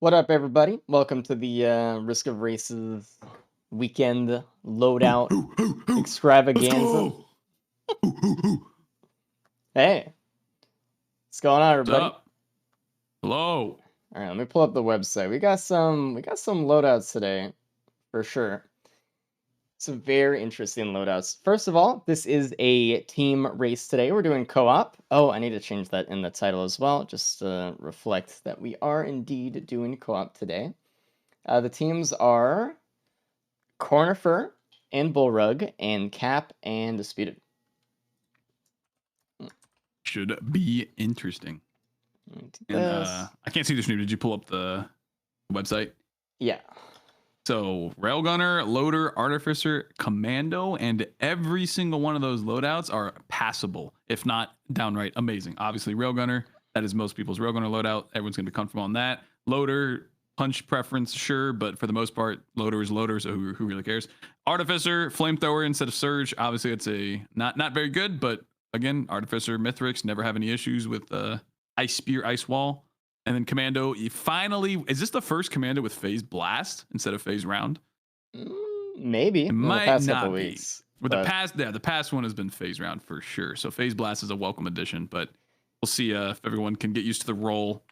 What up, everybody? Welcome to the Risk of Races weekend loadout Hoo. Let's extravaganza. go. Hoo. Hey, what's going on, What's everybody? up? Hello. All right, let me pull up the website. We got some loadouts today, for sure. Some very interesting loadouts. First of all, this is a team race today. We're doing co-op. Oh, I need to change that in the title as well, just to reflect that we are indeed doing co-op today. The teams are Cornifer and Bullrug and Cap and Disputed. Should be interesting. And I can't see the stream. Did you pull up the website? Yeah. So Railgunner, Loader, Artificer, Commando, and every single one of those loadouts are passable, if not downright amazing. Obviously, Railgunner, that is most people's Railgunner loadout. Everyone's going to be comfortable on that. Loader, punch preference, sure, but for the most part, Loader is Loader, so who really cares? Artificer, Flamethrower instead of Surge. Obviously, it's a not very good, but again, Artificer, Mithrix, never have any issues with Ice Spear, Ice Wall. And then Commando, finally, is this the first Commando with Phase Blast instead of Phase Round? Maybe It in the might past not couple be. weeks. With the past one has been Phase Round for sure. So Phase Blast is a welcome addition, but we'll see if everyone can get used to the role,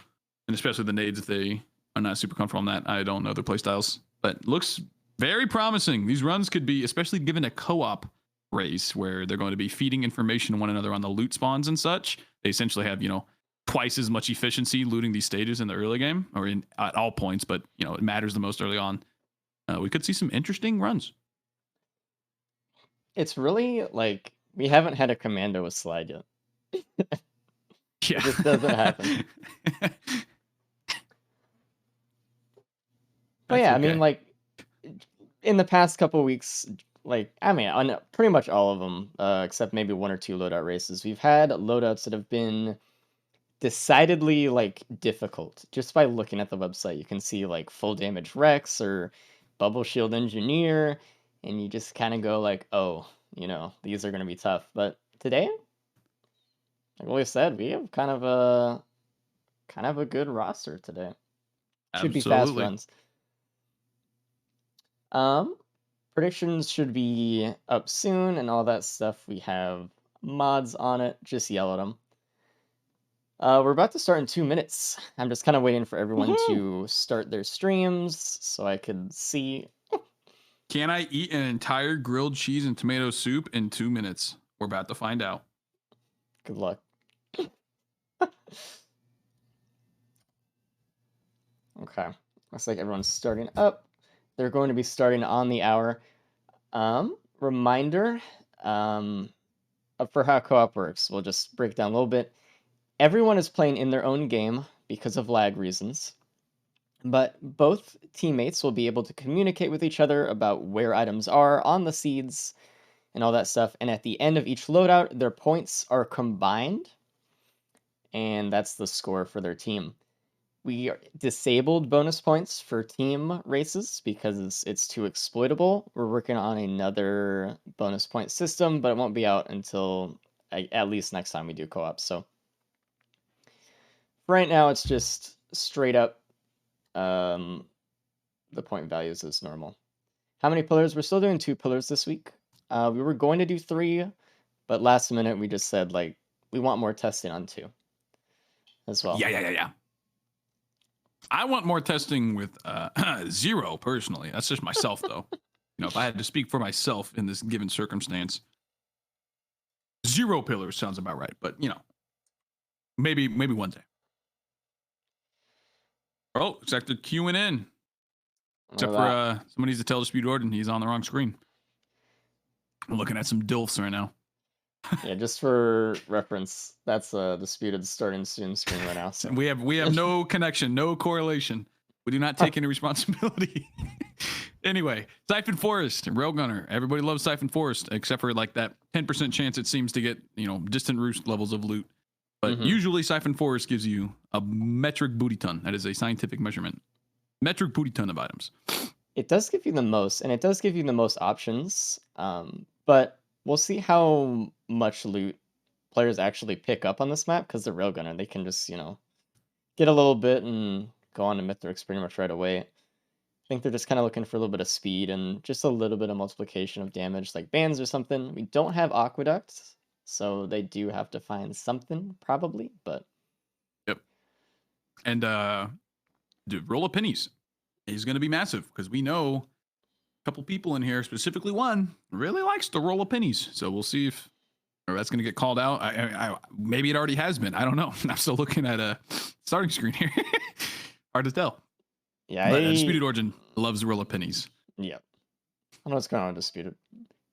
and especially the nades if they are not super comfortable on that. I don't know their playstyles, but looks very promising. These runs could be, especially given a co-op race where they're going to be feeding information to one another on the loot spawns and such. They essentially have, twice as much efficiency looting these stages in the early game or at all points, but it matters the most early on. We could see some interesting runs. It's really like we haven't had a Commando with Slide yet. Yeah. It just doesn't happen. But yeah, okay. I mean, like in the past couple weeks, on pretty much all of them, except maybe one or two loadout races, we've had loadouts that have been decidedly difficult. Just by looking at the website, you can see full damage Rex or bubble shield engineer, and you just kind of go oh, these are going to be tough. But today, like Willie said, we have kind of a good roster today. Should be fast runs. Predictions should be up soon and all that stuff. We have mods on it. Just yell at them. We're about to start in 2 minutes. I'm just kind of waiting for everyone to start their streams so I could see. Can I eat an entire grilled cheese and tomato soup in 2 minutes? We're about to find out. Good luck. Okay. Looks like everyone's starting up. They're going to be starting on the hour. Reminder for how co-op works. We'll just break down a little bit. Everyone is playing in their own game because of lag reasons, but both teammates will be able to communicate with each other about where items are on the seeds and all that stuff, and at the end of each loadout, their points are combined, and that's the score for their team. We disabled bonus points for team races because it's too exploitable. We're working on another bonus point system, but it won't be out until at least next time we do co-op, so right now, it's just straight up the point values as normal. How many pillars? We're still doing 2 pillars this week. We were going to do 3, but last minute we just said, we want more testing on 2 as well. Yeah. I want more testing with 0, personally. That's just myself, though. If I had to speak for myself in this given circumstance, 0 pillars sounds about right. But, maybe one day. Oh, looks like they're queuing in. Except for someone needs to tell Dispute Order and he's on the wrong screen. I'm looking at some DILFs right now. Yeah, just for reference, that's Disputed starting soon screen right now. So we have no connection, no correlation. We do not take any responsibility. Anyway, Siphon Forest, Railgunner. Everybody loves Siphon Forest, except for that 10% chance it seems to get, distant roost levels of loot. But usually Siphon Forest gives you a metric booty ton. That is a scientific measurement. Metric booty ton of items. It does give you the most, and it does give you the most options. But we'll see how much loot players actually pick up on this map, because the Railgunner, they can just, get a little bit and go on to Mithrix pretty much right away. I think they're just kind of looking for a little bit of speed and just a little bit of multiplication of damage, like bans or something. We don't have Aqueduct, so they do have to find something probably, but Yep. And dude, roll of pennies is going to be massive because we know a couple people in here, specifically one, really likes the roll of pennies. So we'll see if that's going to get called out. Maybe it already has been. I don't know. I'm still looking at a starting screen here. Hard to tell. yeah, But Disputed Origin loves the roll of pennies. Yep. I don't know what's going on with Disputed.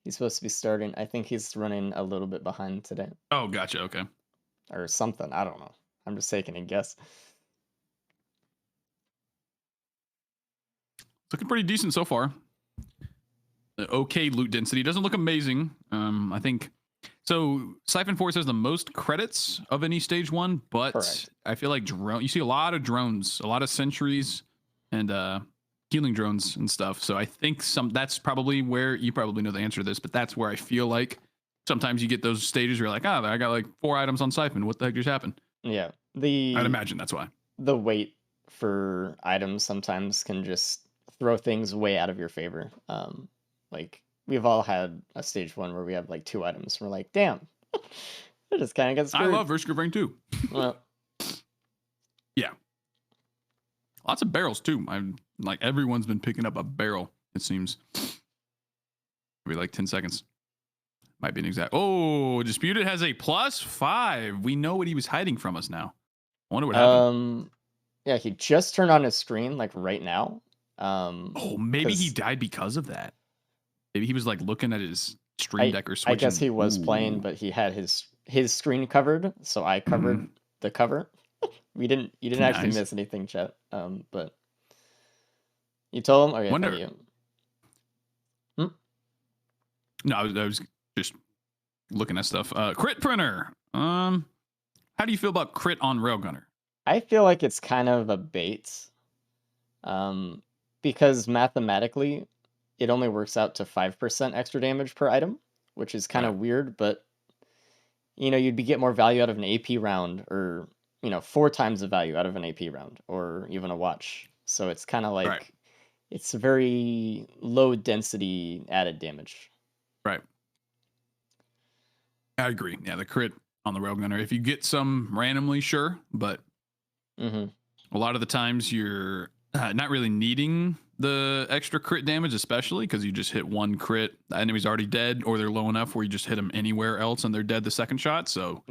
He's supposed to be starting. I think he's running a little bit behind today. Oh, gotcha. Okay. Or something. I don't know. I'm just taking a guess. Looking pretty decent so far. Okay, loot density doesn't look amazing. I think so. Siphon Force has the most credits of any stage one, but Correct. I feel like you see a lot of drones, a lot of sentries, and healing drones and stuff. So I think that's probably where you probably know the answer to this, but that's where I feel like sometimes you get those stages where you're like, I got like 4 items on Siphon. What the heck just happened? Yeah. I'd imagine that's why. The wait for items sometimes can just throw things way out of your favor. Like we've all had a stage one where we have like 2 items. And we're like, damn, it just kind of gets screwed. I love Risk of Rain too. Well, yeah, lots of barrels too. I'm like everyone's been picking up a barrel. It seems. Maybe like 10 seconds. Might be an exact. Oh, Disputed has a +5. We know what he was hiding from us now. I wonder what happened. Yeah, he just turned on his screen like right now. Oh, maybe he died because of that. Maybe he was like looking at his stream deck or switching. I guess he was playing, but he had his screen covered, so I covered the cover. You didn't actually miss anything, chat. But you told him. Okay, Wonder. You. No, I was just looking at stuff. Crit printer. How do you feel about crit on Railgunner? I feel like it's kind of a bait. Because mathematically, it only works out to 5% extra damage per item, which is kind of weird, but you'd get more value out of an AP round, or 4 times the value out of an AP round, or even a watch. So it's kind of like it's very low density added damage. Right. I agree. Yeah, the crit on the Railgunner. If you get some randomly, sure, but a lot of the times you're not really needing the extra crit damage, especially because you just hit 1 crit, the enemy's already dead, or they're low enough where you just hit them anywhere else and they're dead the second shot. So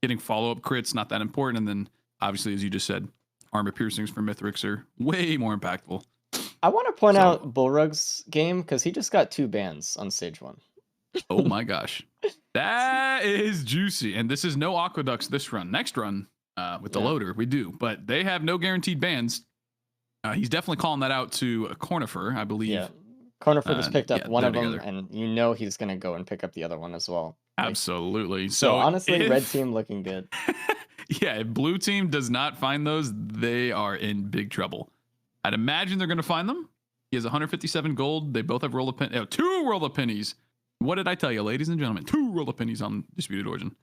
getting follow-up crits not that important. And then obviously, as you just said, armor piercings for Mithrix are way more impactful. I want to point out Bullrug's game because he just got 2 bans on stage 1. Oh my gosh, that is juicy. And this is no Aqueducts this run. Next run with the loader we do, but they have no guaranteed bans. He's definitely calling that out to Cornifer, I believe. Yeah, Cornifer just picked up one of them, and he's going to go and pick up the other one as well. Absolutely. So honestly, red team looking good. Yeah, if blue team does not find those, they are in big trouble. I'd imagine they're going to find them. He has 157 gold. They both have 2 roll of pennies. What did I tell you, ladies and gentlemen? 2 roll of pennies on Disputed Origin.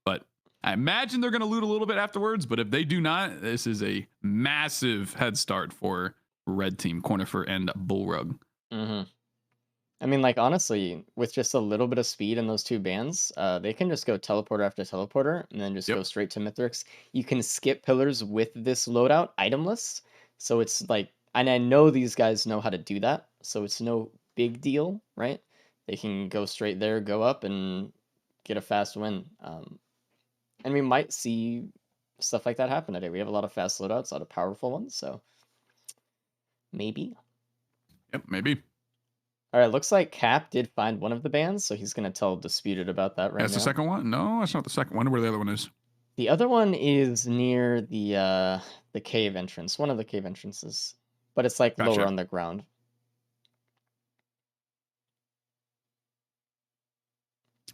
But I imagine they're going to loot a little bit afterwards, but if they do not, this is a massive head start for red team, Cornifer and Bullrug. I mean, like, honestly, with just a little bit of speed in those 2 bans, they can just go teleporter after teleporter and then just go straight to Mithrix. You can skip pillars with this loadout itemless. So it's like, and I know these guys know how to do that, so it's no big deal, right? They can go straight there, go up, and get a fast win. And we might see stuff like that happen today. We have a lot of fast loadouts, a lot of powerful ones, so maybe. Yep, maybe. All right, looks like Cap did find one of the bans, so he's going to tell Disputed about that right now. That's the second one? No, that's not the second one. I wonder where the other one is. The other one is near the cave entrance, one of the cave entrances, but it's like lower on the ground.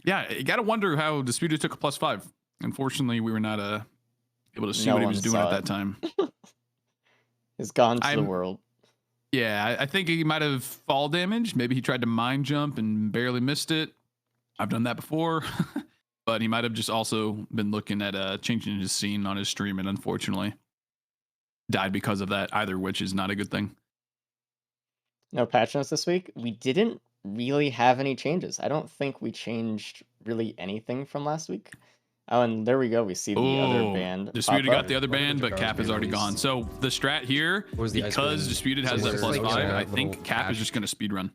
Yeah, you got to wonder how Disputed took a +5. Unfortunately, we were not able to see what he was doing at that time. He's gone to the world. Yeah, I think he might have fall damage. Maybe he tried to mine jump and barely missed it. I've done that before. But he might have just also been looking at changing his scene on his stream, and unfortunately died because of that either, which is not a good thing. No patch notes this week. We didn't really have any changes. I don't think we changed really anything from last week. Oh, and there we go. We see the other Oh, band pop Disputed got up. the other band, but Cap is already gone. So the strat here, because Disputed has that +5, I think Cap is just going to speedrun.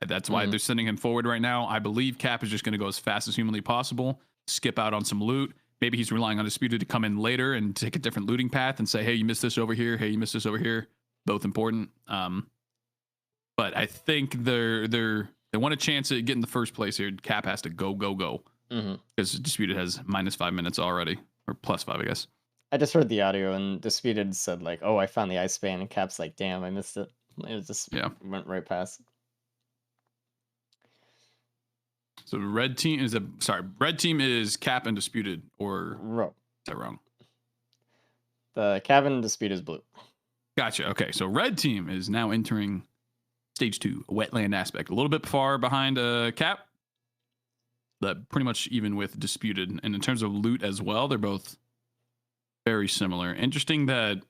That's why they're sending him forward right now. I believe Cap is just going to go as fast as humanly possible, skip out on some loot. Maybe he's relying on Disputed to come in later and take a different looting path and say, hey, you missed this over here. Hey, you missed this over here. Both important. But I think they want a chance at getting the first place here. Cap has to go. Because Disputed has -5 minutes already, or +5, I guess. I just heard the audio, and Disputed said like, "Oh, I found the ice span," and Cap's like, "Damn, I missed it." It just went right past. So red team is Cap and Disputed, or is that wrong? The cabin Dispute is blue. Gotcha. Okay, so red team is now entering stage 2, a wetland aspect, a little bit far behind Cap. That pretty much even with Disputed, and in terms of loot as well, they're both very similar. Interesting that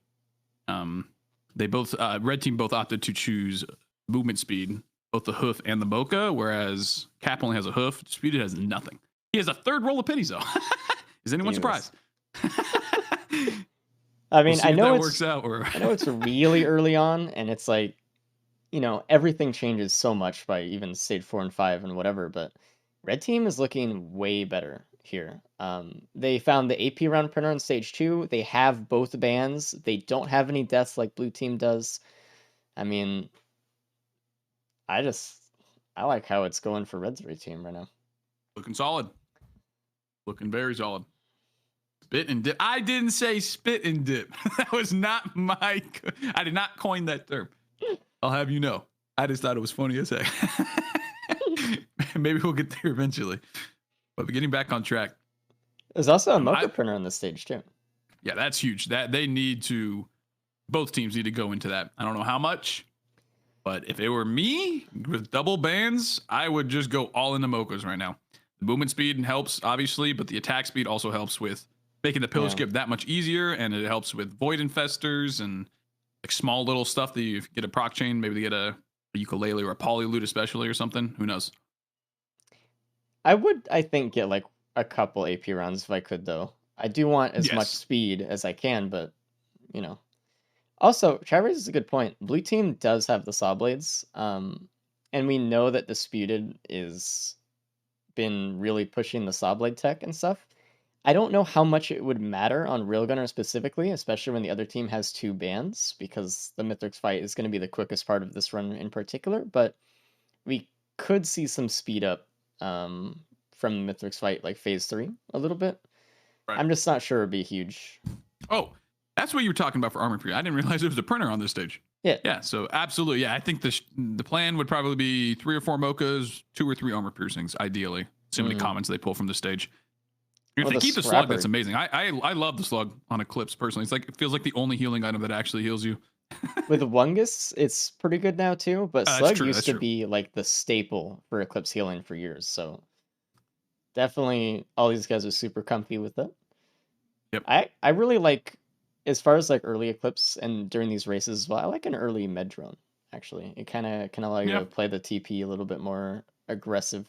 they both red team both opted to choose movement speed, both the hoof and the mocha, whereas Cap only has a hoof. Disputed has nothing. He has a third roll of pennies though. Is anyone surprised? I mean, I know that works out. I know it's really early on, and it's like, you know, everything changes so much by even stage 4 and 5 and whatever, but red team is looking way better here. They found the AP round printer in stage 2. They have both bands. They don't have any deaths like blue team does. I mean, I like how it's going for red's red team right now. Looking solid. Looking very solid. Spit and dip. I didn't say spit and dip. That was not I did not coin that term. I'll have you know. I just thought it was funny as heck. Maybe we'll get there eventually. But getting back on track. There's also a mocha printer on this stage too. Yeah, that's huge. That they need to. Both teams need to go into that. I don't know how much, but if it were me with double bands, I would just go all into mochas right now. The movement speed helps, obviously, but the attack speed also helps with making the pillar skip that much easier, and it helps with void infestors and like small little stuff that you get a proc chain, maybe they get a ukulele or a poly loot especially or something. Who knows? I would, I think, get like a couple AP rounds if I could, though. I do want as much speed as I can, but, you know. Also, Travis is a good point. Blue team does have the saw blades, and we know that Disputed is been really pushing the saw blade tech and stuff. I don't know how much it would matter on Railgunner specifically, especially when the other team has 2 bands, because the Mithrix Fight is going to be the quickest part of this run in particular, but we could see some speed up from the Mithrix Fight, like phase 3, a little bit. Right. I'm just not sure it would be huge. Oh, that's what you were talking about for armor period. I didn't realize there was a printer on this stage. Yeah, so absolutely. Yeah, I think the plan would probably be 3 or 4 mochas, 2 or 3 armor piercings, ideally. So many comments they pull from the stage. If they keep the slug, that's amazing. I love the slug on Eclipse personally. It's like it feels like the only healing item that actually heals you. With Wungus, it's pretty good now too, but slug used to be like the staple for Eclipse healing for years. So definitely all these guys are super comfy with it. Yep. I really like, as far as like early Eclipse and during these races as well, I like an early med drone, actually. It kind of can allow you to play the TP a little bit more aggressive.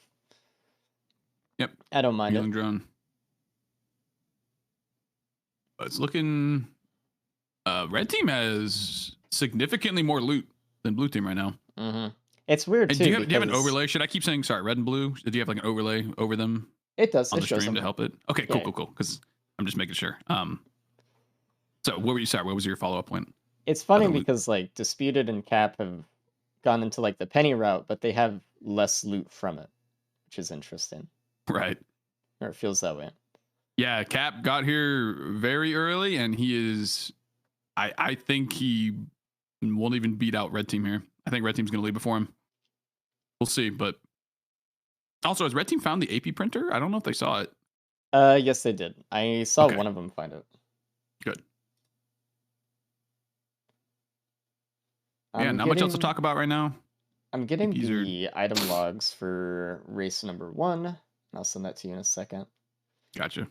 Yep. I don't mind healing drone. It's looking. Red team has significantly more loot than blue team right now. Mm-hmm. It's weird too. Do you have an overlay? Should I keep saying sorry? Red and blue. Did you have like an overlay over them? It does on the stream to help it. Okay, cool. Because I'm just making sure. So what were you? Sorry, what was your follow up point? It's funny because like Disputed and Cap have gone into like the penny route, but they have less loot from it, which is interesting. Right. Or it feels that way. Yeah, Cap got here very early, and he is. I think he won't even beat out Red Team here. I think Red Team's going to lead before him. We'll see, but also, has Red Team found the AP printer? I don't know if they saw it. Yes, they did. I saw one of them find it. Good. Yeah, not much else to talk about right now. I'm getting the item logs for race number 1. I'll send that to you in a second. Gotcha.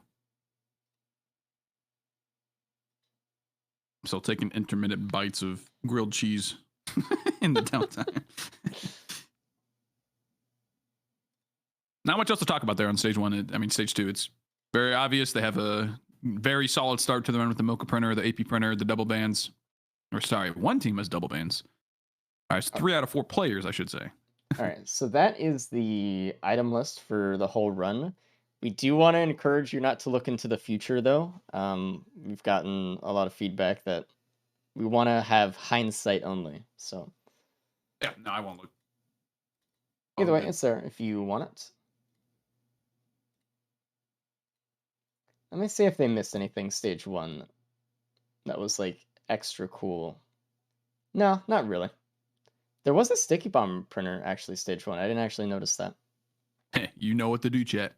still taking intermittent bites of grilled cheese in the downtime. Not much else to talk about there on stage 1. I mean, stage 2, it's very obvious. They have a very solid start to the run with the Mocha printer, the AP printer, the double bands. Or sorry, one team has double bands. All right, it's 3 out of 4 players, I should say. All right, so that is the item list for the whole run. We do want to encourage you not to look into the future, though. We've gotten a lot of feedback that we want to have hindsight only. So Yeah, no, I won't look. either way, it's there if you want it. Let me see if they missed anything stage 1 that was like extra cool. No, not really. There was a sticky bomb printer actually stage 1. I didn't actually notice that. You know what to do, chat.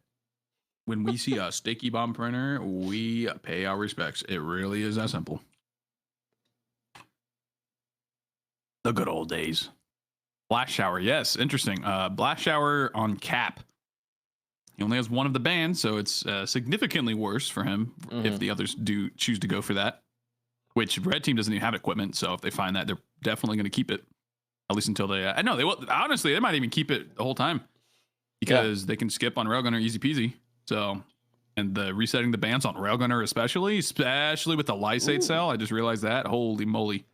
When we see a sticky bomb printer, we pay our respects. It really is that simple. The good old days. Blast shower, yes, interesting. Blast shower on Cap. He only has one of the bands, so it's significantly worse for him if the others do choose to go for that. Which red team doesn't even have equipment, so if they find that, they're definitely going to keep it. At least until they... I know, they will. Honestly, they might even keep it the whole time. Because they can skip on Railgunner easy peasy. So, and the resetting the bands on Railgunner especially with the Lysate cell. I just realized that. Holy moly.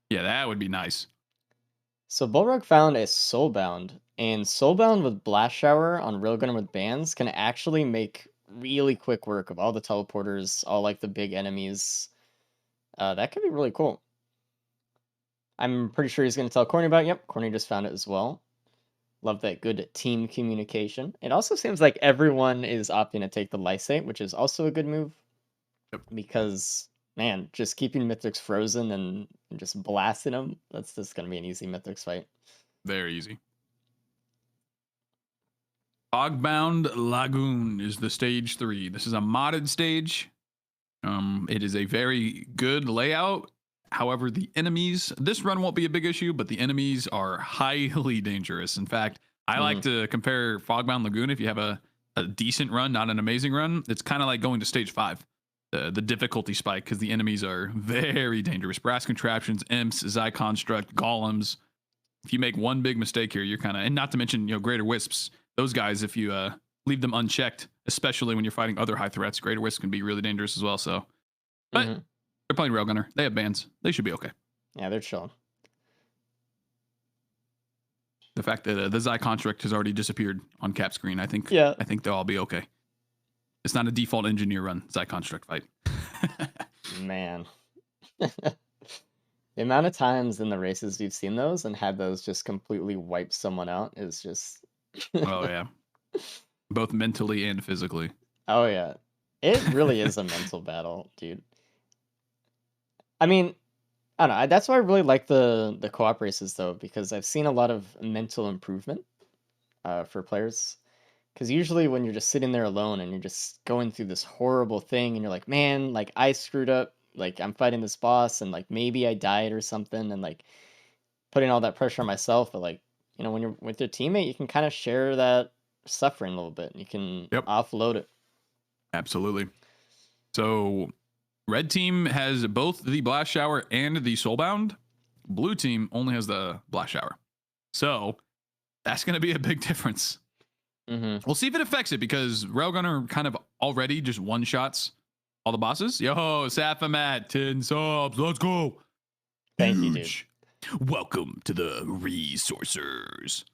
Yeah, that would be nice. So Bullrug found a Soulbound, and Soulbound with Blast Shower on Railgunner with bands can actually make really quick work of all the teleporters, all like the big enemies. That could be really cool. I'm pretty sure he's going to tell Corny about it. Yep, Corny just found it as well. Love that good team communication. It also seems like everyone is opting to take the Lysate, which is also a good move. Yep. Because, man, just keeping Mithrix frozen and just blasting them, that's just going to be an easy Mithrix fight. Very easy. Fogbound Lagoon is the stage 3. This is a modded stage. It is a very good layout. However, the enemies, this run won't be a big issue, but the enemies are highly dangerous. In fact, I like to compare Fogbound Lagoon. If you have a decent run, not an amazing run, it's kind of like going to stage 5, the difficulty spike, because the enemies are very dangerous. Brass contraptions, imps, Zai construct, golems. If you make one big mistake here, you're kind of, and not to mention, greater wisps. Those guys, if you leave them unchecked, especially when you're fighting other high threats, greater wisps can be really dangerous as well. So, but they're playing Railgunner. They have bands. They should be okay. Yeah, they're chilling. The fact that the Zai construct has already disappeared on cap screen, I think they'll all be okay. It's not a default engineer run Zai construct fight. Man. The amount of times in the races we've seen those and had those just completely wipe someone out is just... Oh, yeah. Both mentally and physically. Oh, yeah. It really is a mental battle, dude. I mean, I don't know. That's why I really like the co-op races, though, because I've seen a lot of mental improvement for players. Because usually when you're just sitting there alone and you're just going through this horrible thing and you're like, man, like I screwed up. Like I'm fighting this boss and like maybe I died or something and like putting all that pressure on myself. But like, when you're with your teammate, you can kind of share that suffering a little bit. You can offload it. Absolutely. So red team has both the blast shower and the soulbound. Blue team only has the blast shower. So that's going to be a big difference. We'll see if it affects it because Railgunner kind of already just one-shots all the bosses. Yo, Safamat, 10 subs. Let's go. Thank you, dude. Welcome to the Resourcers.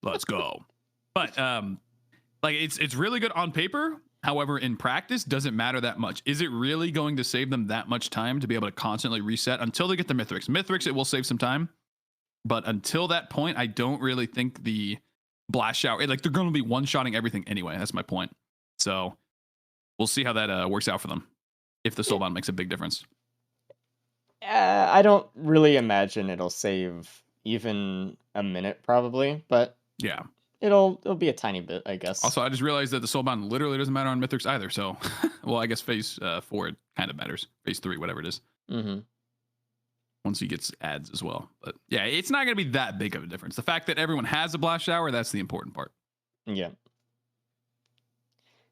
Let's go. But like it's really good on paper. However, in practice, doesn't matter that much. Is it really going to save them that much time to be able to constantly reset until they get the Mithrix? Mithrix, it will save some time. But until that point, I don't really think the blast shower, like they're going to be one-shotting everything anyway. That's my point. So we'll see how that works out for them. If the soulbound makes a big difference. I don't really imagine it'll save even a minute, probably, but yeah, it'll be a tiny bit, I guess. Also, I just realized that the soulbound literally doesn't matter on Mithrix either. So, well, I guess phase 4 it kind of matters. Phase 3, whatever it is. Once he gets ads as well, but yeah, it's not going to be that big of a difference. The fact that everyone has a blast shower, that's the important part. Yeah,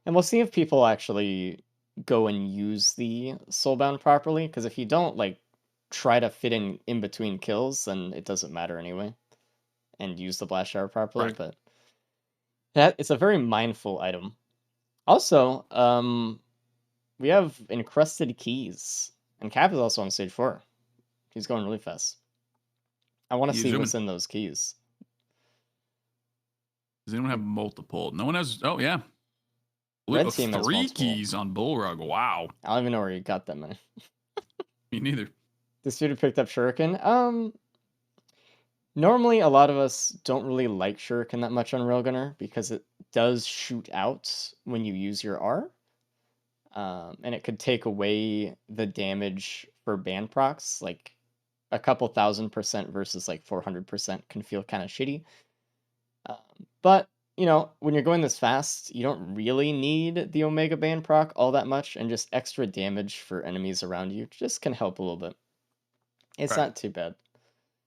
and we'll see if people actually go and use the soulbound properly, because if you don't like try to fit in between kills, then it doesn't matter anyway, and use the blast shower properly. Right. But that it's a very mindful item. Also, we have encrusted keys, and Cap is also on stage 4. He's going really fast. I want to He's see zooming. what's in those keys. Does anyone have multiple? No one has. Oh yeah, Red team has 3 multiple. keys on Bullrug. Wow. I don't even know where you got that many. Me neither. This dude picked up Shuriken. Normally a lot of us don't really like Shuriken that much on Railgunner because it does shoot out when you use your R. And it could take away the damage for band procs, like a couple 1000% versus like 400% can feel kind of shitty. But you know, when you're going this fast, you don't really need the Omega band proc all that much, and just extra damage for enemies around you just can help a little bit. It's Right. not too bad.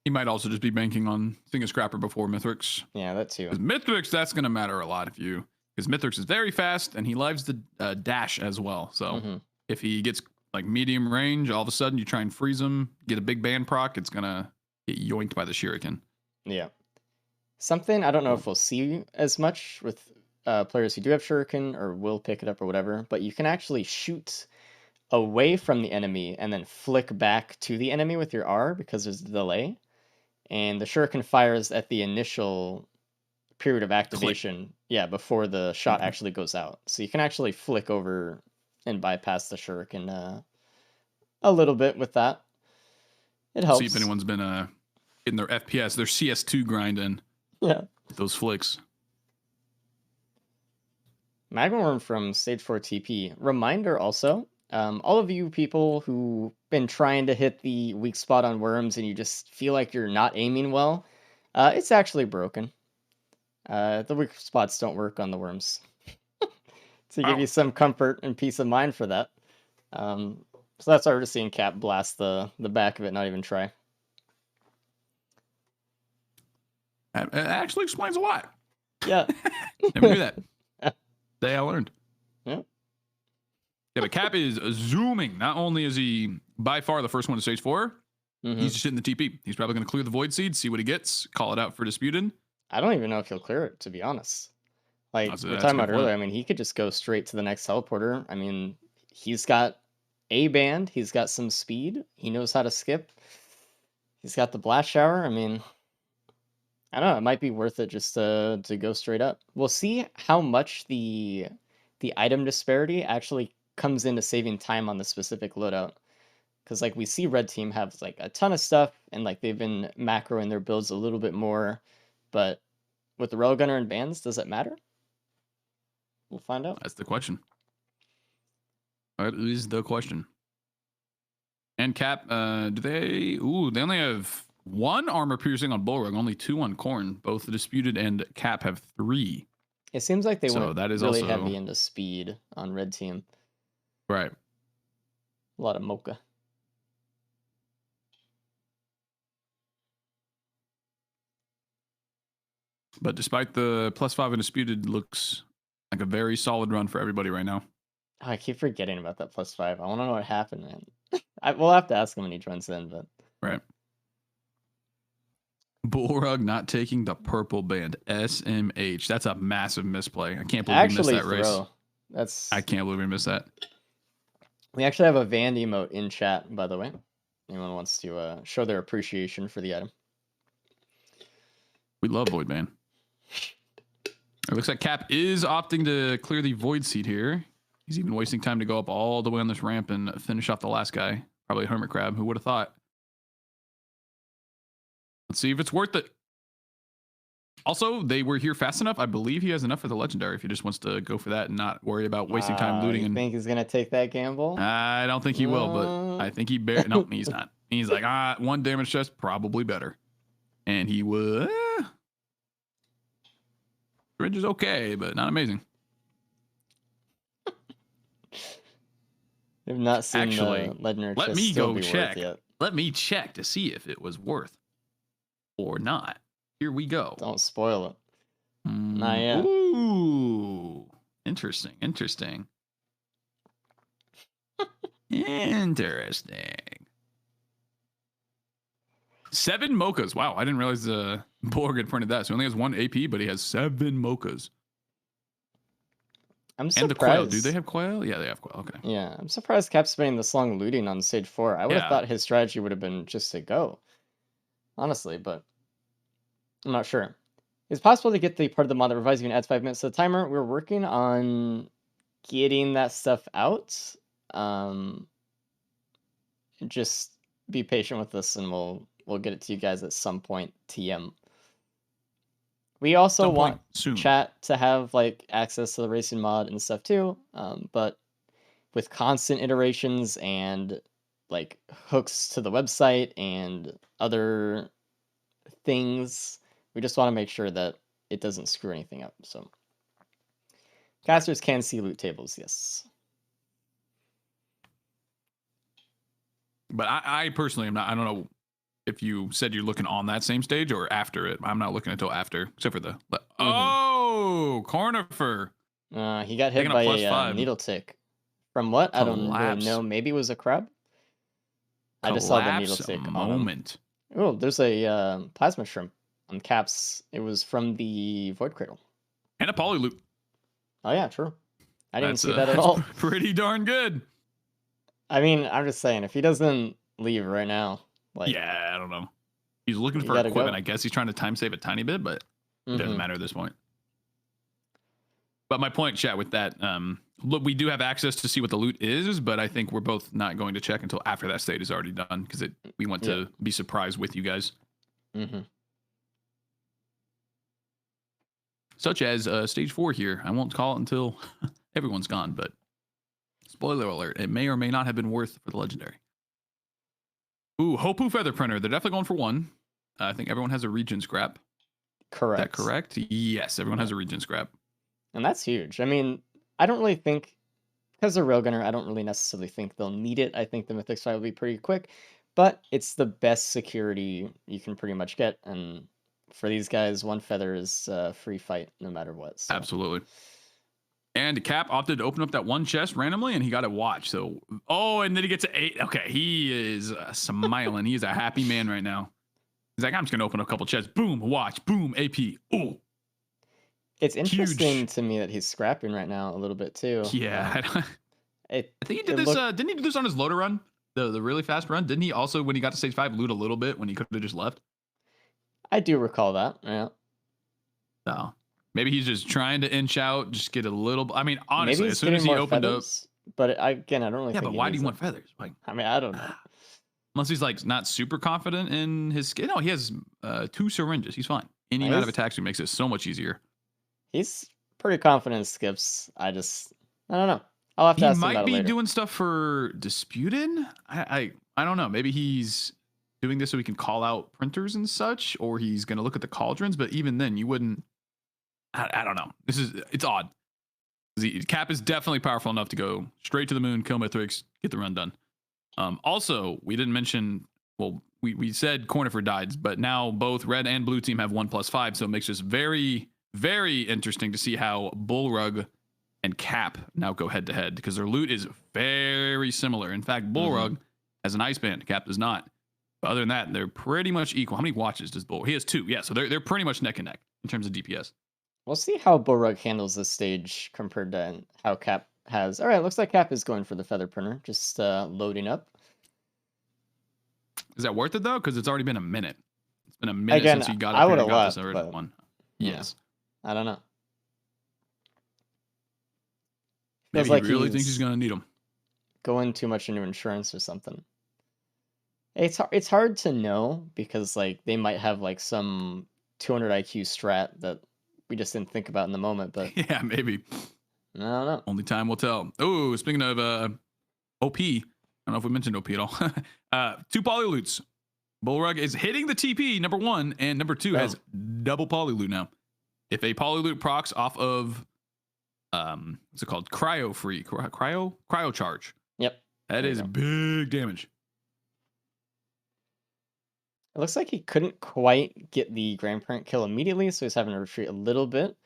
He might also just be banking on Thing Scrapper before Mithrix. Yeah, that too. Because Mithrix, that's going to matter a lot because Mithrix is very fast and he lives the dash as well. So if he gets like medium range, all of a sudden you try and freeze him, get a big band proc, it's going to get yoinked by the Shuriken. Yeah. Something I don't know if we'll see as much with players who do have Shuriken or will pick it up or whatever, but you can actually shoot away from the enemy and then flick back to the enemy with your R because there's a delay. And the Shuriken fires at the initial period of activation, before the shot actually goes out. So you can actually flick over and bypass the Shuriken a little bit with that. It helps. See if anyone's been in their FPS, their CS2 grinding. Yeah. With those flicks. Magma Worm from Stage 4 TP. Reminder also, all of you people who've been trying to hit the weak spot on worms and you just feel like you're not aiming well, it's actually broken. The weak spots don't work on the worms. To give you some comfort and peace of mind for that. So that's why we're just seeing Cap blast the back of it, not even try. It actually explains a lot. Yeah. Never knew that. Day I learned. Yeah. Yeah, but Cap is zooming. Not only is he by far the first one to stage 4, he's just hitting the TP. He's probably going to clear the Void Seed, see what he gets, call it out for Disputed. I don't even know if he'll clear it, to be honest. Like we were talking about earlier, I mean, he could just go straight to the next teleporter. I mean, he's got a band, he's got some speed, he knows how to skip. He's got the blast shower. I mean, I don't know, it might be worth it just to go straight up. We'll see how much the item disparity actually comes into saving time on the specific loadout. Because like we see red team have like a ton of stuff and like they've been macroing their builds a little bit more, but with the railgunner and bands, does it matter? We'll find out. That's the question. That is the question. And Cap, do they? Ooh, they only have 1 armor piercing on Bullrug, only 2 on Corn. Both the Disputed and Cap have 3. It seems like they went that is really also heavy into speed on red team. Right. A lot of mocha. But despite the +5 and Disputed, looks like a very solid run for everybody right now. Oh, I keep forgetting about that +5. I want to know what happened, man. We'll have to ask him when he joins in, but right. Bullrug not taking the purple band. SMH. That's a massive misplay. I can't believe we missed that race. I can't believe we missed that. We actually have a Van emote in chat, by the way. Anyone wants to show their appreciation for the item. We love Void Man. It looks like Cap is opting to clear the Void Seed here. He's even wasting time to go up all the way on this ramp and finish off the last guy. Probably Hermit Crab. Who would have thought? Let's see if it's worth it. Also, they were here fast enough. I believe he has enough for the Legendary if he just wants to go for that and not worry about wasting time looting. You think he's going to take that gamble? I don't think he will, but I think he no, he's not. He's like, 1 damage chest, probably better. And he would. Bridge is okay, but not amazing. I've not seen the Legendary chest. Let me go check. Let me check to see if it was worth or not. Here we go. Don't spoil it. Not yet. Ooh. Interesting. Interesting. 7 mochas. Wow, I didn't realize Bulwark had printed that. So he only has 1 AP, but he has 7 mochas. I'm And the quail. Do surprised. they have quail? Yeah, they have quail. Okay. Yeah, I'm surprised Cap's spending this long looting on stage 4. I would have Yeah. thought his strategy would have been just to go, honestly, but I'm not sure. It's possible to get the part of the mod that revives you and adds 5 minutes to the timer. We're working on getting that stuff out. Um, just be patient with us, and we'll get it to you guys at some point. TM. We also Some point want soon. chat to have like access to the racing mod and stuff too. But with constant iterations and like hooks to the website and other things, we just want to make sure that it doesn't screw anything up. So casters can see loot tables, yes. But I personally am not. I don't know if you said you're looking on that same stage or after it. I'm not looking until after, except for the. Oh, Cornifer. He got hit Taking a by a +5. needle tick. From what? I don't really Collapse. know. Maybe it was a crab. I just saw the needle Collapse tick on him. moment. Oh, there's a plasma shrimp on Caps. It was from the Void Cradle. And a poly loop. Oh yeah, true. I didn't That's, see that at that's all. pretty darn good. I mean, I'm just saying, if he doesn't leave right now, like, Yeah, I don't know. He's looking you for gotta equipment. go. I guess he's trying to time save a tiny bit, but it doesn't Mhm. matter at this point. But my point, chat, with that, look, we do have access to see what the loot is, but I think we're both not going to check until after that state is already done because we want to be surprised with you guys. Mhm. Such as stage 4 here. I won't call it until everyone's gone, but spoiler alert, it may or may not have been worth for the legendary. Ooh, Hopu Feather Printer. They're definitely going for 1. I think everyone has a region scrap. Correct. Is that correct? Yes, everyone has a region scrap. And that's huge. I mean, I don't really think, because they're Railgunner, I don't really necessarily think they'll need it. I think the Mithrix Fight will be pretty quick, but it's the best security you can pretty much get. And for these guys, 1 feather is free fight no matter what. So. Absolutely. And Cap opted to open up that 1 chest randomly, and he got a watch. So, and then he gets an 8. Okay, he is smiling. He is a happy man right now. He's like, I'm just gonna open up a couple chests. Boom, watch. Boom, AP. Ooh. It's interesting to me that he's scrapping right now a little bit too. Yeah. I think he did this. Didn't he do this on his loader run? The really fast run? Didn't he also, when he got to stage 5, loot a little bit when he could have just left? I do recall that. Yeah. So maybe he's just trying to inch out, just get a little. I mean, honestly, as soon as he opened feathers, but I don't really. Yeah, think but why do you want feathers? Like, I mean, I don't know. Unless he's like not super confident in his skin. No, he has 2 syringes. He's fine. Any amount of attacks makes it so much easier. He's pretty confident in skips. I don't know. I'll have to ask him about it later. He might be doing stuff for Disputed. I don't know. Maybe he's doing this so he can call out printers and such, or he's going to look at the cauldrons. But even then, you wouldn't. I don't know. It's odd. Cap is definitely powerful enough to go straight to the moon, kill Mithrix, get the run done. Also, we didn't mention. Well, we said Cornifer died, but now both red and blue team have 1+5, so it makes this very, very interesting to see how Bullrug and Cap now go head to head because their loot is very similar. In fact, Bullrug has an ice band, Cap does not. But other than that, they're pretty much equal. How many watches does Bull? He has 2. Yeah, so they're pretty much neck and neck in terms of DPS. We'll see how Bullrug handles this stage compared to how Cap has. All right, looks like Cap is going for the feather printer, just loading up. Is that worth it though? Because it's already been a minute. It's been a minute since you got up here and got this original one. Yes. I don't know. Maybe he really thinks he's going to need them. Going too much into insurance or something. It's hard to know because like they might have like some 200 IQ strat that we just didn't think about in the moment. But yeah, maybe. I don't know. Only time will tell. Oh, speaking of OP, I don't know if we mentioned OP at all. 2 poly loots. Bullrug is hitting the TP, number 1, and number 2 has double poly loot now. If a poly loot procs off of what's it called? Cryo charge. Yep. That is big damage. It looks like he couldn't quite get the grandparent kill immediately, so he's having to retreat a little bit.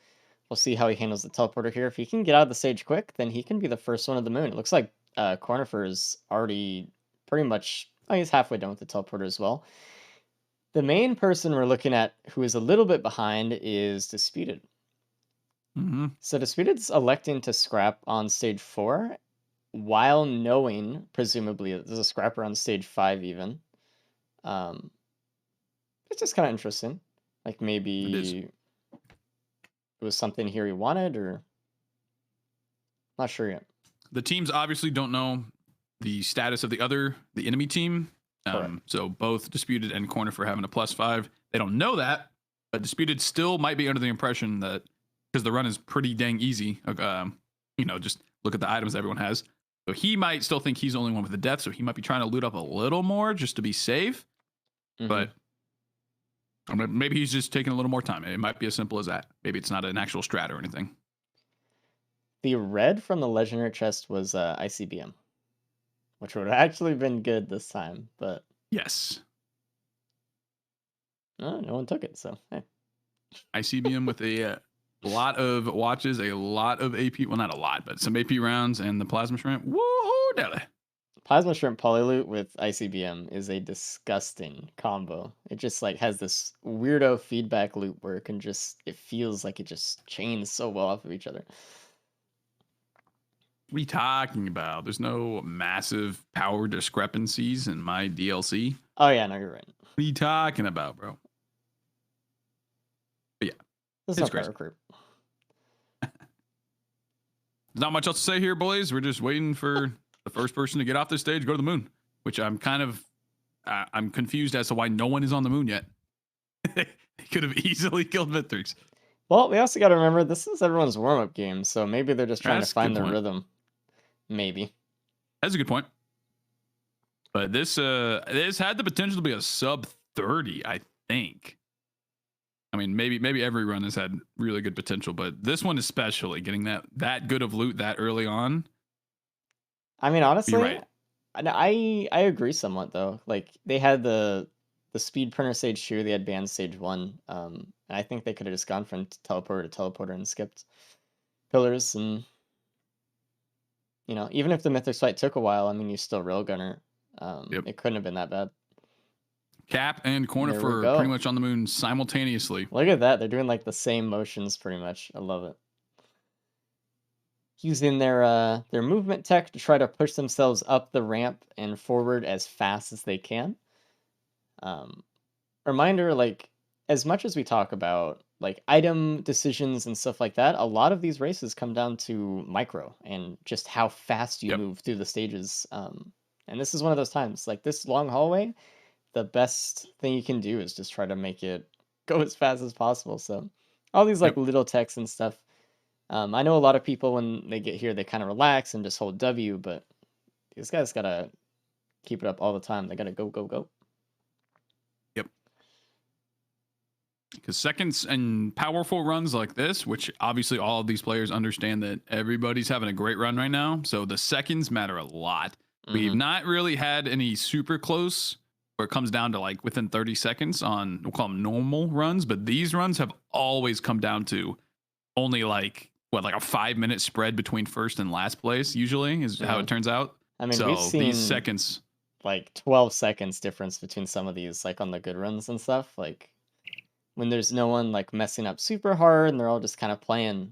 We'll see how he handles the teleporter here. If he can get out of the stage quick, then he can be the first one of the moon. It looks like Cornifer is already pretty much, I he's halfway done with the teleporter as well. The main person we're looking at who is a little bit behind is Disputed. Mm-hmm. So Disputed's electing to scrap on stage 4 while knowing, presumably, that there's a scrapper on stage 5 even. Um, it's just kind of interesting. Like It is. maybe it was something here he wanted, or not sure yet. The teams obviously don't know the status of the enemy team. Correct. So both Disputed and Cornifer having a +5. They don't know that, but Disputed still might be under the impression that because the run is pretty dang easy. Just look at the items everyone has. So he might still think he's the only one with the death. So he might be trying to loot up a little more just to be safe. But maybe he's just taking a little more time. It might be as simple as that. Maybe it's not an actual strat or anything. The red from the legendary chest was ICBM, which would have actually been good this time, but Yes. no one took it, so hey. ICBM with a lot of watches, a lot of AP. Well, not a lot, but some AP rounds and the plasma shrimp. Whoa, Della. Plasma Shrimp Polyloot with ICBM is a disgusting combo. It just like has this weirdo feedback loop where it feels like it just chains so well off of each other. What are you talking about? There's no massive power discrepancies in my DLC. Oh yeah, no, you're right. What are you talking about, bro? But yeah, There's it's no crazy. power creep. There's not much else to say here, boys. We're just waiting for the first person to get off this stage, go to the moon, which I'm confused as to why no one is on the moon yet. They could have easily killed Mithrix. Well, we also got to remember this is everyone's warm-up game, so maybe they're just trying to find their rhythm. Maybe. That's a good point. But this had the potential to be a sub 30, I think. I mean, maybe every run has had really good potential, but this one especially, getting that good of loot that early on. I mean, honestly, right. I agree somewhat though. Like they had the speed printer stage 2, they had banned stage 1. And I think they could have just gone from teleporter to teleporter and skipped pillars, and even if the Mithrix fight took a while, I mean, you still railgunner. It couldn't have been that bad. Cap and Cornifer pretty much on the moon simultaneously. Look at that. They're doing like the same motions pretty much. I love it. Using their movement tech to try to push themselves up the ramp and forward as fast as they can. Reminder, like, as much as we talk about like item decisions and stuff like that, a lot of these races come down to micro and just how fast you move through the stages. And this is one of those times, like this long hallway, the best thing you can do is just try to make it go as fast as possible. So all these like little techs and stuff. I know a lot of people when they get here, they kind of relax and just hold W, but these guys gotta keep it up all the time. They gotta go, go, go. Yep. Because seconds and powerful runs like this, which obviously all of these players understand that everybody's having a great run right now. So the seconds matter a lot. We've not really had any super close where it comes down to like within 30 seconds on, we'll call them normal runs, but these runs have always come down to only like a 5-minute spread between first and last place, usually is how it turns out. I mean, so we've seen these seconds, like 12 seconds difference between some of these, like on the good runs and stuff. Like when there's no one like messing up super hard and they're all just kind of playing,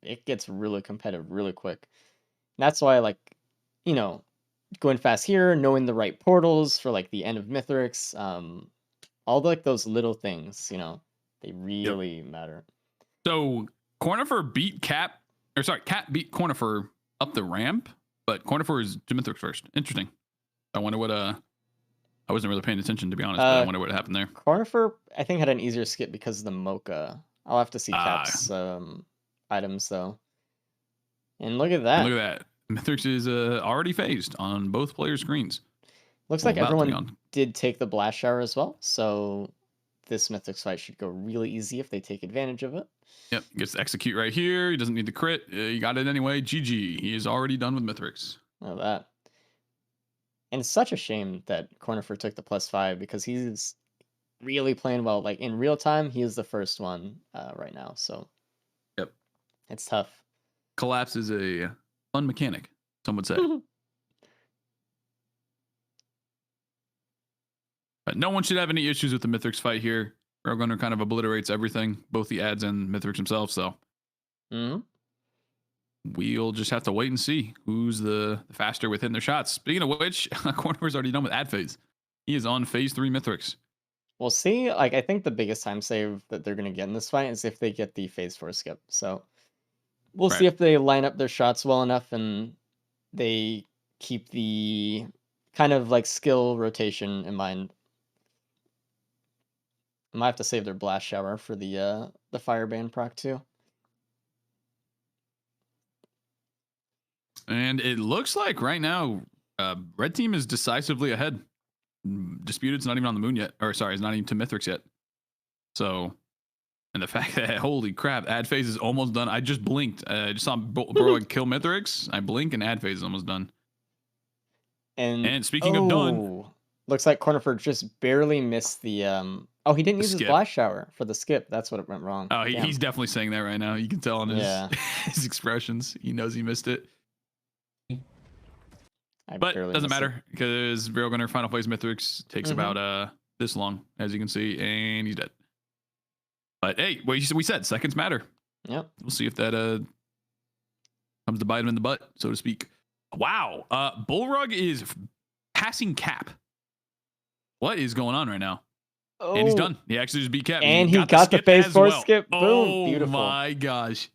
it gets really competitive really quick. And that's why, like, going fast here, knowing the right portals for like the end of Mithrix, all like those little things, they really matter. So Cornifer beat Cap beat Cornifer up the ramp, but Cornifer is to Mithrix first. Interesting. I wonder what I wasn't really paying attention, to be honest, but I wonder what happened there. Cornifer, I think, had an easier skip because of the Mocha. I'll have to see Cap's items though. And look at that. And look at that. Mithrix is already phased on both players' screens. Looks like everyone did take the blast shower as well, so this Mithrix fight should go really easy if they take advantage of it. Yep, gets to execute right here. He doesn't need the crit. He got it anyway. GG. He is already done with Mithrix. Look at that. And it's such a shame that Cornifer took the +5 because he's really playing well. Like in real time, he is the first one right now. So yep, it's tough. Collapse is a fun mechanic. some would say. But no one should have any issues with the Mithrix fight here. Railgunner kind of obliterates everything, both the ads and Mithrix himself. So we'll just have to wait and see who's the faster within their shots. Speaking of which, Corner's already done with ad phase. He is on phase 3 Mithrix. We'll see. Like, I think the biggest time save that they're going to get in this fight is if they get the phase 4 skip. So we'll see if they line up their shots well enough and they keep the kind of like skill rotation in mind. I might have to save their blast shower for the fireband proc too. And it looks like right now, red team is decisively ahead. Disputed's not even on the moon yet, or sorry, it's not even to Mithrix yet. So, and the fact that holy crap, ad phase is almost done. I just blinked. I just saw bro kill Mithrix. I blink and ad phase is almost done. And speaking of done, looks like Cornerford just barely missed the oh, he didn't use his blast shower for the skip. That's what it went wrong. Oh, he's definitely saying that right now. You can tell on his his expressions. He knows he missed it. But doesn't matter because Railgunner final phase Mithrix takes about this long, as you can see, and he's dead. But hey, we said seconds matter. Yep. We'll see if that comes to bite him in the butt, so to speak. Wow. Bullrug is passing Cap. What is going on right now? Oh. And he's done. He actually just beat Cap. And he got the phase 4 skip. Boom. Oh, beautiful. My gosh.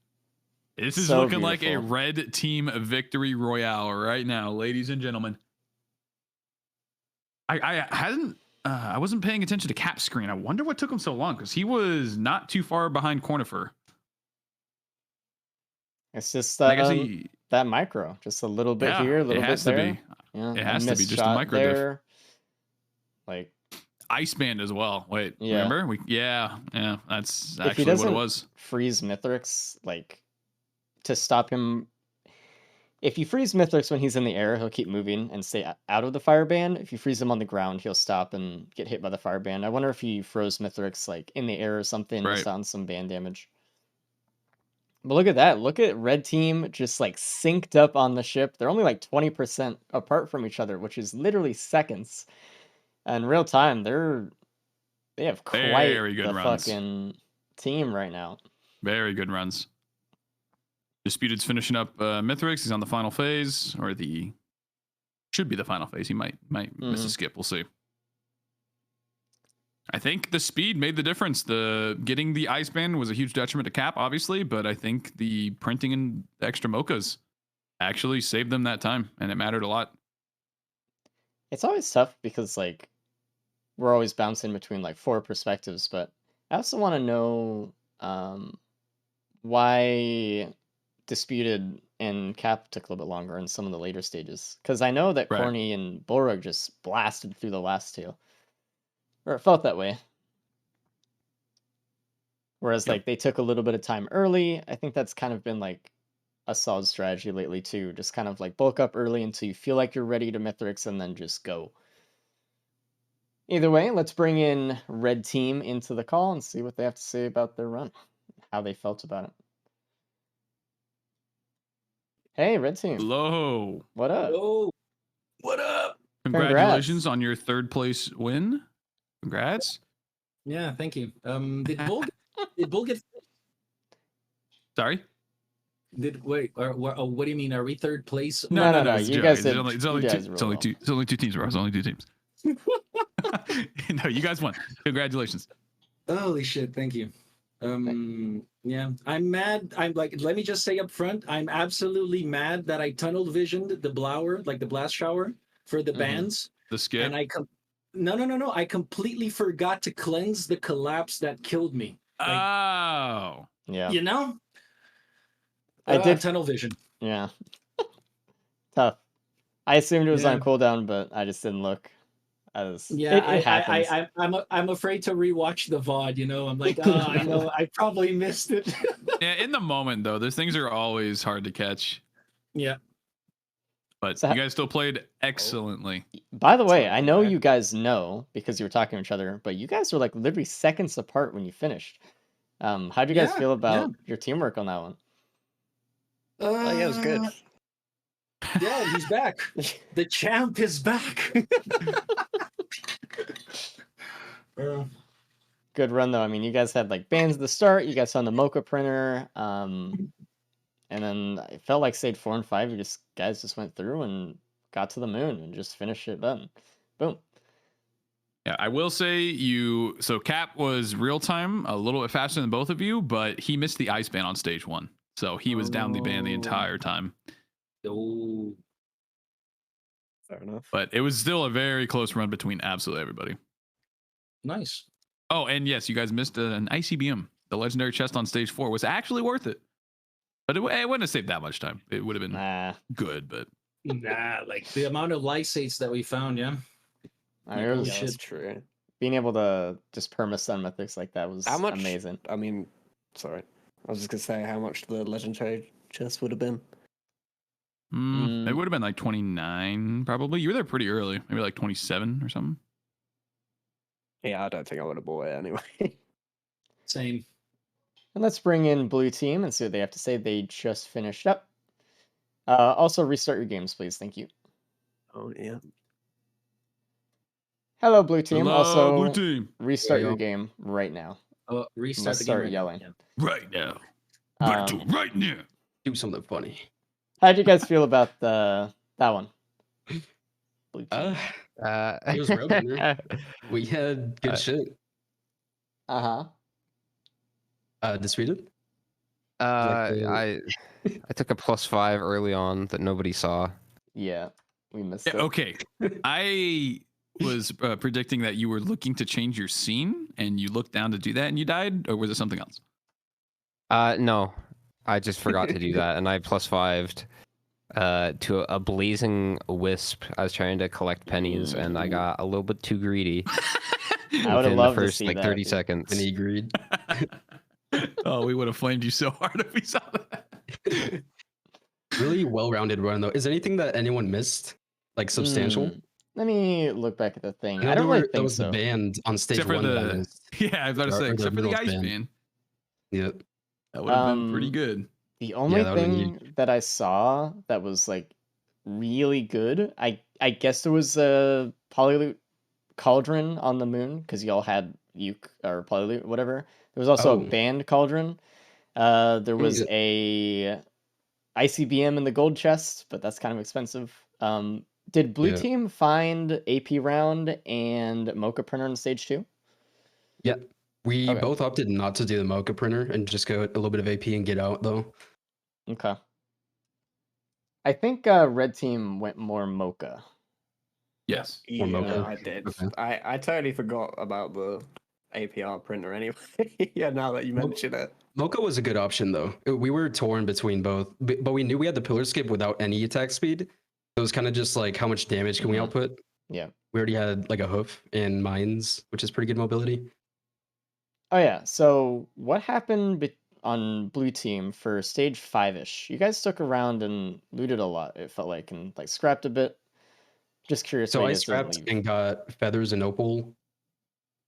This is so looking like a red team victory royale right now, ladies and gentlemen. I wasn't paying attention to Cap's screen. I wonder what took him so long because he was not too far behind Cornifer. It's just that micro, just a little bit here, a little bit there. Yeah, it has to be just a micro there. Like ice band as well. Wait, remember? That's actually what it was. Freeze Mithrix, like to stop him. If you freeze Mithrix when he's in the air, he'll keep moving and stay out of the fireband. If you freeze him on the ground, he'll stop and get hit by the fireband. I wonder if you froze Mithrix like in the air or something, just on some band damage. But look at that. Look at red team just like synced up on the ship. They're only like 20% apart from each other, which is literally seconds. In real time, they have quite very good runs. Fucking team right now. Very good runs. Disputed's finishing up Mithrix. He's on the final phase, or should be the final phase. He might miss a skip. We'll see. I think the speed made the difference. Getting the ice band was a huge detriment to Cap, obviously, but I think the printing and the extra mochas actually saved them that time, and it mattered a lot. It's always tough because like we're always bouncing between like 4 perspectives, but I also want to know why Disputed and Cap took a little bit longer in some of the later stages. Because I know that Corny and Bullrug just blasted through the last 2. Or it felt that way. Whereas like they took a little bit of time early. I think that's kind of been like a solid strategy lately too. Just kind of like bulk up early until you feel like you're ready to Mithrix and then just go. Either way, let's bring in red team into the call and see what they have to say about their run. How they felt about it. Hey, red team. Hello. What up? Hello. What up? Congratulations on your 3rd place win. Congrats. Yeah, thank you. Did Bull get Sorry? what do you mean? Are we 3rd place? No. You guys did. It's only 2 teams, bro. It's only 2 teams. No, you guys won. Congratulations. Holy shit, thank you. Yeah, I'm mad. I'm like, let me just say up front, I'm absolutely mad that I tunnel visioned the blower, like the blast shower for the bands. The skip. And No. I completely forgot to cleanse the collapse that killed me. Like, oh. Yeah. You know? I did tunnel vision. Yeah. Tough. I assumed it was on cooldown, but I just didn't look. It happens. I'm afraid to rewatch the VOD, you know. I'm like, I know I probably missed it. Yeah, in the moment though, those things are always hard to catch. Yeah. But you guys still played excellently. By the way, I know you guys know because you were talking to each other, but you guys were like literally seconds apart when you finished. How'd you guys feel about your teamwork on that one? Yeah, it was good. Yeah, he's back. The champ is back. Good run though. I mean, you guys had like bands at the start. You guys on the Mocha printer, and then it felt like stage 4 and 5. You guys just went through and got to the moon and just finished it done. Boom. Yeah, I will say so Cap was real time, a little bit faster than both of you, but he missed the ice ban on stage 1. So he was down the ban the entire time. Oh, fair enough. But it was still a very close run between absolutely everybody. nice. Oh, and yes, you guys missed an ICBM. The legendary chest on stage 4 was actually worth it. But it wouldn't have saved that much time. It would have been good, but Nah, like the amount of lysates that we found, yeah. It was That's true. being able to just perma-stun Mithrix like that was amazing. I mean, sorry. I was just going to say how much the legendary chest would have been. it would have been like 29 probably. You were there pretty early, maybe like 27 or something. Yeah, I don't think I would have bought it anyway. Same. And let's bring in blue team and see what they have to say. They just finished up. Also, restart your games, please. Thank you. Oh, yeah. Hello, blue team. Hello, Also, blue team. restart your game right now. Oh, restart Let's the start game. yelling. Yeah. Right now. Better do it right now. Do something funny. How'd you guys feel about that one? Blue team. It was real good. We had good shit. Disputed? I took a +5 early on that nobody saw. Yeah, we missed Yeah, it. okay. I was predicting that you were looking to change your scene and you looked down to do that and you died, or was it something else? No, I just forgot to do that, and I +5'd to a blazing wisp. I was trying to collect pennies, and I got a little bit too greedy. I would have within loved the to first see like that, 30 dude. seconds. Any greed? Oh, we would have flamed you so hard if we saw that. Really well-rounded run though. Is there anything that anyone missed? Like substantial? Let me look back at the thing. know I don't really that think was so. the band on stage Except for 1 that I the missed. yeah, I was about to Or say the except for the Beatles ice band. ban. Yeah. That would have been pretty good. The only that would've been thing that I saw that was like really good, I guess there was a Polyloot cauldron on the moon because y'all had Uke or Polyloot, whatever. There was also a Oh. band cauldron. There was Yeah. a ICBM in the gold chest, but that's kind of expensive. Did blue Yeah. team find AP round and Mocha printer on stage 2? Yeah. We Okay. both opted not to do the Mocha printer and just go a little bit of AP and get out though. Okay. I think red team went more Mocha. Yes. Or Yeah, Mocha. I did. Okay. I totally forgot about the APR printer anyway. Yeah, now that you mention it. Mocha was a good option though. We were torn between both, but we knew we had the pillar skip without any attack speed. It was kind of just like how much damage can we Mhm. output? Yeah. We already had like a hoof and mines, which is pretty good mobility. Oh yeah. So what happened on blue team for stage 5ish? You guys stuck around and looted a lot. It felt like and like scrapped a bit. Just curious. So why you I guys didn't scrapped leave. and got feathers and opal,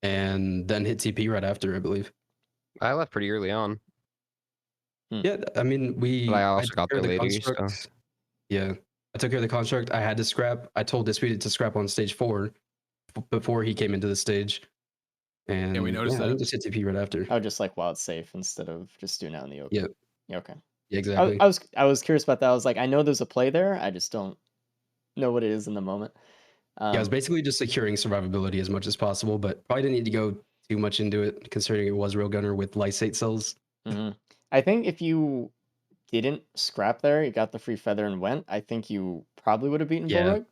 and then hit TP right after, I believe. I left pretty early on. Yeah, I mean But I also took got care of there the later, so- construct. Yeah, I took care of the construct. I had to scrap. I told Disputed to scrap on stage 4 before he came into the stage. And we noticed I that. just hit TP right after. Oh, just like while it's safe instead of just doing it out in the open. Yeah. Yeah. Okay. Yeah, exactly. I was curious about that. I was like, I know there's a play there. I just don't know what it is in the moment. Yeah, I was basically just securing survivability as much as possible, but probably didn't need to go too much into it, considering it was Railgunner with lysate cells. Mhm. I think if you didn't scrap there, you got the free feather and went, I think you probably would have beaten Yeah, Bulwark.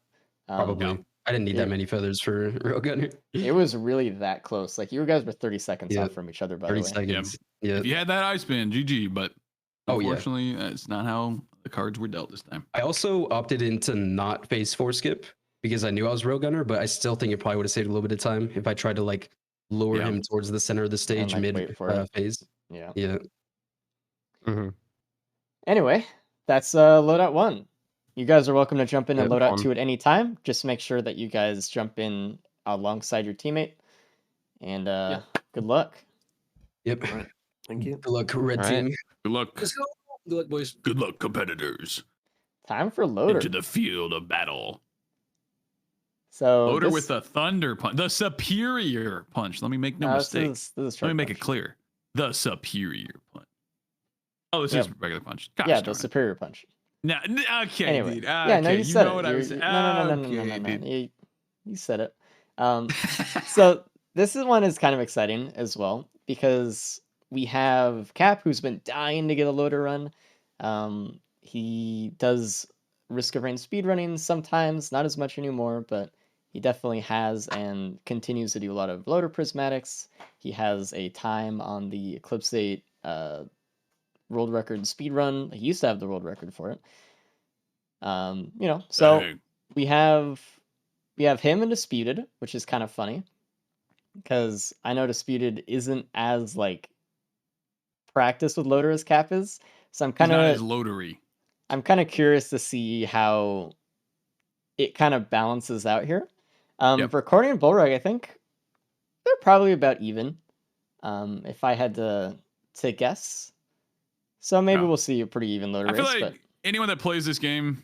Probably. Yeah. I didn't need yeah. that many feathers for Railgunner. It was really that close. Like you guys were 30 seconds Yeah. off from each other, by 30 the way. seconds. Yeah. If you had that ice ban, GG, but Oh, yeah. unfortunately, that's not how the cards were dealt this time. I also opted into not phase 4 skip because I knew I was Railgunner, but I still think it probably would have saved a little bit of time if I tried to like lure Yeah. him towards the center of the stage like, mid wait for it. phase. Yeah. Yeah. hmm Anyway, that's loadout 1. You guys are welcome to jump in and Yeah, load out fun. 2 at any time. Just make sure that you guys jump in alongside your teammate. And good luck. Yep. Right. Thank you. Good luck, red All right. team. Good luck. Let's go. Good luck, boys. Good luck, competitors. Time for Loader. Into the field of battle. So Loader this, with the thunder punch, the superior punch. Let me make no mistake. This is Let me make punch. it clear. The superior punch. Oh, this Yeah. is regular punch. Gosh, Yeah, darn the it. superior punch. No, okay, Anyway, dude. yeah, no, Okay, you said know it. what I was No, saying. no. You said it. So this one is kind of exciting as well because we have Cap, who's been dying to get a Loader run. He does Risk of Rain speedrunning sometimes, not as much anymore, but he definitely has and continues to do a lot of Loader prismatics. He has a time on the Eclipse 8 world record speedrun. He used to have the world record for it. So Dang. we have him in Disputed, which is kind of funny because I know Disputed isn't as like practiced with Loader as Cap is. So He's not as loadery. I'm kind of curious to see how it kind of balances out here. For Corny and Bullrug, I think they're probably about even. If I had to guess. So maybe we'll see a pretty even Loader I feel race. like But anyone that plays this game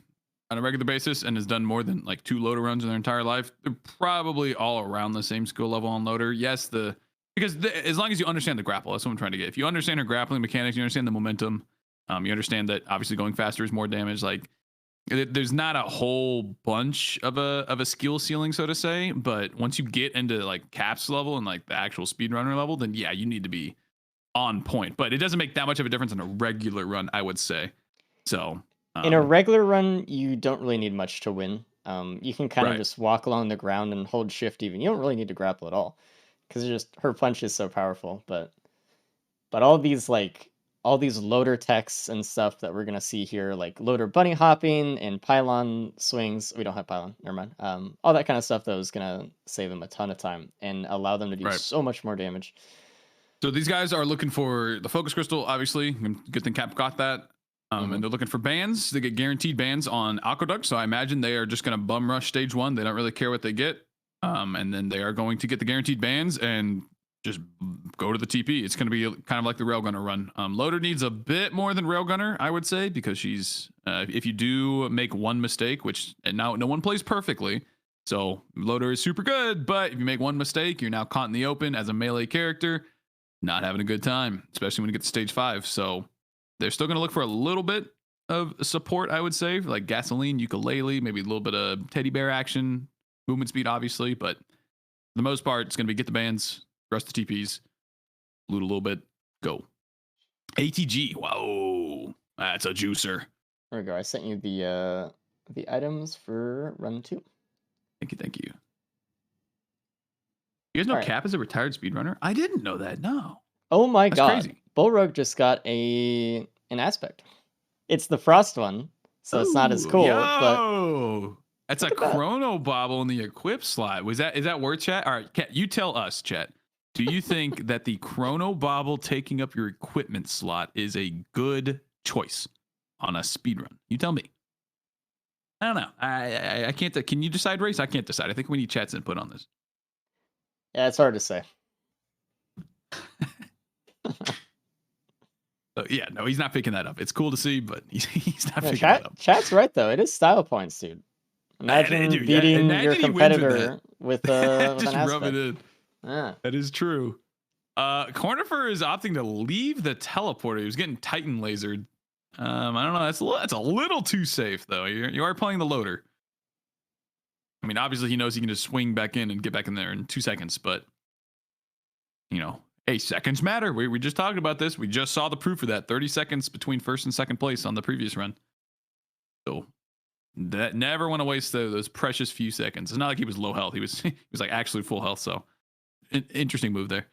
on a regular basis and has done more than like 2 Loader runs in their entire life, they're probably all around the same skill level on Loader. Yes, as long as you understand the grapple, that's what I'm trying to get. If you understand her grappling mechanics, you understand the momentum, you understand that obviously going faster is more damage. Like there's not a whole bunch of a skill ceiling, so to say. But once you get into like Cap's level and like the actual speedrunner level, then yeah, you need to be on point. But it doesn't make that much of a difference in a regular run, I would say. So in a regular run, you don't really need much to win. You can kind of Right. just walk along the ground and hold shift even. You don't really need to grapple at all because her punch is so powerful. But all these Loader techs and stuff that we're gonna see here, like Loader bunny hopping and pylon swings. We don't have pylon, never mind. All that kind of stuff that was gonna save them a ton of time and allow them to do Right. so much more damage. So these guys are looking for the focus crystal, obviously. Good thing Cap got that. And they're looking for bans. They get guaranteed bans on Aqueduct. So I imagine they are just going to bum rush stage 1. They don't really care what they get. And then they are going to get the guaranteed bans and just go to the TP. It's going to be kind of like the Railgunner run. Loader needs a bit more than Railgunner, I would say, because she's, if you do make one mistake, which now no one plays perfectly. So Loader is super good. But if you make one mistake, you're now caught in the open as a melee character. Not having a good time, especially when you get to stage 5. So they're still going to look for a little bit of support, I would say, like gasoline, ukulele, maybe a little bit of teddy bear action, movement speed, obviously. But for the most part, it's going to be get the bands, rush the TPs, loot a little bit, go. ATG, whoa, that's a juicer. There we go. I sent you the items for run 2. Thank you. You guys know Cap is a retired speedrunner? I didn't know that. No. Oh my That's god. crazy. Bullrug just got an aspect. It's the frost one, so it's not as cool. Yo! That's a at that. chrono bobble in the equip slot. Is that worth, chat? All right, Kat, you tell us, chat. Do you think that the chrono bobble taking up your equipment slot is a good choice on a speedrun? You tell me. I don't know. I can't. Can you decide, Race? I can't decide. I think we need chat's input on this. Yeah, it's hard to say. Yeah, no, he's not picking that up. It's cool to see, but he's not picking that up. Chat's right though. It is style points, dude. Imagine beating your competitor with an just aspect. rub it in. Yeah. That is true. Cornifer is opting to leave the teleporter. He was getting Titan lasered. I don't know. That's a little too safe though. You are playing the Loader. I mean, obviously he knows he can just swing back in and get back in there in 2 seconds, but hey, seconds matter. We just talked about this. We just saw the proof of that. 30 seconds between first and second place on the previous run. So that never want to waste those precious few seconds. It's not like he was low health. He was like actually full health. So interesting move there.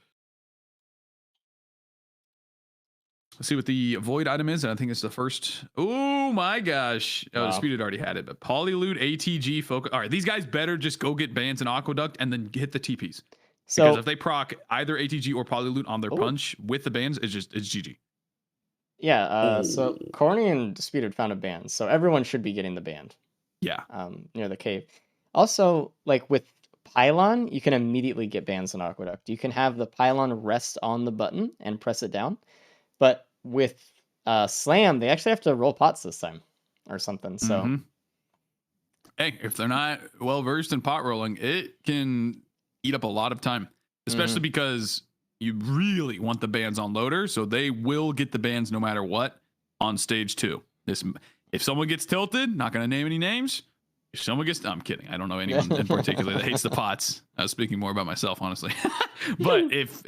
Let's see what the void item is. And I think it's the first. Oh my gosh. Oh, wow. Disputed already had it, but Polyloot, ATG, focus. All right, these guys better just go get bans and Aqueduct and then hit the TPs. So, because if they proc either ATG or Polyloot on their punch with the bans, it's GG. Yeah, so Corny and Disputed found a band, so everyone should be getting the band. Yeah. Near the cave. Also, like with Pylon, you can immediately get bans in Aqueduct. You can have the Pylon rest on the button and press it down. But with Slam, they actually have to roll pots this time. or something. So Mhm. Hey, if they're not well versed in pot rolling, it can eat up a lot of time, especially because you really want the bands on loader, so they will get the bands no matter what on stage 2. If someone gets tilted, not going to name any names. If someone gets, I'm kidding. I don't know anyone in particular that hates the pots. I was speaking more about myself, honestly. But if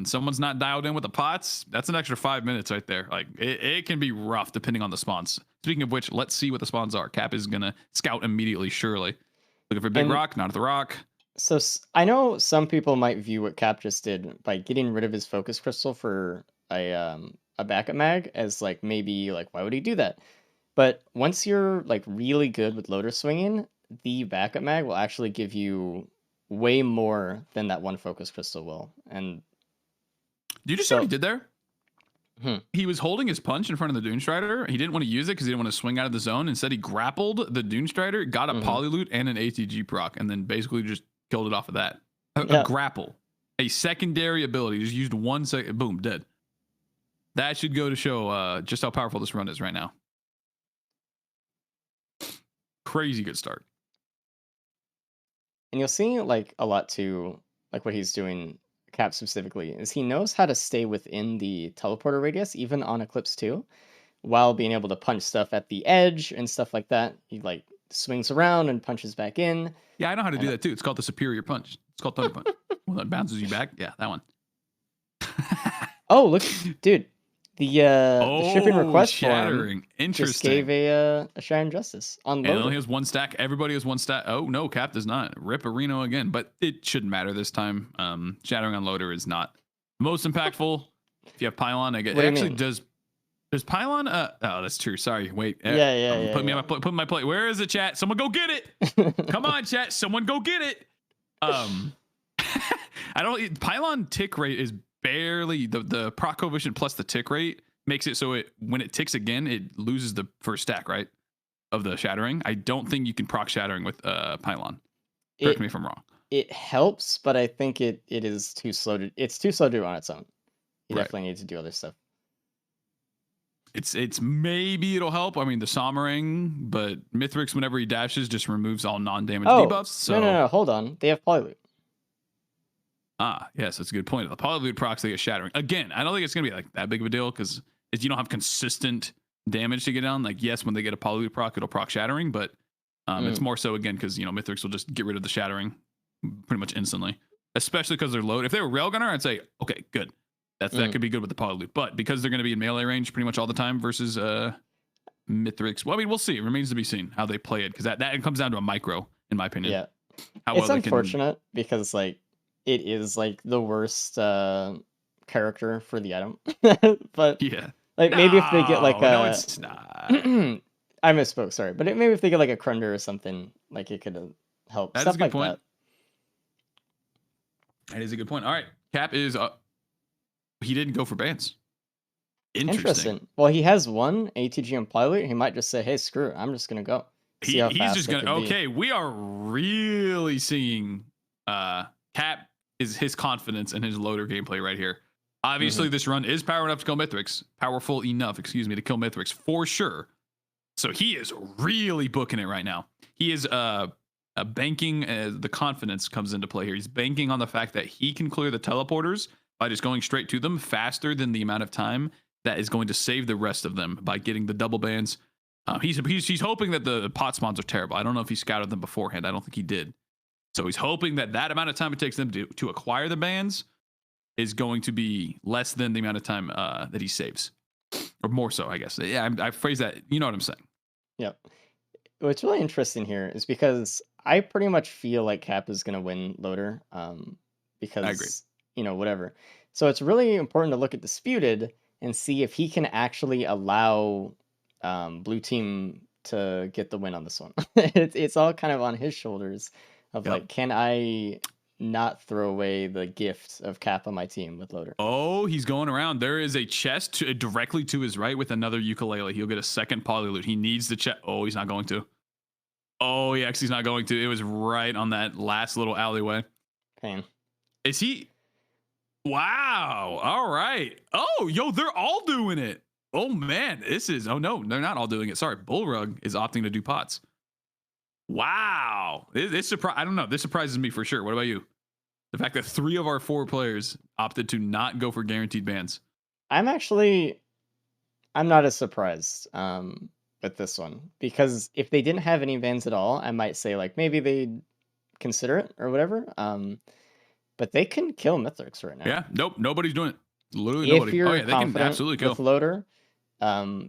someone's not dialed in with the pots, that's an extra 5 minutes right there. Like it can be rough depending on the spawns. Speaking of which, let's see what the spawns are. Cap is gonna scout immediately, surely. Looking for big rock, not at the rock. So I know some people might view what Cap just did by getting rid of his focus crystal for a backup mag as like maybe like why would he do that? But once you're like really good with loader swinging, the backup mag will actually give you way more than that one focus crystal will. And do you just see what he did there? Hmm. He was holding his punch in front of the Dune Strider. He didn't want to use it because he didn't want to swing out of the zone. Instead, he grappled the Dune Strider, got a polyloot and an ATG proc, and then basically just killed it off of that. A grapple, a secondary ability. Just used 1 second, boom, dead. That should go to show just how powerful this run is right now. Crazy good start. And you'll see like a lot too, like what he's doing, Cap specifically, is he knows how to stay within the teleporter radius, even on Eclipse 2, while being able to punch stuff at the edge and stuff like that. He like swings around and punches back in. Yeah, I know how to do that too. It's called the superior punch. It's called Thunder Punch. Well, that bounces you back. Yeah, that one. Oh, look, dude. The shipping request shattering. form Interesting. just gave a Shattering Justice on And it loader. only has 1 stack. Everybody has 1 stack. Oh no, Cap does not. Rip Reno again, but it shouldn't matter this time. Shattering on loader is not most impactful. If you have Pylon, it actually does. There's Pylon. Oh, that's true. Sorry. Wait. Yeah. Put me on my plate. Where is it, chat? Someone go get it. Come on, chat. Someone go get it. I don't. Pylon tick rate is barely the proc coefficient plus the tick rate makes it so it when it ticks again it loses the first stack right of the shattering. I don't think you can proc shattering with Pylon. Correct me if I'm wrong. It helps, but I think it is too slow to. It's too slow to do on its own. You definitely need to do other stuff. It's maybe it'll help. I mean the Sommering, but Mithrix whenever he dashes just removes all non-damage debuffs. So no, hold on. They have Polyloot. Ah, yes, that's a good point. The Polyloot procs they get shattering. Again, I don't think it's gonna be like that big of a deal because you don't have consistent damage to get down. Like, yes, when they get a Polyloot proc, it'll proc shattering, but it's more so again because Mithrix will just get rid of the shattering pretty much instantly. Especially because they're low. If they were Railgunner, I'd say, okay, good. That could be good with the Polyloot. But because they're gonna be in melee range pretty much all the time versus Mithrix. Well, I mean, we'll see. It remains to be seen how they play it, because that comes down to a micro, in my opinion. Yeah. How It's well unfortunate because like it is like the worst character for the item. But yeah. like maybe if they get like no, it's not. I misspoke, sorry. But maybe if they get like a Krunder or something, like it could help. That's Stuff a good like point. that. That is a good point. All right. Cap is he didn't go for bans. Interesting. Well, he has one ATG and Polyloot. He might just say, "Hey, screw it. I'm just gonna go." See how He's fast just it gonna. could be. Okay, we are really seeing Cap is his confidence and his loader gameplay right here. Obviously, this run is powerful enough to kill Mithrix. Powerful enough, excuse me, to kill Mithrix for sure. So he is really booking it right now. He is banking. The confidence comes into play here. He's banking on the fact that he can clear the teleporters by just going straight to them faster than the amount of time that is going to save the rest of them by getting the double bans. He's hoping that the pot spawns are terrible. I don't know if he scouted them beforehand. I don't think he did. So he's hoping that amount of time it takes them to acquire the bans is going to be less than the amount of time that he saves, or more so, I guess. Yeah, I phrase that. You know what I'm saying? Yep. What's really interesting here is because I pretty much feel like Cap is gonna win loader. Because I agree. Whatever. So it's really important to look at Disputed and see if he can actually allow blue team to get the win on this one. It's all kind of on his shoulders of like, can I not throw away the gift of Cap on my team with loader? Oh, he's going around. There is a chest directly to his right with another ukulele. He'll get a second Polyloot. He needs the chest. Oh, he's not going to. Oh, he actually's not going to. It was right on that last little alleyway. Pain. Is he? Wow. All right. Oh, yo, they're all doing it. Oh man, this is. Oh no, they're not all doing it. Sorry, Bullrug is opting to do pots. Wow, this I don't know. This surprises me for sure. What about you? The fact that 3 of our 4 players opted to not go for guaranteed bans. I'm not as surprised with this one, because if they didn't have any bans at all, I might say like maybe they'd consider it or whatever. But they can kill Mithrix right now. Yeah, nope, nobody's doing it. Literally If nobody. you're Oh yeah, they can confident absolutely kill. with Loader,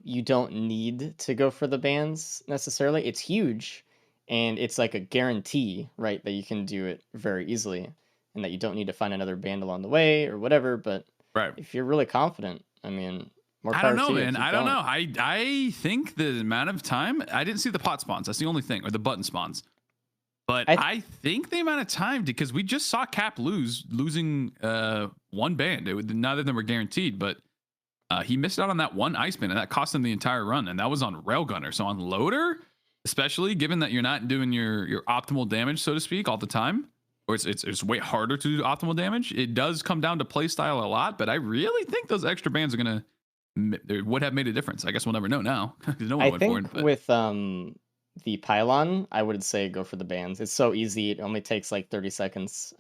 you don't need to go for the bans necessarily. It's huge, and it's like a guarantee, right, that you can do it very easily, and that you don't need to find another band along the way or whatever. But Right. if you're really confident, I mean, more I power don't know, to you. man. Keep I don't going. know. I think the amount of time I didn't see the pot spawns. That's the only thing, or the button spawns. But I think the amount of time, because we just saw Cap losing 1 band. Neither of them were guaranteed, but he missed out on that 1 ice band, and that cost him the entire run. And that was on Railgunner. So on Loader, especially given that you're not doing your optimal damage, so to speak, all the time, or it's way harder to do optimal damage. It does come down to play style a lot, but I really think those extra bands are gonna would have made a difference. I guess we'll never know now because no one I went think for it. But with the pylon, I would say go for the bands. It's so easy. It only takes like 30 seconds.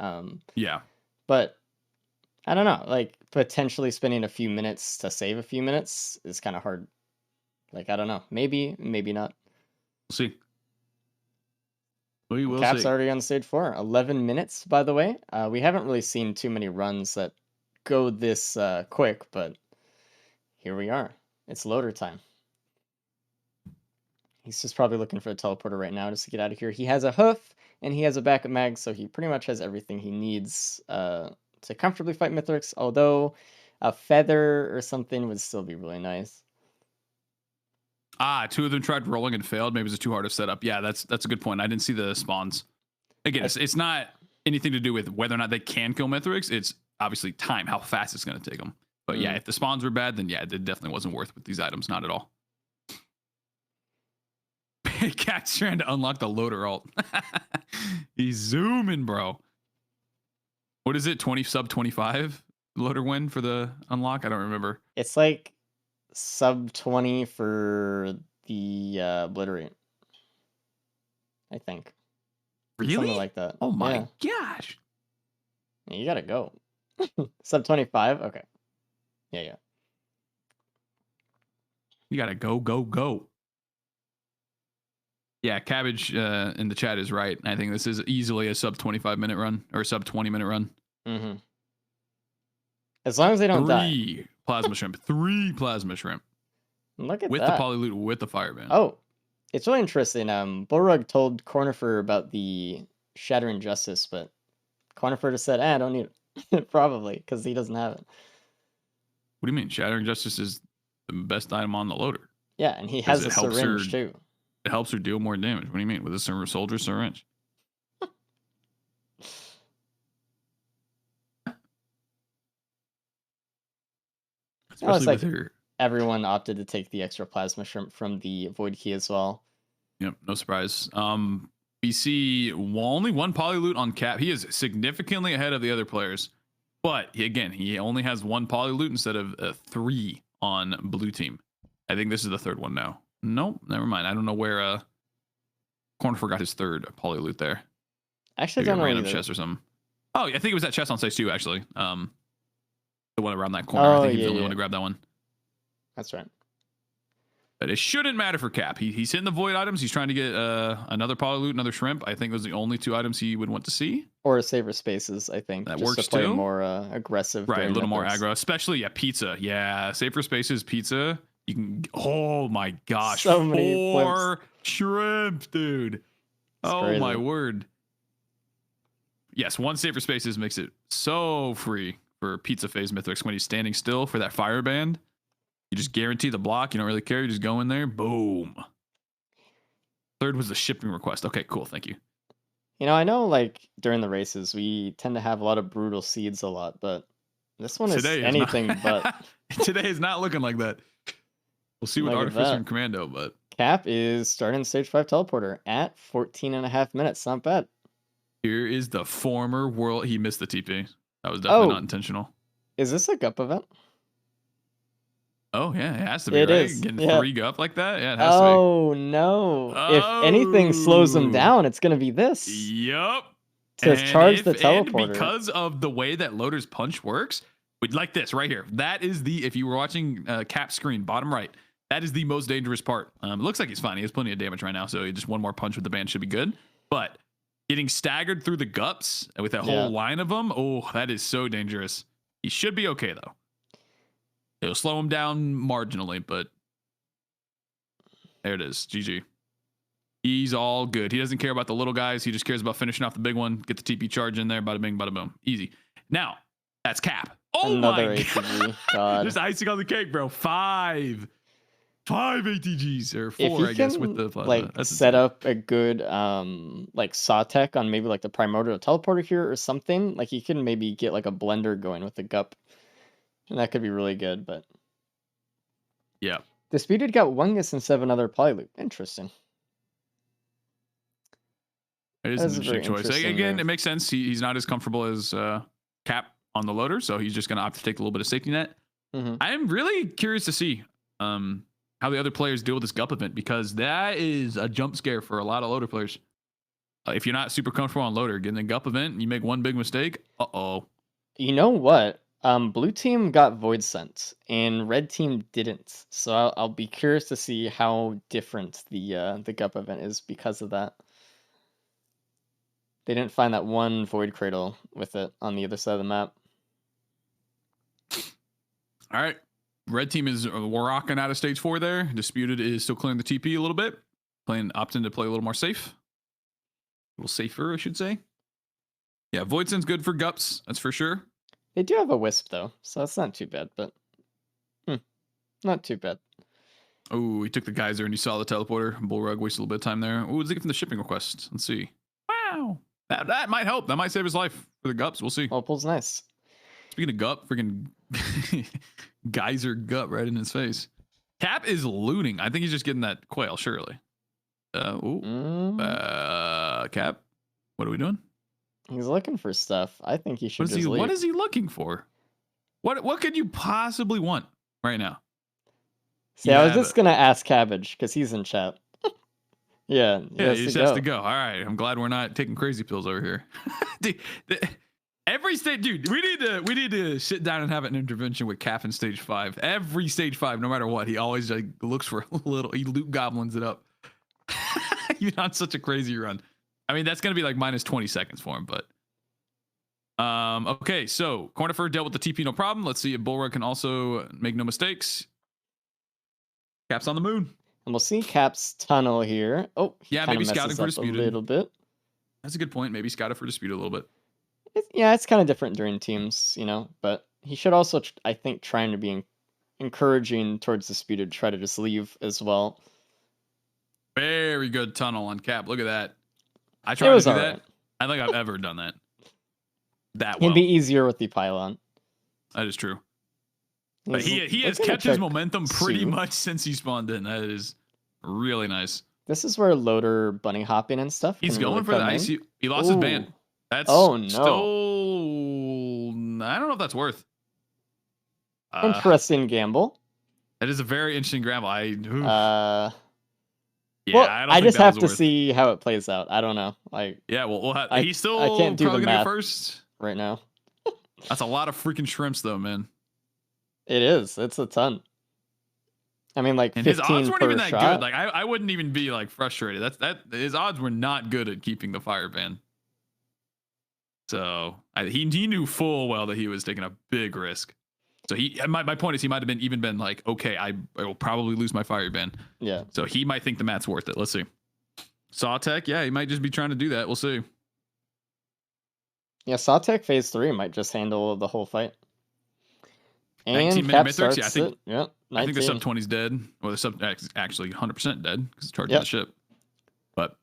yeah, But I don't know. Like potentially spending a few minutes to save a few minutes is kind of hard. Like I don't know. Maybe not. we'll see. We will Cap's see. already on stage 4. 11 minutes, by the way. We haven't really seen too many runs that go this quick, but here we are. It's Loader time. He's just probably looking for a teleporter right now just to get out of here. He has a hoof and he has a backup mag, so he pretty much has everything he needs to comfortably fight Mithrix, although a feather or something would still be really nice. 2 of them tried rolling and failed. Maybe it was too hard to set up. Yeah, that's a good point. I didn't see the spawns. Again, it's not anything to do with whether or not they can kill Mithrix. It's obviously time, how fast it's going to take them. But yeah, if the spawns were bad, then yeah, it definitely wasn't worth with these items. Not at all. Cat's trying to unlock the Loader alt. He's zooming, bro. What is it? 20 sub 25 Loader win for the unlock? I don't remember. It's like sub 20 for the obliterate, I think. Really? Something like that. Oh my Yeah. gosh. You gotta go. Sub 25? Okay. Yeah. You gotta go. Yeah, Cabbage in the chat is right. I think this is easily a sub 25-minute run or sub 20-minute run. Mm-hmm. As long as they don't die. 3 plasma shrimp. 3 plasma shrimp. Look at With that. the polyloot, with the fireband. Oh, it's really interesting. Bullrug told Cornifer about the Shattering Justice, but Cornifer just said, I don't need it. Probably, because he doesn't have it. What do you mean? Shattering Justice is the best item on the Loader. Yeah, and he has a syringe too. It helps her deal more damage. What do you mean? With a soldier syringe? Especially with her. Everyone opted to take the extra plasma shrimp from the void key as well. Yep, no surprise. We see only 1 polyloot on Cap. He is significantly ahead of the other players, but he only has 1 polyloot instead of 3 on blue team. I think this is the 3rd one now. Nope, never mind. I don't know where Corner forgot his 3rd polyloot there. Actually, Maybe don't know a random either. chest or something. Oh, I think it was that chest on stage 2 actually. The one around that corner. I think he was the only one to grab that one. That's right. But it shouldn't matter for Cap. He's hitting the void items. He's trying to get another polyloot, another shrimp. I think those are the only 2 items he would want to see. Or Saver Spaces, I think. That just works to play too. More aggressive. Right, a little more methods. aggro. Especially pizza. Yeah, Safer Spaces, pizza. You can. Oh my gosh. So many 4 shrimp, dude. Oh crazy. my word. Yes, 1 Safer Spaces makes it so free for Pizza Phase Mithrix when he's standing still for that fire band. You just guarantee the block. You don't really care. You just go in there. Boom. 3rd was the shipping request. Okay, cool. Thank you. I know like during the races, we tend to have a lot of brutal seeds a lot, but this one is anything but. Today is not looking like that. We'll see with Look at Artificer that. and Commando, but. Cap is starting stage 5 teleporter at 14.5 minutes. Not bad. Here is the former world. He missed the TP. That was definitely not intentional. Is this a GUP event? Oh yeah, it has to be, It right? is, Getting yeah. 3 up like that? Yeah, it has Oh no. to be. If anything slows him Oh. down, it's gonna be this. Yup. To charge the teleporter. Because of the way that Loader's punch works, like this right here. That is the, if you were watching Cap's screen, bottom right, that is the most dangerous part. It looks like he's fine. He has plenty of damage right now, so just one more punch with the band should be good. But getting staggered through the gups with a whole line of them, oh, that is so dangerous. He should be okay, though. It'll slow him down marginally, but there it is. GG. He's all good. He doesn't care about the little guys. He just cares about finishing off the big one. Get the TP charge in there. Bada bing, bada boom. Easy. Now, that's Cap. Oh Another my ATG. God. Just icing on the cake, bro. 5 ATGs or 4, If you I guess, can, with the plasma. like That's set insane. up a good like saw tech on maybe like the primordial teleporter here or something, like you can maybe get like a blender going with the gup, and that could be really good. But Yeah. Disputed got Wungus and 7 other Polyloop. Interesting. It is That's an a very interesting choice. interesting Again, move. it makes sense. He's not as comfortable as Cap on the loader, so he's just going to opt to take a little bit of safety net. Mhm. I am really curious to see how the other players deal with this gup event, because that is a jump scare for a lot of loader players. If you're not super comfortable on loader, getting a gup event and you make one big mistake, You know what? Blue team got Void Sent, and red team didn't. So I'll be curious to see how different the gup event is because of that. They didn't find that one Void Cradle with it on the other side of the map. All right. Red team is rocking out of stage 4 there. Disputed is still clearing the TP a little bit. Opting to play a little more safe. A little safer, I should say. Yeah, Voidson's good for gups, that's for sure. They do have a Wisp, though, so that's not too bad, but... not too bad. Oh, he took the geyser and you saw the teleporter. Bullrug wasted a little bit of time there. Oh, what's he get from the shipping request? Let's see. Wow. That might help. That might save his life for the gups. We'll see. Opal's nice. Speaking of gup, freaking geyser gut right in his face. Cap is looting. I think he's just getting that quail, surely. Cap, what are we doing? He's looking for stuff. I think he should just leave. What is he looking for? What could you possibly want right now? See, I was just going to ask Cabbage, because he's in chat. Yeah, he just has to go. All right, I'm glad we're not taking crazy pills over here. Dude, every stage, dude, we need to sit down and have an intervention with Cap in stage 5. Every stage 5, no matter what, he always like looks for a little. He loot goblins it up. You're on such a crazy run. I mean, that's gonna be like minus 20 seconds for him, but okay. So Cornifer dealt with the TP, no problem. Let's see if Bullrug can also make no mistakes. Cap's on the moon. And we'll see Cap's tunnel here. Oh, yeah, maybe scouting for Disputed Disputed a little bit. That's a good point. Maybe scouted for Dispute a little bit. It's kind of different during teams, but he should also, I think, trying to be encouraging towards Disputed, try to just leave as well. Very good tunnel on Cap. Look at that. I tried to do that. Right. I don't think I've ever done that. That well. It'd be easier with the pylon. That is true. But he has kept his momentum pretty much since he spawned in. That is really nice. This is where loader bunny hopping and stuff. He's going for the ice. He lost his band. That's no. Still, I don't know if that's worth. Interesting gamble. That is a very interesting gamble. Yeah, well, I just have to see how it plays out. I don't know. He's still I can't do probably the gonna math be first right now. That's a lot of freaking shrimps, though, man. It is. It's a ton. I mean, like, and 15 his odds weren't even that shot. good. Like, I wouldn't even be like frustrated. His odds were not good at keeping the fire ban. So he knew full well that he was taking a big risk. So my point is he might have even been like, okay, I will probably lose my fire ban. Yeah. So he might think the mat's worth it. Let's see. Sawtech, yeah, he might just be trying to do that. We'll see. Yeah, Sawtech phase 3 might just handle the whole fight. And Cap starts yeah, I think, it. Yeah, 19. I think the sub 20's dead. Well, the sub actually 100% dead because it's charging the ship. But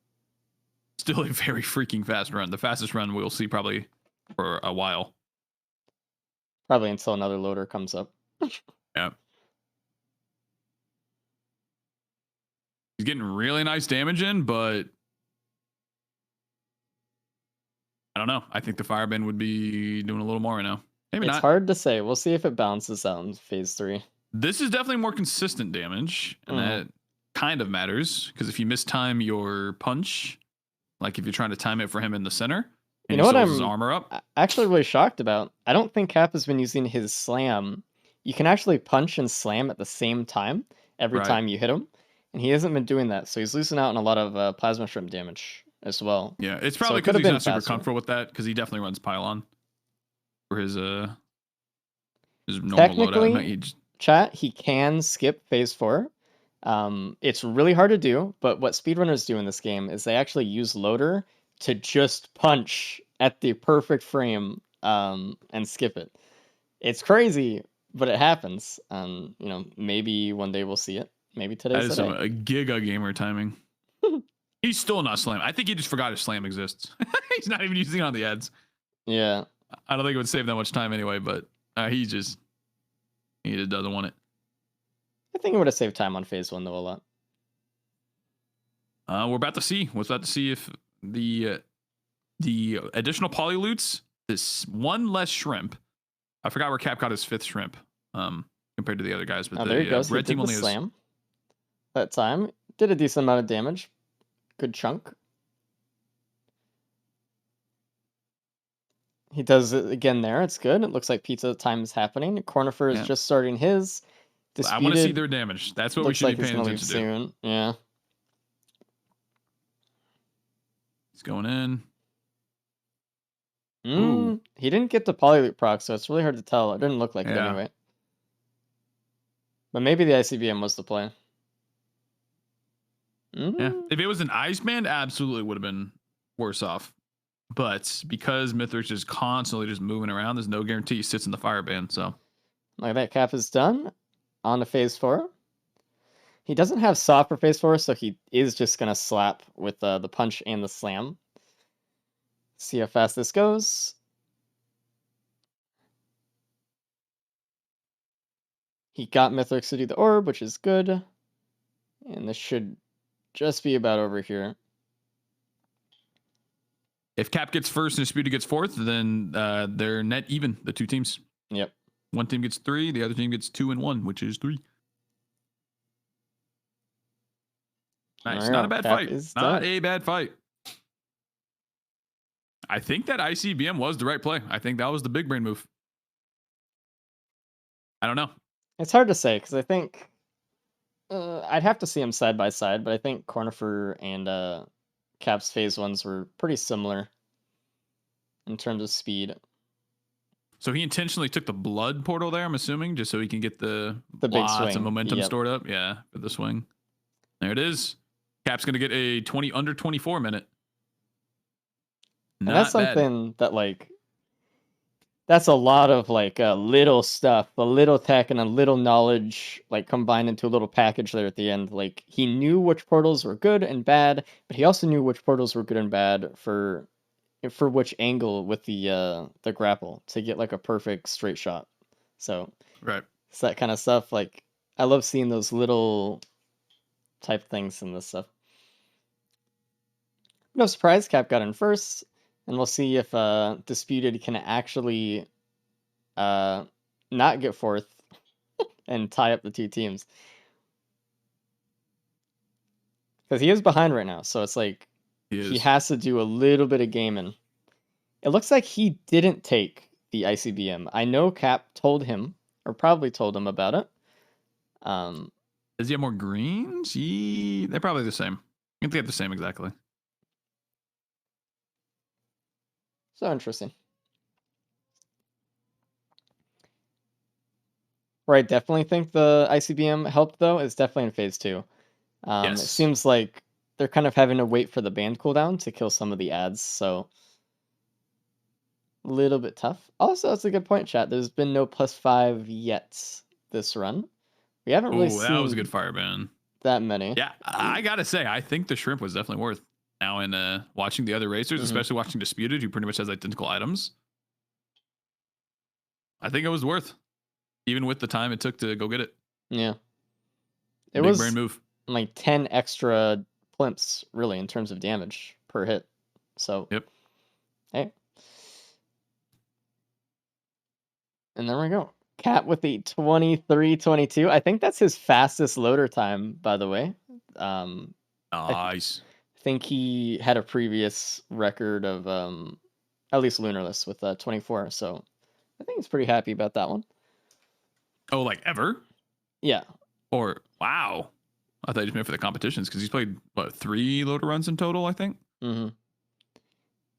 still a very freaking fast run. The fastest run we'll see probably for a while. Probably until another loader comes up. Yeah. He's getting really nice damage in, but I don't know. I think the firebend would be doing a little more right now. Maybe not. It's hard to say. We'll see if it balances out in phase 3. This is definitely more consistent damage, and that kind of matters because if you mistime your punch, like if you're trying to time it for him in the center, and You know he what still has his I'm armor up. actually really shocked about? I don't think Cap has been using his slam. You can actually punch and slam at the same time every Right. time you hit him, and he hasn't been doing that. So he's losing out on a lot of plasma shrimp damage as well. Yeah, it's So probably it could because have he's been not super faster. comfortable with that because he definitely runs pylon for his normal loadout. Technically, He just- Chat, he can skip phase 4. It's really hard to do, but what speedrunners do in this game is they actually use loader to just punch at the perfect frame and skip it. It's crazy, but it happens. You know, maybe one day we'll see it. Maybe that today's is the some day. giga gamer timing. He's still not slam. I think he just forgot his slam exists. He's not even using it on the ads. Yeah. I don't think it would save that much time anyway, but he just doesn't want it. I think it would have saved time on phase 1 though a lot. We're about to see. We're about to see if the additional poly loots, this one less shrimp. I forgot where Cap got his 5th shrimp compared to the other guys, but Oh, the there he goes. He red did team the only has. slam that time. Did a decent amount of damage. Good chunk. He does it again there. It's good. It looks like pizza time is happening. Cornifer is Yeah. just starting his. I want to see Disputed their damage. That's what we looks should like be he's paying gonna leave attention to. soon. Yeah. He's going in. He didn't get the polyloop proc, so it's really hard to tell. It didn't look like it Yeah. anyway. But maybe the ICBM was the play. Yeah. If it was an Iceman, absolutely would have been worse off. But because Mithrix is constantly just moving around, there's no guarantee he sits in the fire band. So Like that, Cap is done. On to phase 4. He doesn't have soft for phase 4, so he is just gonna slap with the punch and the slam. See how fast this goes. He got Mithrix to do the orb, which is good. And this should just be about over here. if Cap gets first and Disputed gets 4th, then they're net even, the two teams. Yep. One team gets 3, the other team gets 2 and 1, which is 3. Nice. Alright, Not a bad Cap fight. is Not done. a bad fight. I think that ICBM was the right play. I think that was the big brain move. I don't know. It's hard to say, because I think... I'd have to see them side by side, but I think Cornifer and Cap's phase 1s were pretty similar in terms of speed. So he intentionally took the blood portal there, I'm assuming, just so he can get the big lots of swing. momentum Yep. stored up. Yeah, for the swing. There it is. Cap's going to get a under 24 minute. And that's something that, like, that's a lot of, like, little stuff, a little tech and a little knowledge, like, combined into a little package there at the end. Like, he knew which portals were good and bad, but he also knew which portals were good and bad for which angle with the grapple to get, like, a perfect straight shot. So, Right. it's that kind of stuff. Like, I love seeing those little type things in this stuff. No surprise, Cap got in first. And we'll see if Disputed can actually not get 4th and tie up the two teams. Because he is behind right now, so it's like he has to do a little bit of gaming. It looks like he didn't take the ICBM. I know Cap told him, or probably told him about it. Does he have more greens? They're probably the same. I think they have the same exactly. So interesting. Where I definitely think the ICBM helped, though, is definitely in phase 2. It seems like they're kind of having to wait for the band cooldown to kill some of the ads, so a little bit tough. Also, that's a good point, chat. There's been no +5 yet this run. We haven't really seen that was a good fire ban. that many. Yeah, I gotta say, I think the shrimp was definitely worth. Now in watching the other racers, especially watching Disputed, who pretty much has identical items, I think it was worth, even with the time it took to go get it. Yeah, it Big was brain move. like 10 extra plimps, really, in terms of damage per hit. So, yep. Hey. And there we go. Cat with the 23:22. I think that's his fastest loader time, by the way. Nice. I think he had a previous record of at least lunarless with 24. So I think he's pretty happy about that one. Oh, like ever? Yeah. Or wow. I thought he just meant for the competitions because he's played what 3 loader runs in total, I think. Mm-hmm.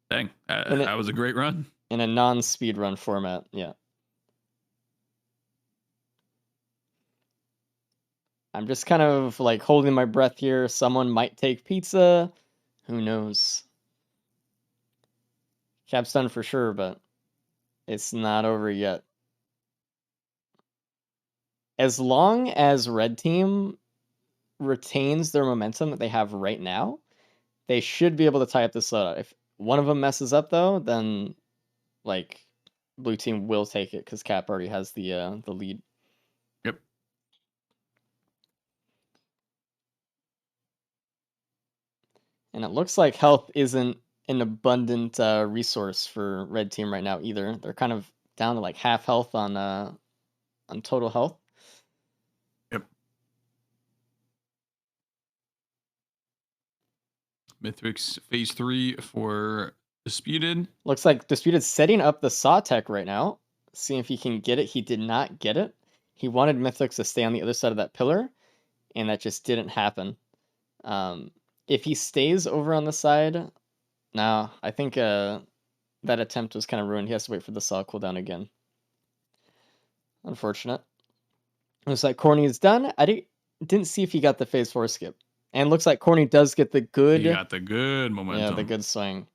Dang, that was a great run. In a non-speed run format, yeah. I'm just kind of like holding my breath here. Someone might take pizza. Who knows? Cap's done for sure, but it's not over yet. As long as red team retains their momentum that they have right now, they should be able to tie up this loadout. If one of them messes up though, then like blue team will take it because Cap already has the lead. Yep. And it looks like health isn't an abundant resource for red team right now either. They're kind of down to like half health on total health. Yep. Mithrix phase 3 for Disputed. Looks like Disputed setting up the saw tech right now. See if he can get it. He did not get it. He wanted Mithrix to stay on the other side of that pillar, and that just didn't happen. If he stays over on the side, no, I think that attempt was kind of ruined. He has to wait for the saw cooldown again. Unfortunate. Looks like Corny is done. I didn't see if he got the phase 4 skip. And looks like Corny does get the good... He got the good momentum. Yeah, the good swing.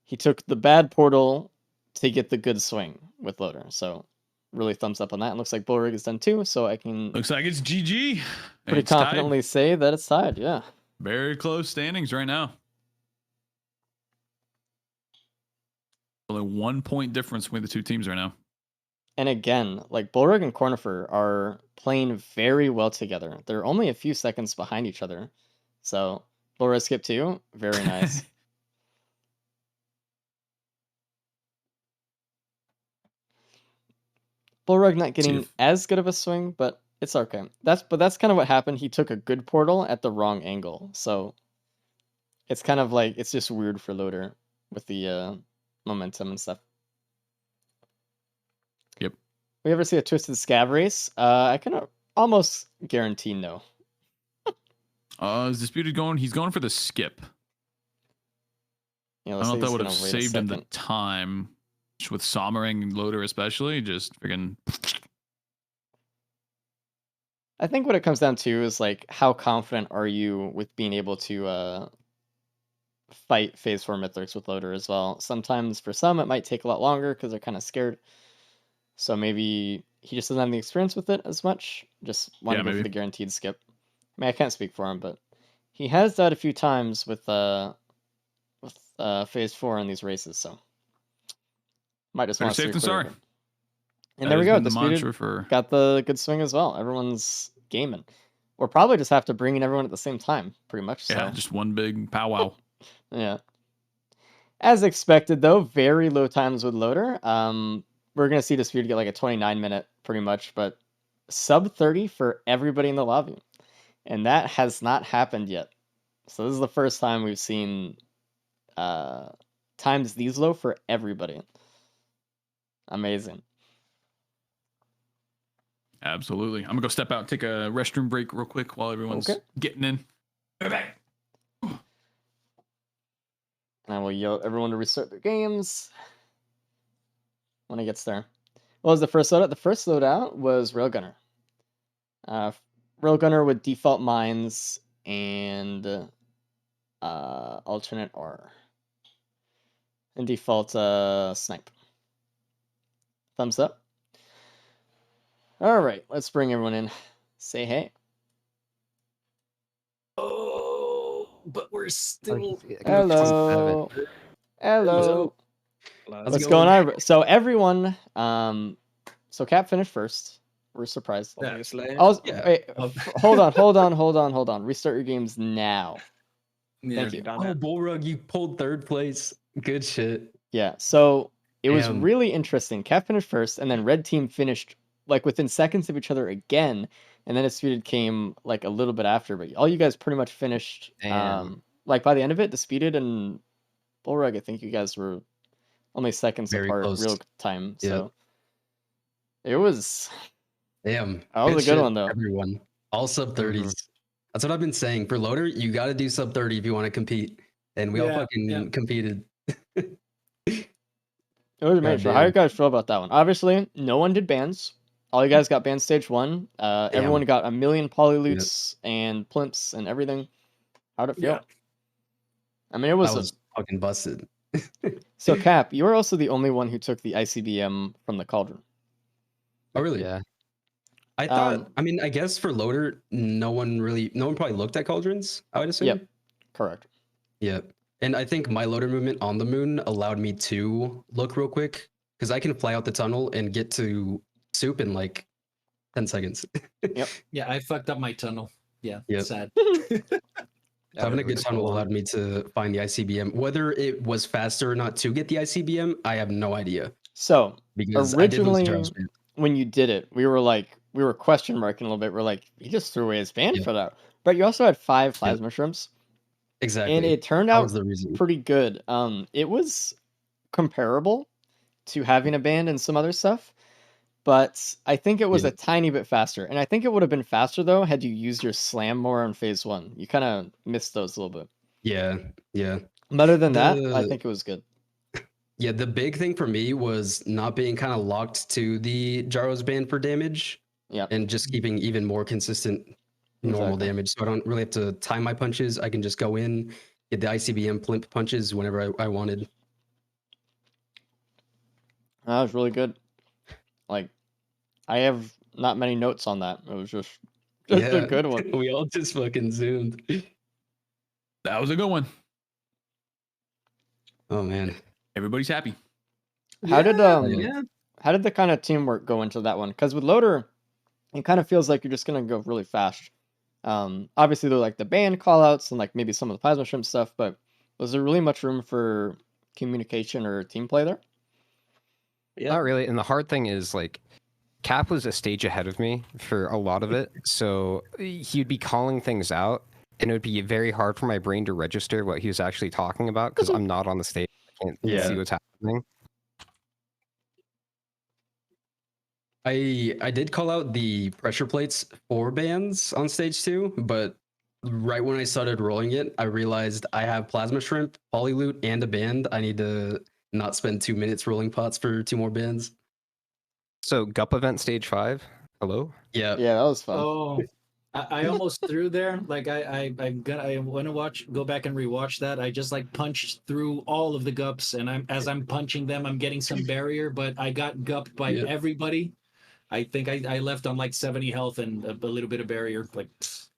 He took the bad portal to get the good swing with loader. So really thumbs up on that. And looks like Bullrig is done too. So I can... Looks like it's GG. Pretty It's tied. confidently say that it's tied, yeah. Very close standings right now. Only 1 point difference between the two teams right now. And again, like Bullrig and Cornifer are playing very well together. They're only a few seconds behind each other. So Bullrig skip 2, very nice. Bullrig not getting as good of a swing, but it's okay. That's kind of what happened. He took a good portal at the wrong angle. So it's kind of like it's just weird for loader with the momentum and stuff. Yep. We ever see a twisted scav race? I can almost guarantee no. Is Disputed going? He's going for the skip. Yeah, I don't know if that would have saved him the time with Sommering and Loader especially. Just freaking. I think what it comes down to is like how confident are you with being able to fight phase 4 Mithrix with Loader as well. Sometimes for some it might take a lot longer because they're kind of scared. So maybe he just doesn't have the experience with it as much. Just want to go for the guaranteed skip. I mean, I can't speak for him, but he has died a few times with phase 4 in these races, so might just want to safe than sorry. And there we go. Disputed got the good swing as well. Everyone's gaming. We'll probably just have to bring in everyone at the same time, pretty much. Yeah, so. Just one big powwow. Yeah. As expected, though, very low times with Loader. We're going to see Disputed get like a 29-minute pretty much, but sub 30 for everybody in the lobby. And that has not happened yet. So this is the first time we've seen times these low for everybody. Amazing. Absolutely. I'm going to go step out and take a restroom break real quick while everyone's getting in. Be back. And I will yell at everyone to restart their games when it gets there. What was the first loadout? The first loadout was Railgunner. Railgunner with default mines and alternate R. And default snipe. Thumbs up. All right, let's bring everyone in. Say hey. Oh, but we're still. Hello. Hello. What's going on? So everyone, so Cap finished first. We're surprised. Obviously. Wait, hold on. Restart your games now. Yeah. Thank you. Oh, Bullrug, you pulled third place. Good shit. Yeah, so it was really interesting. Cap finished first, and then red team finished like within seconds of each other again, and then Disputed came like a little bit after. But all you guys pretty much finished. Damn. Like by the end of it, Disputed and Bullrug, I think you guys were only seconds Very apart, close. real time. Yeah. So it was. Damn. That was a good shit, one, though. Everyone. All sub 30s. Mhm. That's what I've been saying. For Loader, you got to do sub 30 if you want to compete. And we all Yeah, fucking yeah. competed. It was amazing. How do you guys feel about that one? Obviously, no one did bans. All you guys got banned stage 1. Everyone got a million polyloots and plimps and everything. How'd it feel? Yeah. I mean, it was, That was fucking busted. so Cap, you were also the only one who took the ICBM from the Cauldron. Oh, really? Yeah. I thought, I mean, I guess for Loader, no one probably looked at Cauldrons, I would assume. Yep. Correct. Yeah. And I think my Loader movement on the moon allowed me to look real quick because I can fly out the tunnel and get to soup in like 10 seconds. Yeah, I fucked up my tunnel. Yeah, Yep. sad. Having a good tunnel allowed me to find the ICBM. Whether it was faster or not to get the ICBM, I have no idea. So Because I did lose originally, Jarvis Band. when you did it, we were question marking a little bit. We're like, he just threw away his band Yeah. for that. But you also had 5 plasma shrimps, Exactly. and it turned that out was the reason. pretty good. It was comparable to having a band and some other stuff, but I think it was Yeah. a tiny bit faster. And I think it would have been faster though had you used your slam more on phase 1. You kind of missed those a little bit. Yeah. Yeah. But other than that, I The- think it was good. Yeah, the big thing for me was not being kind of locked to the Jaro's band for damage. Yeah. And just keeping even more consistent normal Exactly. damage. So I don't really have to time my punches. I can just go in, get the ICBM plimp punches whenever I wanted. That was really good. Like, I have not many notes on that. It was just a good one. We all just fucking zoomed. That was a good one. Oh man. Everybody's happy. How did Yeah. how did the kind of teamwork go into that one? Because with Loader, it kind of feels like you're just gonna go really fast. Obviously they're like the band callouts and like maybe some of the plasma shrimp stuff, but was there really much room for communication or team play there? Yeah. Not really. And the hard thing is like Cap was a stage ahead of me for a lot of it. So he'd be calling things out and it would be very hard for my brain to register what he was actually talking about because I'm not on the stage. I can't Yeah. see what's happening. I did call out the pressure plates for bands on stage 2, but right when I started rolling it, I realized I have plasma shrimp, polyloot, and a band. I need to not spend 2 minutes rolling pots for 2 more bands. So Gup event stage 5. Hello? Yeah. Yeah, that was fun. Oh, I almost threw there. Like I want to go back and rewatch that. I just like punched through all of the gups, and as I'm punching them, I'm getting some barrier, but I got gupped by Yeah. everybody. I think I left on like 70 health and a little bit of barrier. Like,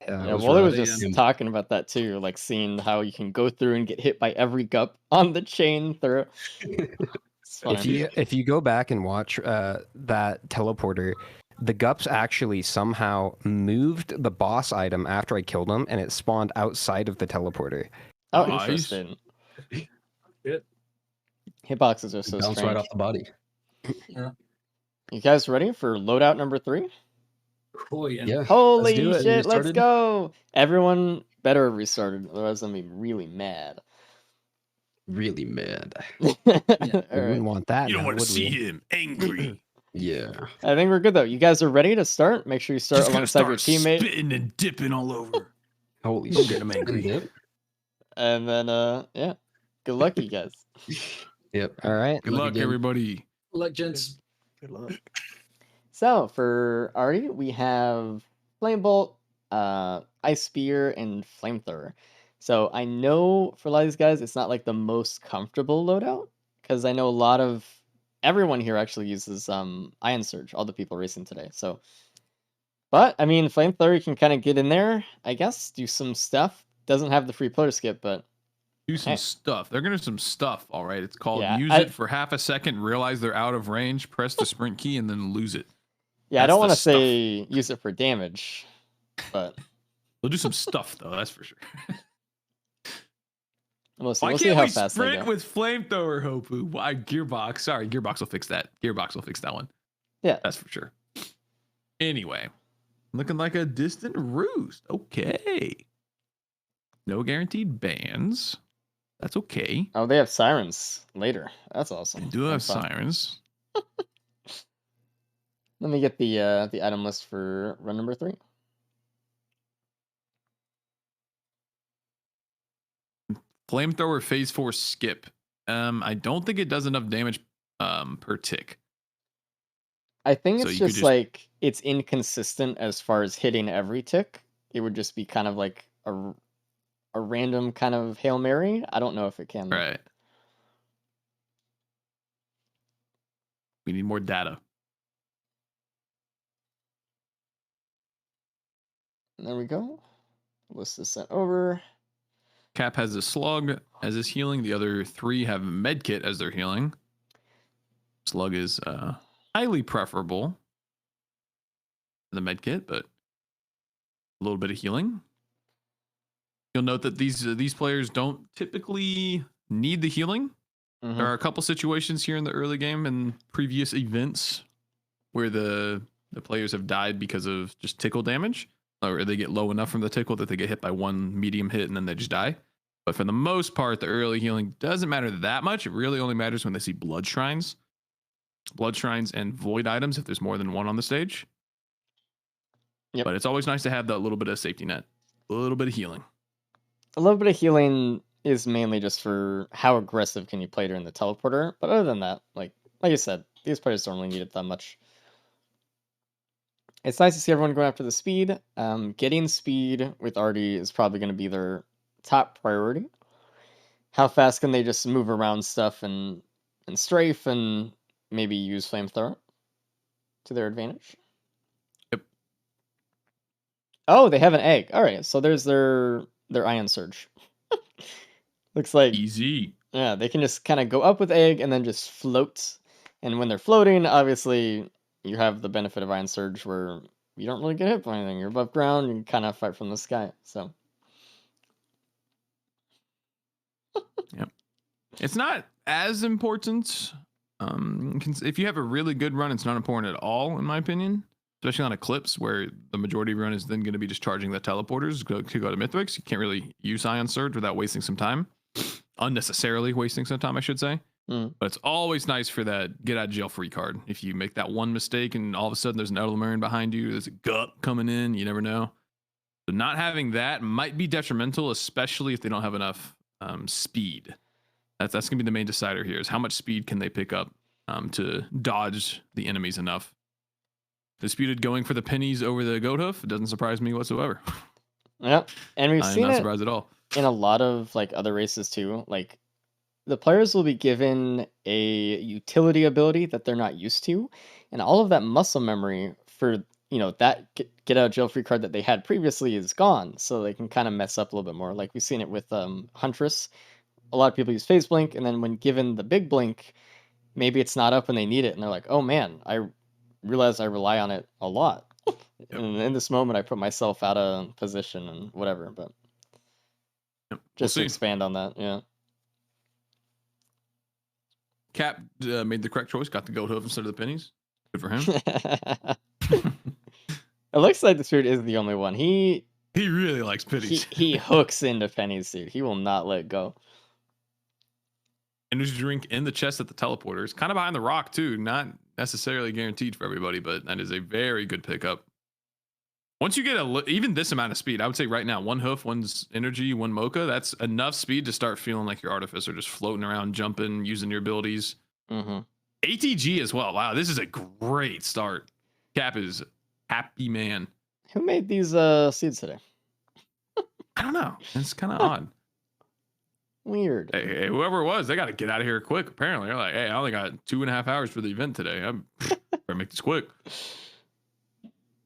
Yeah, Yeah, it was Wooly rough. was just Yeah. talking about that too, like seeing how you can go through and get hit by every gup on the chain through. It's funny. If you go back and watch that teleporter, the Gups actually somehow moved the boss item after I killed him, and it spawned outside of the teleporter. Oh, Nice. interesting. Good. Hitboxes are so Bounce strange. right off the body. You guys ready for loadout number 3? oh yeah. Yeah. Holy do it. shit, let's Restarted? go! Everyone better have restarted, otherwise I'm gonna be really mad. Really mad. We Alright. wouldn't want that. You don't now, want to would see we? him angry. Yeah. I think we're good though. You guys are ready to start? Make sure you start Just gotta alongside your start teammate. spitting and dipping all over. Holy Don't shit. get him angry. Yep. And then yeah. Good luck, you guys. Yep. All right. Good luck, again. everybody. Luck, gents. Good luck. So for Artie, we have Flame Bolt, Ice Spear, and Flamethrower. So I know for a lot of these guys, it's not like the most comfortable loadout because I know a lot of everyone here actually uses Ion Surge. All the people racing today. So, but I mean, Flamethrower you can kind of get in there, I guess, do some stuff. Doesn't have the free pillar skip, but Do some Hey. stuff. They're gonna do some stuff. All right. It's called Yeah, use I- it for half a second, realize they're out of range, press the sprint key, and then lose it. yeah, I That's don't the want to stuff. say use it for damage, but They'll do some stuff though. That's for sure. we'll see. Why We'll see can't how we fast they sprint go. with flamethrower, Hopu? Why Gearbox? Sorry, Gearbox will fix that. Gearbox will fix that one. Yeah. That's for sure. Anyway, looking like a distant roost. Okay. No guaranteed bans. That's okay. Oh, they have sirens later. That's awesome. They do have That's fun. sirens. Let me get the item list for run number 3. Flamethrower phase 4 skip. I don't think it does enough damage per tick. I think So it's you could just just- like it's inconsistent as far as hitting every tick. It would just be kind of like a random kind of Hail Mary. I don't know if it can. though. Right. We need more data. There we go. List is sent over. Cap has a slug as his healing. The other 3 have medkit as their healing. Slug is highly preferable to the medkit, but a little bit of healing. You'll note that these players don't typically need the healing. Mhm. There are a couple situations here in the early game and previous events where the players have died because of just tickle damage, or they get low enough from the tickle that they get hit by one medium hit and then they just die. But for the most part, the early healing doesn't matter that much. It really only matters when they see blood shrines and void items if there's more than one on the stage. Yep. But it's always nice to have that little bit of safety net, a little bit of healing. A little bit of healing is mainly just for how aggressive can you play during the teleporter. But other than that, like I said, these players don't really need it that much. It's nice to see everyone going after the speed. Getting speed with Artie is probably going to be their top priority. How fast can they just move around stuff and strafe and maybe use flamethrower to their advantage? Yep. Oh, they have an egg. All right, so there's their Ion Surge. Looks like Easy. yeah, they can just kind of go up with egg and then just float. And when they're floating, obviously you have the benefit of Ion Surge where you don't really get hit by anything. You're above ground, you can kind of fight from the sky. So It's not as important. If you have a really good run, it's not important at all, in my opinion. Especially on Eclipse, where the majority of your run is then going to be just charging the teleporters to go to Mithrix. You can't really use Ion Surge without wasting some time. Unnecessarily wasting some time, I should say. Mm. But it's always nice for that get out of jail free card. If you make that one mistake and all of a sudden there's an Eldermarian behind you, there's a gut coming in, you never know. So not having that might be detrimental, especially if they don't have enough speed. That's going to be the main decider here, is how much speed can they pick up to dodge the enemies enough. Disputed going for the pennies over the goat hoof. It doesn't surprise me whatsoever. Yep, and we've I'm seen not it surprised at all. in a lot of like other races too. Like the players will be given a utility ability that they're not used to, and all of that muscle memory for that get out of jail free card that they had previously is gone, so they can kind of mess up a little bit more. Like we've seen it with Huntress. A lot of people use phase blink, and then when given the big blink, maybe it's not up when they need it, and they're like, "Oh man, I realize I rely on it a lot." And in this moment, I put myself out of position and whatever. But just to see. expand on that, yeah. Cap made the correct choice, got the goat hoof instead of the pennies. Good for him. It looks like the Spirit is the only one. He really likes pennies. he hooks into pennies, dude. He will not let go. Energy drink in the chest at the teleporters, kind of behind the rock too. Not necessarily guaranteed for everybody, but that is a very good pickup. Once you get even this amount of speed, I would say right now, one hoof, one's energy, one mocha, that's enough speed to start feeling like your Artificer, just floating around, jumping, using your abilities. Mm-hmm. ATG as well. Wow, this is a great start. Cap is happy man. Who made these seeds today? I don't know. It's kind of odd. Weird. Hey, whoever it was, they got to get out of here quick. Apparently, they're like, "Hey, I only got 2.5 hours for the event today. I'm better make this quick."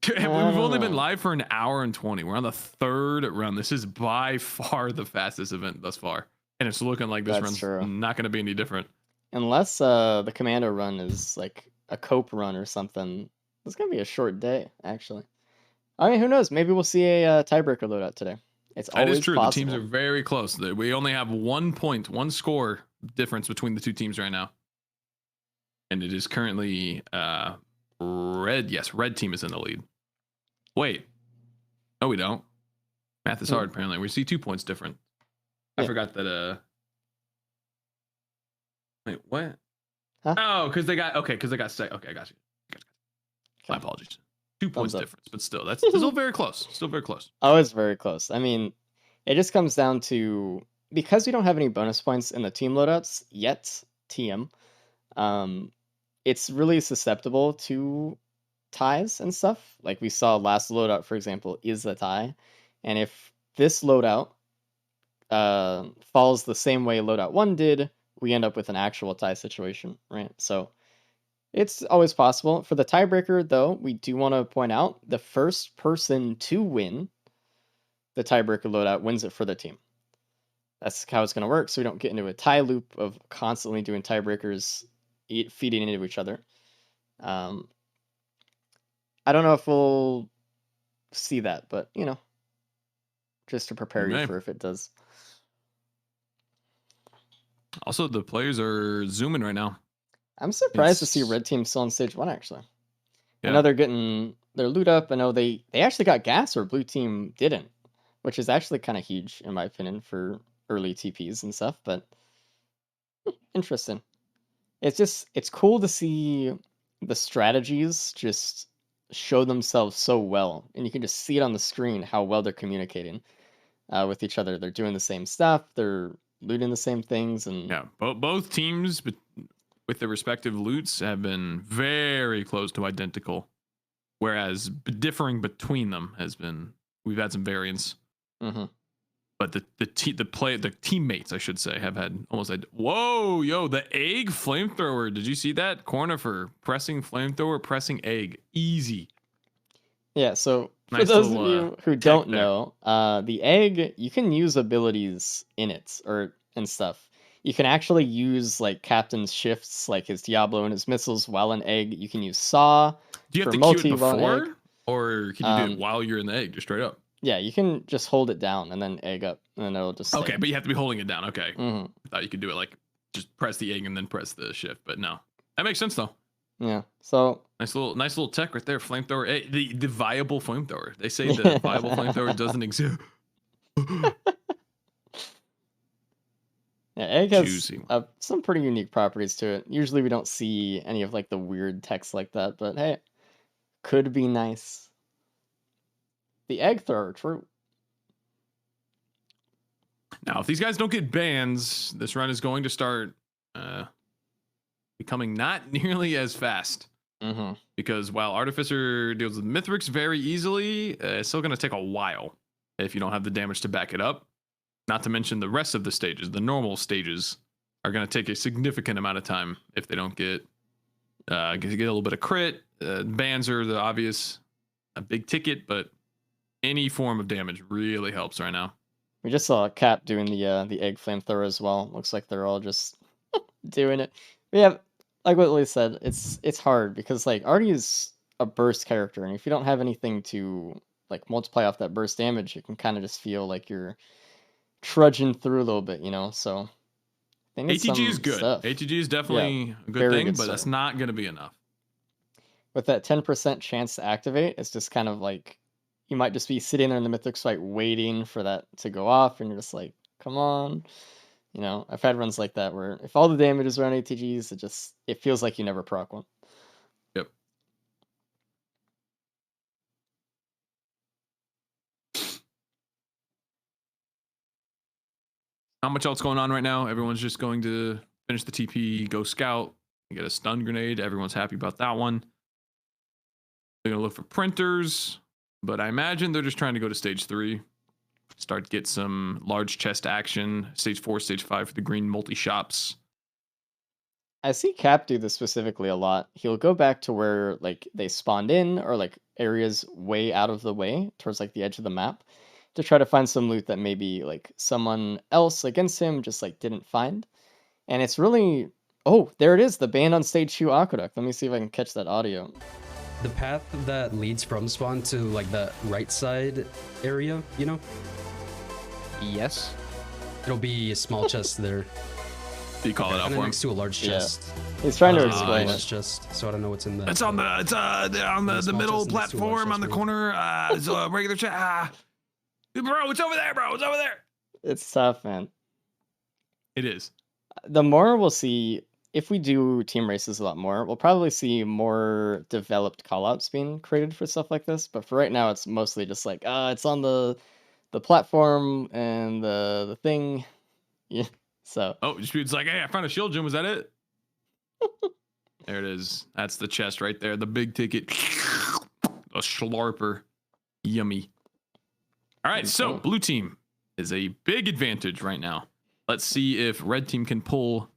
We've only been live for an hour and 20. We're on the 3rd run. This is by far the fastest event thus far, and it's looking like this run's not going to be any different. Unless the Commando Run is like a cope run or something, it's gonna be a short day. Actually, I mean, who knows? Maybe we'll see a tiebreaker loadout today. It's always That is true. possible. The teams are very close. We only have 1 point, 1 score difference between the two teams right now, and it is currently red team is in the lead. Wait. No, we don't. Math is hard, apparently. We see 2 points different. I forgot that, wait, what? Huh? Oh, because they got, okay, I got you. My apologies. 2 points difference, but still, that's still very close. Still very close. Oh, it's very close. I mean, it just comes down to, because we don't have any bonus points in the team loadouts yet, TM, it's really susceptible to ties and stuff. Like we saw last loadout, for example, is a tie. And if this loadout falls the same way loadout 1 did, we end up with an actual tie situation, right? So it's always possible. For the tiebreaker, though, we do want to point out the first person to win the tiebreaker loadout wins it for the team. That's how it's going to work, so we don't get into a tie loop of constantly doing tiebreakers feeding into each other. I don't know if we'll see that, but, you know, just to prepare you for if it does. Also, the players are zooming right now. I'm surprised to see red team still on stage 1, actually. Yeah. I know they're getting their loot up. I know they actually got gas where blue team didn't, which is actually kind of huge, in my opinion, for early TPs and stuff, but interesting. It's cool to see the strategies just show themselves so well, and you can just see it on the screen how well they're communicating with each other. They're doing the same stuff, they're looting the same things, and yeah, both teams with their respective loots have been very close to identical, whereas differing between them has been, we've had some variance. Mm-hmm. But the teammates, I should say, have had almost whoa, yo, the egg flamethrower. Did you see that? Corner for pressing flamethrower, pressing egg. Easy. Yeah, so for Nice those of little, you who don't know, the egg, you can use abilities in it and stuff. You can actually use like Captain's shifts, like his Diablo and his missiles while an egg. You can use Saw. Do you have for to cue it multi while an egg. before? Or can you do it while you're in the egg, just straight up? Yeah, you can just hold it down and then egg up, and then it'll just Okay, stay. but you have to be holding it down. Okay. Mhm. I thought you could do it like just press the egg and then press the shift, but no. That makes sense though. Yeah, so Nice little tech right there. Flamethrower. Hey, the viable flamethrower. They say the viable flamethrower doesn't exist. yeah, egg has Juicy. some pretty unique properties to it. Usually we don't see any of like the weird text like that, but hey, could be nice. The egg thrower, true. Now, if these guys don't get bans, this run is going to start becoming not nearly as fast. Mm-hmm. Because while Artificer deals with Mithrix very easily, it's still going to take a while if you don't have the damage to back it up. Not to mention the rest of the stages, the normal stages, are going to take a significant amount of time if they don't get a little bit of crit. Bans are the obvious, a big ticket, but any form of damage really helps right now. We just saw Cap doing the egg flamethrower as well. Looks like they're all just doing it. We have, like what Lee said, it's hard because like Artie is a burst character, and if you don't have anything to like multiply off that burst damage, it can kind of just feel like you're trudging through a little bit, you know. So ATG is good. Stuff. ATG is definitely a good thing, but stuff. that's not going to be enough. With that 10% chance to activate, it's just kind of like you might just be sitting there in the Mithrix Fight waiting for that to go off, and you're just like, come on. You know, I've had runs like that where if all the damage is around ATGs, it feels like you never proc one. Yep. Not much else going on right now. Everyone's just going to finish the TP, go scout, get a stun grenade. Everyone's happy about that one. They're going to look for printers, but I imagine they're just trying to go to stage 3. Start get some large chest action. Stage 4, stage 5 for the green multi-shops. I see Cap do this specifically a lot. He'll go back to where like they spawned in or like areas way out of the way towards like the edge of the map to try to find some loot that maybe like someone else against him just like didn't find. And it's really, oh, there it is, the band on stage 2 aqueduct. Let me see if I can catch that audio. The path that leads from spawn to like the right side area, you know? Yes. It'll be a small chest there. Do you call it out And for him? next to a large Yeah. chest. He's trying to Ah, explain Large it. chest, so I don't know what's in there. It's on the small middle chest next to a large platform on the chest, corner. It's a regular chat. Bro, it's over there, bro. It's over there. It's tough, man. It is. The more we'll see, if we do team races a lot more, we'll probably see more developed callouts being created for stuff like this. But for right now, it's mostly just like, it's on the platform and the thing. Yeah. So Oh, Dispute's like, hey, I found a shield gem. Was that it? There it is. That's the chest right there. The big ticket. A slurper. Yummy. All right, so Okay. blue team is a big advantage right now. Let's see if red team can pull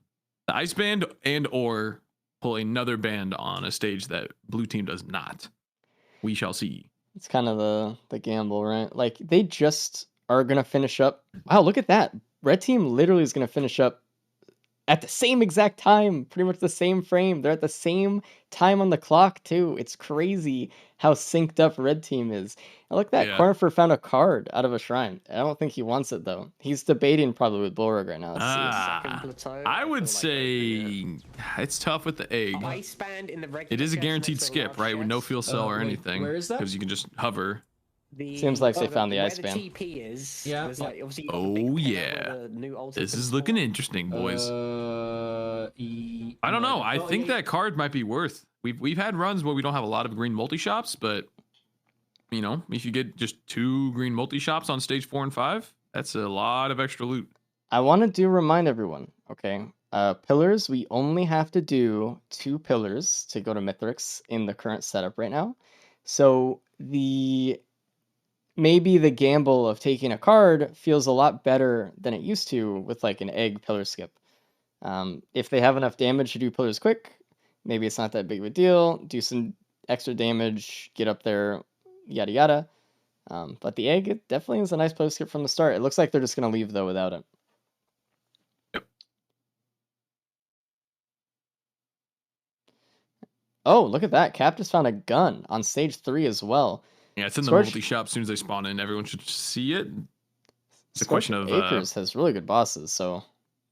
the ice band and or pull another band on a stage that blue team does not. We shall see. it's kind of the gamble, right? Like they just are gonna finish up. Wow, look at that. Red team literally is gonna finish up at the same exact time, pretty much the same frame. They're at the same time on the clock too. It's crazy how synced up red team is. And look, that Yeah. Cornifer found a card out of a shrine. I don't think he wants it though. He's debating probably with Blorog right now. Let's see. Ah, plateau, I feel would like say opening it's tough with the egg. it. Ice band in the regular It is a chest guaranteed next to a skip, large right? With no chest. fuel cell or wait, anything. where is that? Because you can just hover. Seems like they found the ice where band. The TP is. Yeah. There's like, obviously you've got Oh, the big pillar yeah. where the new altar This can is looking spawn. interesting, boys. I I don't know. I think that card might be worth. We've had runs where we don't have a lot of green multi shops, but you know, if you get just 2 green multi shops on stage 4 and 5, that's a lot of extra loot. I want to remind everyone, okay? Pillars, we only have to do 2 pillars to go to Mithrix in the current setup right now. So maybe the gamble of taking a card feels a lot better than it used to with like an egg pillar skip. If they have enough damage to do pillars quick, maybe it's not that big of a deal. Do some extra damage, get up there, yada yada. But the egg, it definitely is a nice pillar skip from the start. It looks like they're just going to leave though without it. Oh, look at that. Cap just found a gun on stage 3 as well. Yeah, it's in the Scorch- multi shop as soon as they spawn in. Everyone should see it. It's a Scorch question of Acres has really good bosses, so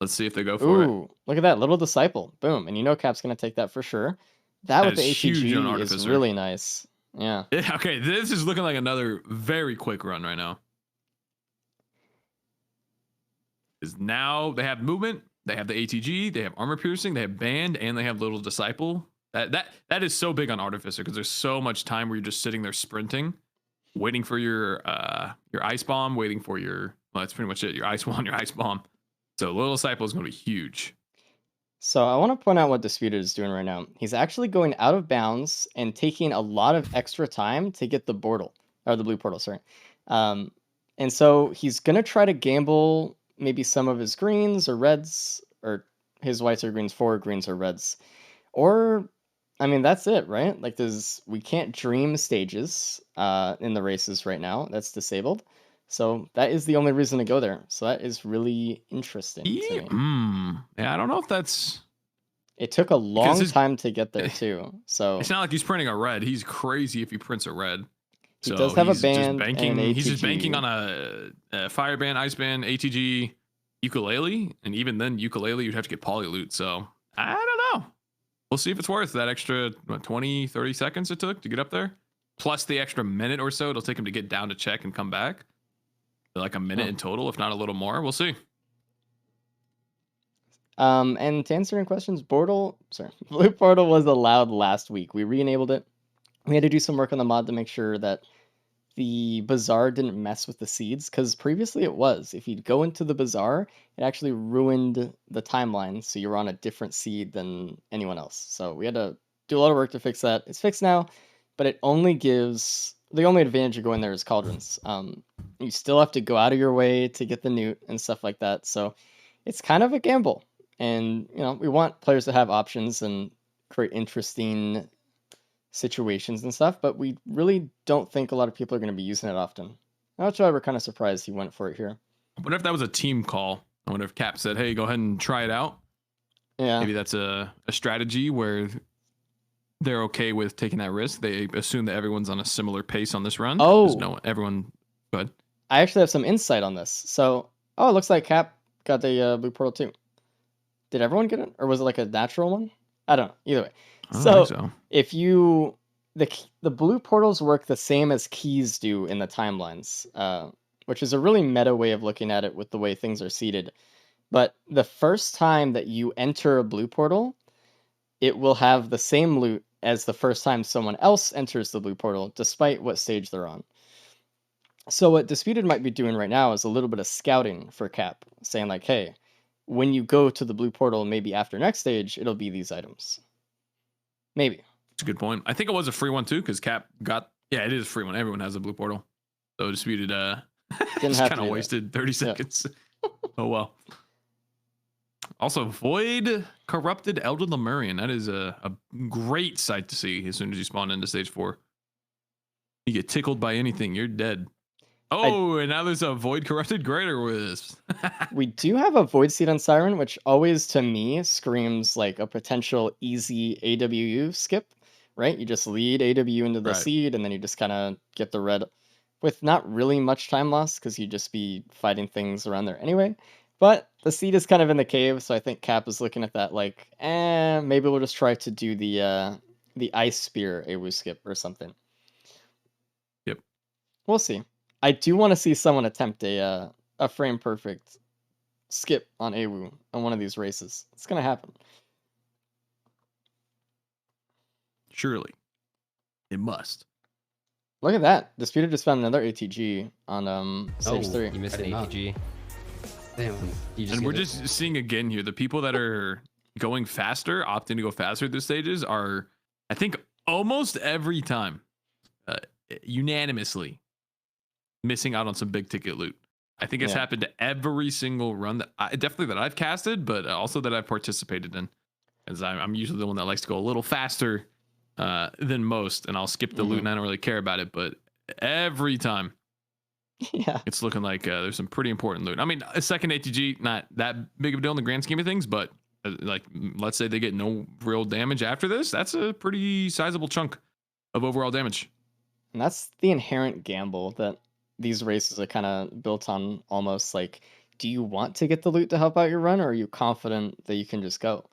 let's see if they go for it. ooh, look at that little disciple. Boom. And you know Cap's gonna take that for sure. That with That the is huge on ATG is Artificer. really nice. Yeah. Yeah, okay, this is looking like another very quick run right now. Is now they have movement, they have the ATG, they have armor piercing, they have band, and they have little disciple. That is so big on Artificer because there's so much time where you're just sitting there sprinting, waiting for your ice bomb, waiting for your that's pretty much it. Your ice wand, your ice bomb. So little disciple is going to be huge. So I want to point out what Disputed is doing right now. He's actually going out of bounds and taking a lot of extra time to get the portal, or the blue portal, sorry. And so he's gonna try to gamble maybe some of his greens or reds, or his whites or greens for greens or reds. Or I mean that's it, right? Like we can't dream stages in the races right now. That's disabled. So that is the only reason to go there. So that is really interesting to me. Yeah, I don't know if that's. It took a long his- time to get there too. So It's not like he's printing a red. He's crazy if he prints a red. He So does have a he's just band banking. and He's just ATG. banking on a fire band, ice band, ATG, ukulele, and even then ukulele you'd have to get poly loot. So I don't know. We'll see if it's worth that extra 20, 30 seconds it took to get up there, plus the extra minute or so it'll take him to get down to check and come back. Like a minute in total, if not a little more. We'll see. And to answer your questions, Blue Portal was allowed last week. We re-enabled it. We had to do some work on the mod to make sure that the bazaar didn't mess with the seeds, because previously it was. If you'd go into the bazaar, it actually ruined the timeline, so you're on a different seed than anyone else. So we had to do a lot of work to fix that. It's fixed now, but it only gives the only advantage of going there is cauldrons. You still have to go out of your way to get the newt and stuff like that. So it's kind of a gamble. And we want players to have options and create interesting situations and stuff, but we really don't think a lot of people are going to be using it often. That's why we're kind of surprised he went for it here. I wonder if that was a team call. I wonder if Cap said, hey, go ahead and try it out. Yeah. Maybe that's a strategy where they're okay with taking that risk. They assume that everyone's on a similar pace on this run. Oh. Everyone. Go ahead. I actually have some insight on this. So, it looks like Cap got the blue portal too. Did everyone get it, or was it like a natural one? I don't know. Either way. I don't So think so. if you the blue portals work the same as keys do in the timelines, which is a really meta way of looking at it with the way things are seeded. But the first time that you enter a blue portal, it will have the same loot as the first time someone else enters the blue portal, despite what stage they're on. So what Disputed might be doing right now is a little bit of scouting for Cap, saying like, hey, when you go to the blue portal, maybe after next stage, it'll be these items. Maybe. It's a good point. I think it was a free one too, because Cap got it is a free one. Everyone has a blue portal. So Disputed just have to kind of do that. wasted 30 seconds. Oh well. Also, Void Corrupted Elder Lemurian. That is a great sight to see as soon as you spawn into stage 4. You get tickled by anything, you're dead. Oh, and now there's a Void Corrupted Greater Wisp. We do have a Void Seed on Siren, which always to me screams like a potential easy AWU skip, right? You just lead AW into the Right. seed, and then you just kind of get the red with not really much time loss because you just be fighting things around there anyway. But the seed is kind of in the cave, so I think Cap is looking at that like, maybe we'll just try to do the Ice Spear AWU skip or something. Yep. We'll see. I do want to see someone attempt a frame perfect skip on AWU on one of these races. It's gonna happen. Surely. It must. Look at that. Disputed just found another ATG on stage 3. You missed I the did not. ATG. Damn. You And we're get it. just seeing again here the people that are going faster, opting to go faster through stages are, I think, almost every time unanimously missing out on some big ticket loot. I think it's Yeah. happened to every single run that definitely that I've casted, but also that I've participated in. As I'm usually the one that likes to go a little faster than most, and I'll skip the loot and I don't really care about it. But every time Yeah. it's looking like there's some pretty important loot. I mean, a second ATG, not that big of a deal in the grand scheme of things, but like, let's say they get no real damage after this, that's a pretty sizable chunk of overall damage. And that's the inherent gamble that these races are kind of built on, almost like, do you want to get the loot to help out your run, or are you confident that you can just go?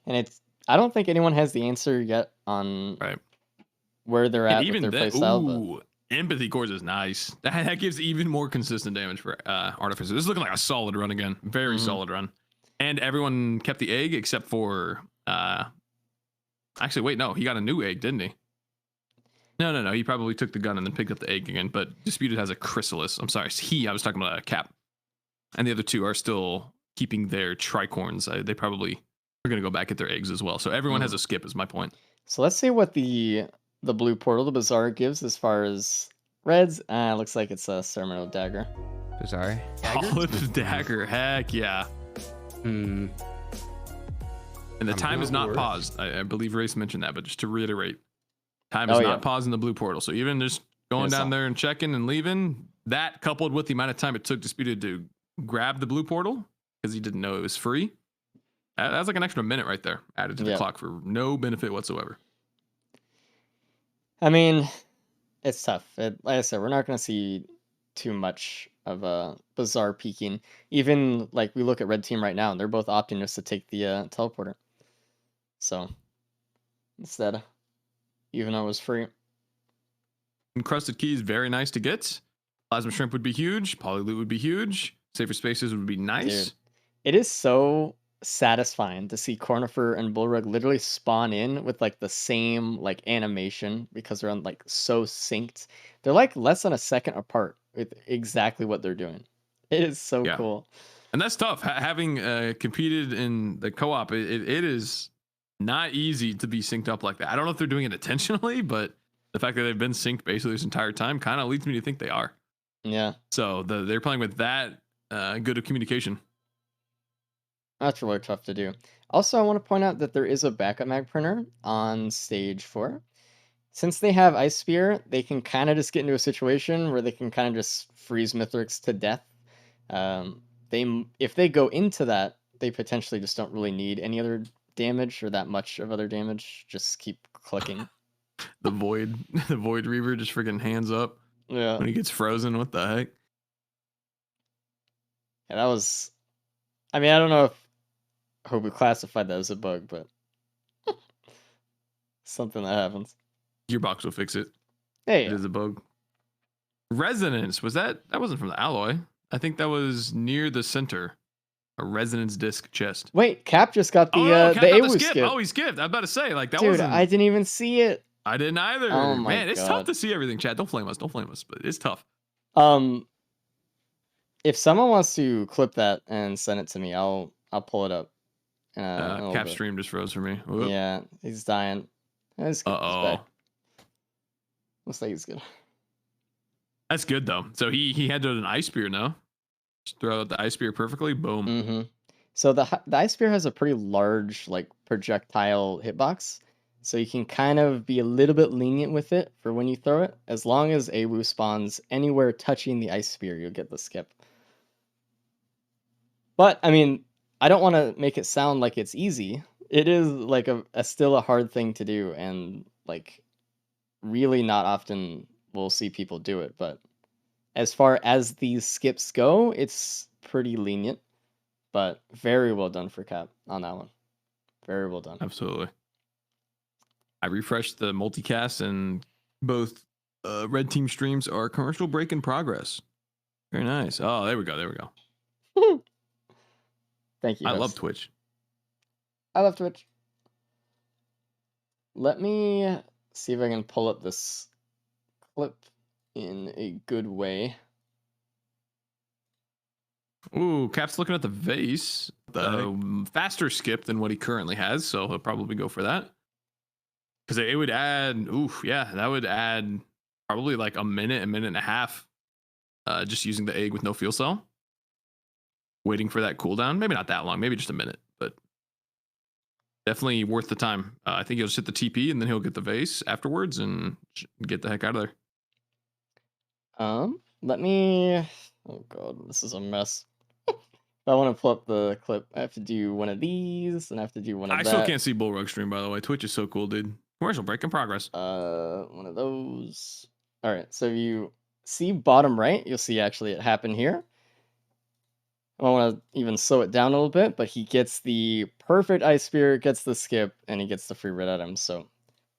And I don't think anyone has the answer yet on Right. where they're And at even with their that, playstyle. ooh, Empathy Cores is nice. That gives even more consistent damage for Artificer. This is looking like a solid run again. Very solid run. And everyone kept the egg except for... actually, wait, no. He got a new egg, didn't he? No. He probably took the gun and then picked up the egg again. But Disputed has a Chrysalis. I'm sorry. I was talking about a Cap. And the other two are still keeping their tricorns. They probably are going to go back at their eggs as well. So everyone has a skip is my point. So let's see what the blue portal, the Bazaar, gives as far as reds. Looks like it's a Ceremonial Dagger. Sorry. Olive Dagger. Heck yeah. Hmm. And the time is not worth. paused. I believe Race mentioned that, but just to reiterate, time is Oh, not yeah. paused in the blue portal. So even just going Yes, down sir. there and checking and leaving, that coupled with the amount of time it took Disputed to grab the blue portal because he didn't know it was free, that's like an extra minute right there added to the Yeah. clock for no benefit whatsoever. I mean, it's tough. Like I said, we're not going to see too much of a Bazaar peaking. Even like we look at Red Team right now, and they're both opting just to take the teleporter. So instead, even though it was free. Encrusted keys, very nice to get. Plasma Shrimp would be huge. Polyloot would be huge. Safer Spaces would be nice. Dude, it is so satisfying to see Cornifer and Bullrug literally spawn in with like the same like animation because they're on like so synced. They're like less than a second apart with exactly what they're doing. It is so Yeah. cool. And that's tough. Having competed in the co-op, it is not easy to be synced up like that. I don't know if they're doing it intentionally, but the fact that they've been synced basically this entire time kind of leads me to think they are. Yeah, So they're playing with that good of communication. that's really tough to do. Also, I want to point out that there is a backup mag printer on stage 4. Since they have Ice Spear, they can kind of just get into a situation where they can kind of just freeze Mithrix to death. If they go into that, they potentially just don't really need any other damage or that much of other damage. Just keep clicking. The Void Reaver just freaking hands up Yeah. when he gets frozen. What the heck? Yeah, that was... I mean, I don't know if hope we classified that as a bug, but something that happens. Gearbox will fix it. Hey, It is a bug. Resonance, was that wasn't from the alloy. I think that was near the center. A resonance disc chest. wait, Cap just got the Oh no, the Cap got the AWU skip. skip. Oh, he skipped. I'm about to say, like that Dude, wasn't I didn't even see it. I didn't either. Oh my Man, it's tough God. to see everything, chat. Don't flame us, but it's tough. If someone wants to clip that and send it to me, I'll pull it up. In a little Cap bit. stream just froze for me. Whoop. Yeah, he's dying. He's good. He's Uh-oh. back. Looks like he's good. That's good though. So he had to do an ice spear, no? Just throw out the ice spear perfectly. Boom. Mm-hmm. So the ice spear has a pretty large like projectile hitbox, so you can kind of be a little bit lenient with it for when you throw it. As long as AWU spawns anywhere touching the ice spear, you'll get the skip. But I mean, I don't want to make it sound like it's easy. It is like a still a hard thing to do, and like really not often we'll see people do it. But as far as these skips go, it's pretty lenient. But very well done for Cap on that one. Very well done. Absolutely. I refreshed the multicast and both red team streams are commercial break in progress. Very nice. Oh, there we go. There we go. Thank you. I host. love Twitch. I love Twitch. Let me see if I can pull up this clip in a good way. Ooh, Cap's looking at the vase. The faster skip than what he currently has, so he'll probably go for that. Because it would add, that would add probably like a minute and a half just using the egg with no fuel cell. Waiting for that cooldown. Maybe not that long, maybe just a minute, but definitely worth the time. I think he'll just hit the TP and then he'll get the vase afterwards and get the heck out of there. Let me. Oh god, this is a mess. If I want to pull up the clip, I have to do one of these, and I have to do one of I that. still can't see Bullrug stream, by the way. Twitch is so cool, dude. Commercial break in progress. One of those. All right, so if you see bottom right, you'll see actually it happened here. I want to even slow it down a little bit, but he gets the perfect ice spear, gets the skip, and he gets the free red item. So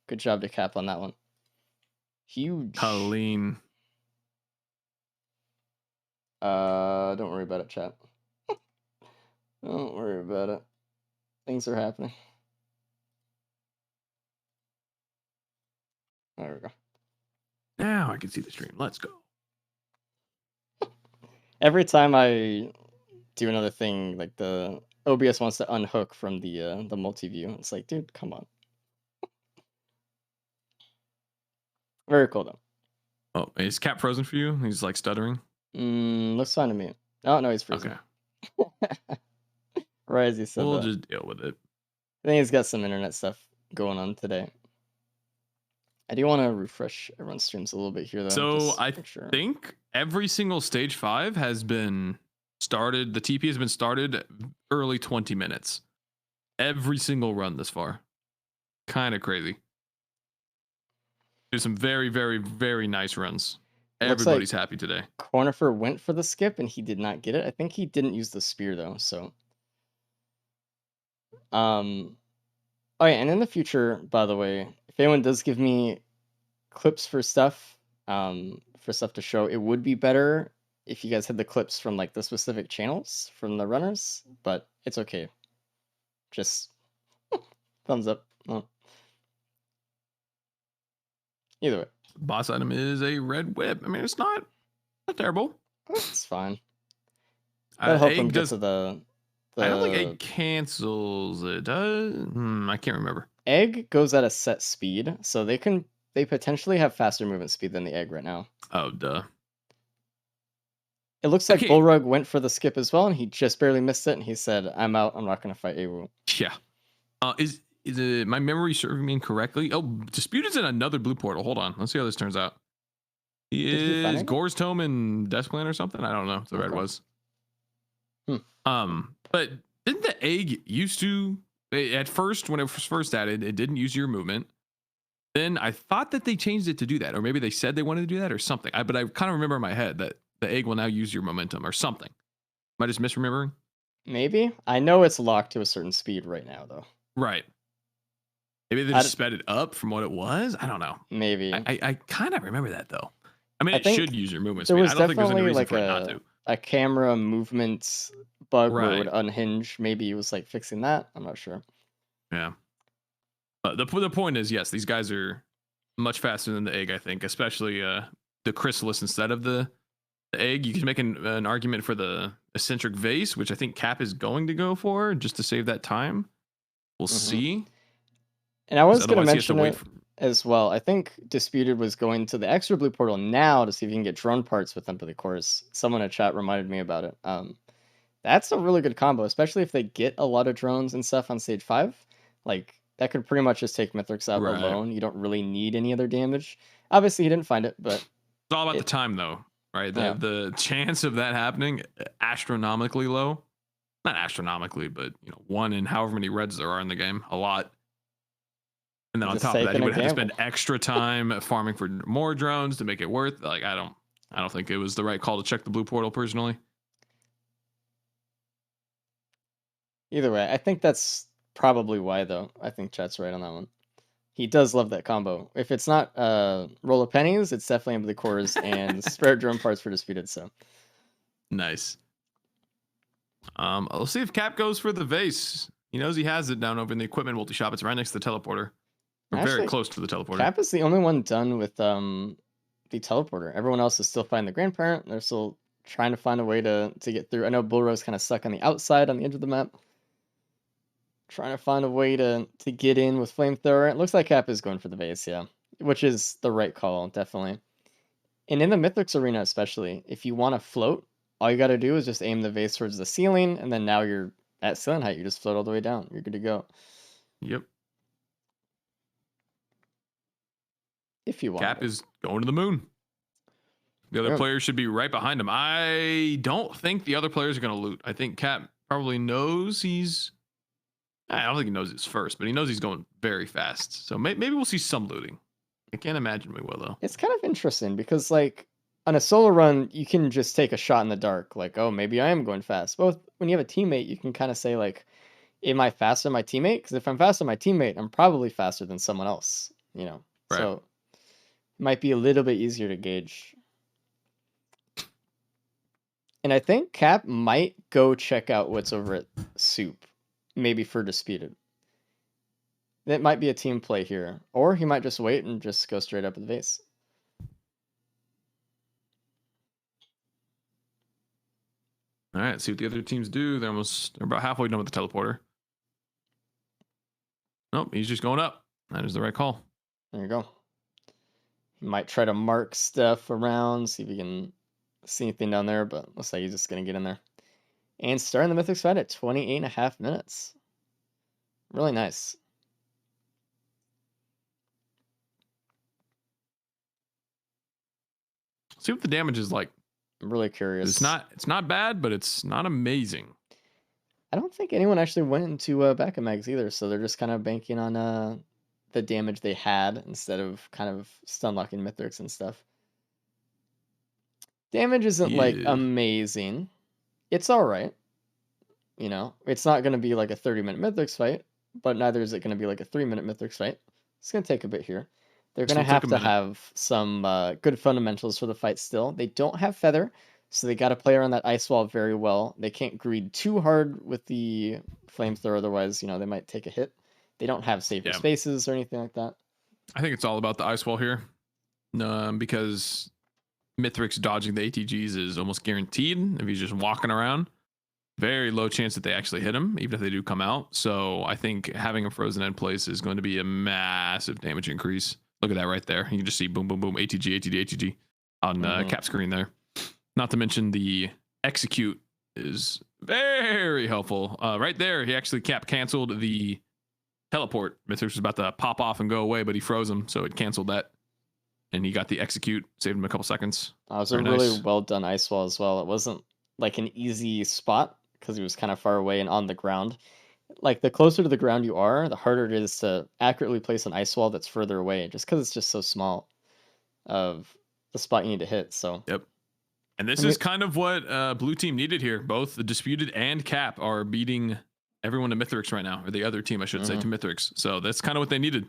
good job to Cap on that one. Huge. Colleen. Don't worry about it, chat. Don't worry about it. Things are happening. There we go. Now I can see the stream. Let's go. Every time I do another thing, like the OBS wants to unhook from the multi-view. It's like, dude, come on. Very cool though. Oh, is Cap frozen for you? He's like stuttering. Looks fine to me. Oh no, he's frozen. Okay. Right as he said We'll that. just deal with it. I think he's got some internet stuff going on today. I do want to refresh everyone's streams a little bit here, though. So just I make sure. think every single stage 5 has been started. The TP has been started early 20 minutes. Every single run this far. Kind of crazy. There's some very, very, very nice runs. Looks Everybody's like happy today. Cornifer went for the skip and he did not get it. I think he didn't use the spear though. So, oh yeah, and in the future, by the way, if anyone does give me clips for stuff to show, it would be better if you guys had the clips from like the specific channels from the runners. But it's okay. Just thumbs up. Oh. Either way. Boss item is a red whip. I mean, it's not terrible. It's fine. That'll help him Egg get does. to the. I don't think egg cancels it. I can't remember. Egg goes at a set speed, so they potentially have faster movement speed than the egg right now. Oh, duh. It looks like Okay. Bullrug went for the skip as well, and he just barely missed it, and he said, I'm out, I'm not going to fight AWU. Yeah. Is it my memory serving me incorrectly? Oh, Disputed's in another blue portal. Hold on. Let's see how this turns out. He Did he find is it? Gore's Tome and Deskplan or something. I don't know if the red Okay. was. Hmm. But didn't the egg used to at first when it was first added, it didn't use your movement. Then I thought that they changed it to do that, or maybe they said they wanted to do that or something. But I kind of remember in my head that the egg will now use your momentum or something. Am I just misremembering? Maybe. I know it's locked to a certain speed right now, though. Right. Maybe they I just sped it up from what it was. I don't know. Maybe. I kind of remember that though. I mean, I it think should use your movement there speed. was I don't think there's any definitely reason like for it not to. a camera movement bug where it would Right. unhinge. Maybe it was like fixing that. I'm not sure. Yeah. But the point is, yes, these guys are much faster than the egg. I think, especially the chrysalis instead of the egg. You can make an argument for the eccentric vase, which I think Cap is going to go for just to save that time. We'll see. And I was going to Otherwise, he has to mention wait it for. as well. I think Disputed was going to the extra blue portal now to see if you can get drone parts with them to the course. Someone in chat reminded me about it. That's a really good combo, especially if they get a lot of drones and stuff on stage 5. Like, that could pretty much just take Mithrix out Right. alone. You don't really need any other damage. Obviously, he didn't find it, but It's all about the time, though, right? The chance of that happening astronomically low. Not astronomically, but 1 in however many reds there are in the game, a lot. And then on Just top of that, he taking a would have to spend gamble. extra time farming for more drones to make it worth. Like, I don't think it was the right call to check the blue portal personally. Either way, I think that's probably why, though. I think chat's right on that one. He does love that combo. If it's not roll of pennies, it's definitely Empathy Cores and spare drone parts for Disputed. So Nice. Let's see if Cap goes for the vase. He knows he has it down over in the equipment multi shop. It's right next to the teleporter. We're very Actually, close to the teleporter. Cap is the only one done with the teleporter. Everyone else is still finding the grandparent. They're still trying to find a way to get through. I know Bullro's kind of stuck on the outside on the edge of the map. Trying to find a way to get in with Flamethrower. It looks like Cap is going for the vase, yeah. Which is the right call, definitely. And in the Mithrix arena especially, if you want to float, all you got to do is just aim the vase towards the ceiling, and then now you're at ceiling height. You just float all the way down. You're good to go. Yep. If you want. Cap is going to the moon. The other players should be right behind him. I don't think the other players are going to loot. I think Cap probably knows he's... I don't think he knows it's first, but he knows he's going very fast. So maybe we'll see some looting. I can't imagine we will, though. It's kind of interesting because, like, on a solo run, you can just take a shot in the dark. Like, oh, maybe I am going fast. Both when you have a teammate, you can kind of say, like, am I faster than my teammate? Because if I'm faster than my teammate, I'm probably faster than someone else, Right. So it might be a little bit easier to gauge. And I think Cap might go check out what's over at Soup. Maybe for Disputed. It might be a team play here. Or he might just wait and just go straight up with the vase. All right, see what the other teams do. They're about halfway done with the teleporter. Nope, he's just going up. That is the right call. There you go. He might try to mark stuff around, see if he can see anything down there, but looks like he's just going to get in there. And starting the Mithrix Fight at 28.5 minutes. Really nice. See what the damage is like. I'm really curious. It's not bad, but it's not amazing. I don't think anyone actually went into backup mags either, so they're just kind of banking on the damage they had instead of kind of stun locking Mithrix and stuff. Damage isn't like amazing. It's all right. It's not going to be like a 30-minute Mithrix fight, but neither is it going to be like a 3-minute Mithrix fight. It's going to take a bit here. They're going to have to have some good fundamentals for the fight still. They don't have Feather, so they got to play around that ice wall very well. They can't greed too hard with the flamethrower, otherwise, they might take a hit. They don't have safer spaces or anything like that. I think it's all about the ice wall here, because Mithrix dodging the ATGs is almost guaranteed if he's just walking around. Very low chance that they actually hit him, even if they do come out. So I think having a frozen end place is going to be a massive damage increase. Look at that right there. You can just see boom, boom, boom, ATG, ATG, ATG on Cap screen there. Not to mention the execute is very helpful. Right there, he actually Cap canceled the teleport. Mithrix was about to pop off and go away, but he froze him, so it canceled that. And he got the execute, saved him a couple seconds. It was a really well done ice wall as well. It wasn't like an easy spot because he was kind of far away and on the ground. Like, the closer to the ground you are, the harder it is to accurately place an ice wall that's further away, just because it's just so small of the spot you need to hit. So yep. And this I mean- is kind of what blue team needed here. Both the Disputed and Cap are beating everyone to Mithrix right now, or the other team, I should say, to Mithrix. So that's kind of what they needed.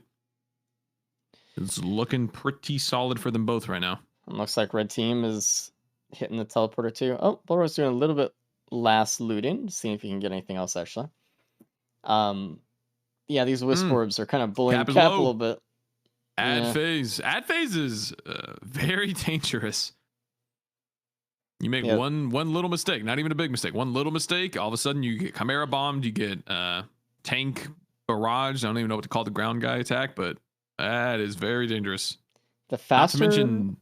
It's looking pretty solid for them both right now. It looks like red team is hitting the teleporter too. Oh, Bullroar's doing a little bit last looting, seeing if he can get anything else actually. Yeah, these wisp orbs are kind of bullying Cap is Cap a low. little bit. Ad Yeah. phase. Ad phase is very dangerous. You make Yeah. one little mistake, not even a big mistake. One little mistake, all of a sudden you get Chimera bombed, you get tank barrage. I don't even know what to call the ground guy attack, but that is very dangerous. The Not faster, to mention,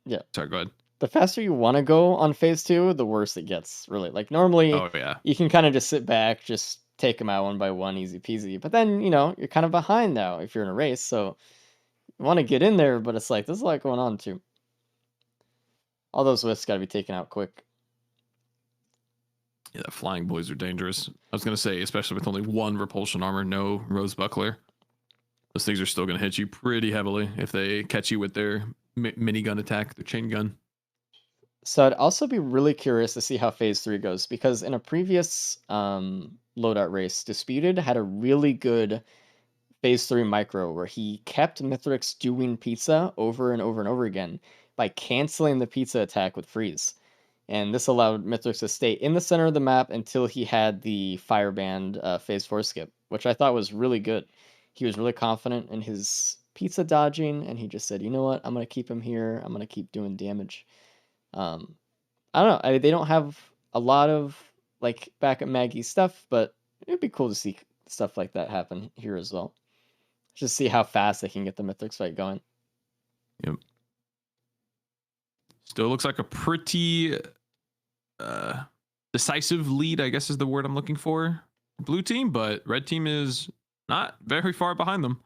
yeah. Sorry, go ahead. The faster you want to go on phase 2, the worse it gets. Really, like normally, Oh yeah, you can kind of just sit back, just take them out one by one, easy peasy. But then you're kind of behind now if you're in a race, so you want to get in there, but it's like there's a lot going on too. All those wisps got to be taken out quick. yeah. The flying boys are dangerous. I was gonna say, especially with only one repulsion armor, no rose buckler. Those things are still gonna hit you pretty heavily if they catch you with their minigun attack, their chain gun. So I'd also be really curious to see how phase 3 goes, because in a previous loadout race, Disputed had a really good phase 3 micro where he kept Mithrix doing pizza over and over and over again by canceling the pizza attack with freeze. And this allowed Mithrix to stay in the center of the map until he had the fireband phase 4 skip, which I thought was really good. He was really confident in his pizza dodging, and he just said, you know what, I'm going to keep him here. I'm going to keep doing damage. I don't know. They don't have a lot of like back at Maggie stuff, but it'd be cool to see stuff like that happen here as well. Just see how fast they can get the Mithrix fight going. Yep. Still looks like a pretty decisive lead, I guess is the word I'm looking for. Blue team, but red team is not very far behind them.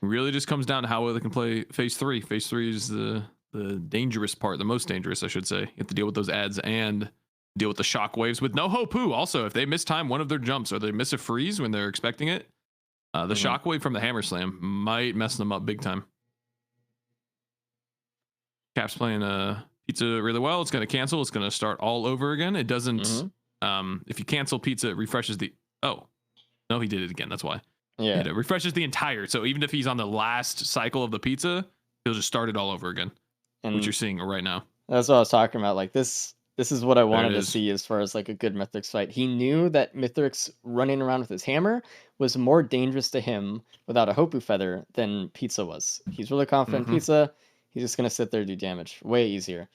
Really just comes down to how well they can play phase 3. Phase 3 is the dangerous part, the most dangerous, I should say. You have to deal with those ads and deal with the shock waves with no hopu. Also, if they miss time one of their jumps or they miss a freeze when they're expecting it, the shockwave from the hammer slam might mess them up big time. Cap's playing pizza really well. It's going to cancel. It's going to start all over again. It doesn't. If you cancel pizza, it refreshes the. Oh, no, he did it again. That's why. Yeah. It refreshes the entire. So even if he's on the last cycle of the pizza, he'll just start it all over again, And which you're seeing right now. that's what I was talking about. Like this is what I wanted to is. see as far as like a good Mithrix fight. He knew that Mithrix running around with his hammer was more dangerous to him without a Hopu feather than Pizza was. He's really confident in Pizza. He's just gonna sit there and do damage. Way easier.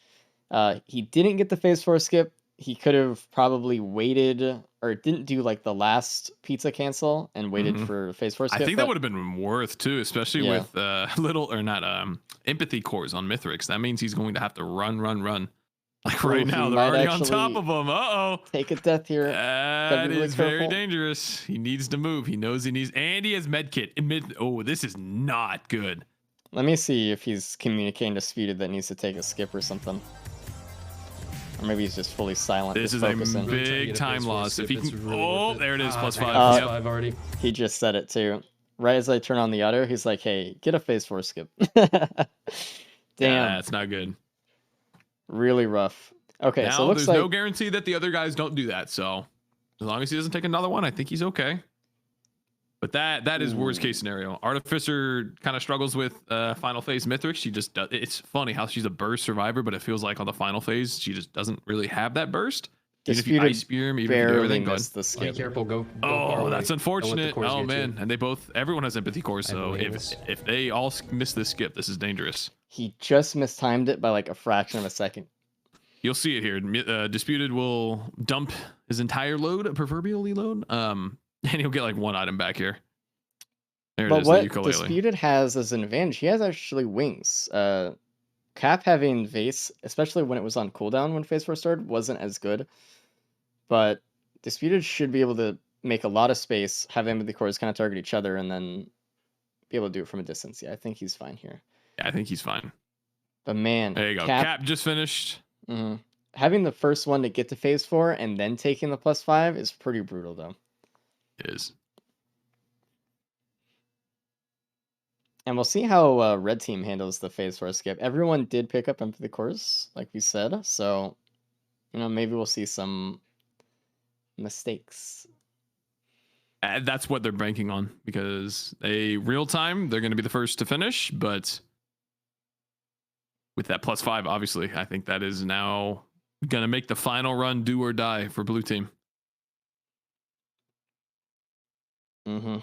He didn't get the phase 4 skip. He could have probably waited or didn't do like the last pizza cancel and waited for phase 4 skip. I think that would have been worth too, especially with little or not empathy cores on Mithrix. That means he's going to have to run. Like right He now, they're might already on top actually of him. Uh-oh. take a death here. That be really is very careful. dangerous. He needs to move. He knows he needs, and he has medkit. Oh, this is not good. Let me see if he's communicating to Disputed that needs to take a skip or something. Or maybe he's just fully silent. This just is focusing. a big time loss. If he can, there it is, +5. Plus Yep. 5 already. He just said it too. Right as I turn on the auto, he's like, "Hey, get a phase 4 skip." Damn, Yeah, that's not good. really rough. Okay, Now so it looks there's like no guarantee that the other guys don't do that. So as long as he doesn't take another one, I think he's okay. But that is worst case scenario. Artificer kind of struggles with final phase Mithrix. She just does. It's funny how she's a burst survivor, but it feels like on the final phase she just doesn't really have that burst. Even if you Disputed ice spear him, even if you do barely everything, go ahead. missed the Be skip. careful. Go far Oh, away. that's Don't let the unfortunate. cores Oh get you. man, and everyone has empathy cores. So believe if this. they all miss this skip, this is dangerous. He just mistimed it by like a fraction of a second. You'll see it here. Disputed will dump his entire load, proverbially load, and he'll get like one item back here. There it But is, the what ukulele. Disputed has as an advantage, he has actually wings. Cap having Vase, especially when it was on cooldown when phase 4 started, wasn't as good. But Disputed should be able to make a lot of space, have empathy cores kind of target each other, and then be able to do it from a distance. Yeah, I think he's fine here. Yeah, I think he's fine. But man, There you go. Cap just finished. Having the first one to get to phase 4 and then taking the +5 is pretty brutal, though. It is. And we'll see how red team handles the phase 4 skip. Everyone did pick up into the course, like we said. So, maybe we'll see some mistakes. That's what they're banking on, because real time, they're going to be the first to finish. But with that +5, obviously, I think that is now going to make the final run do or die for blue team. Mm-hmm.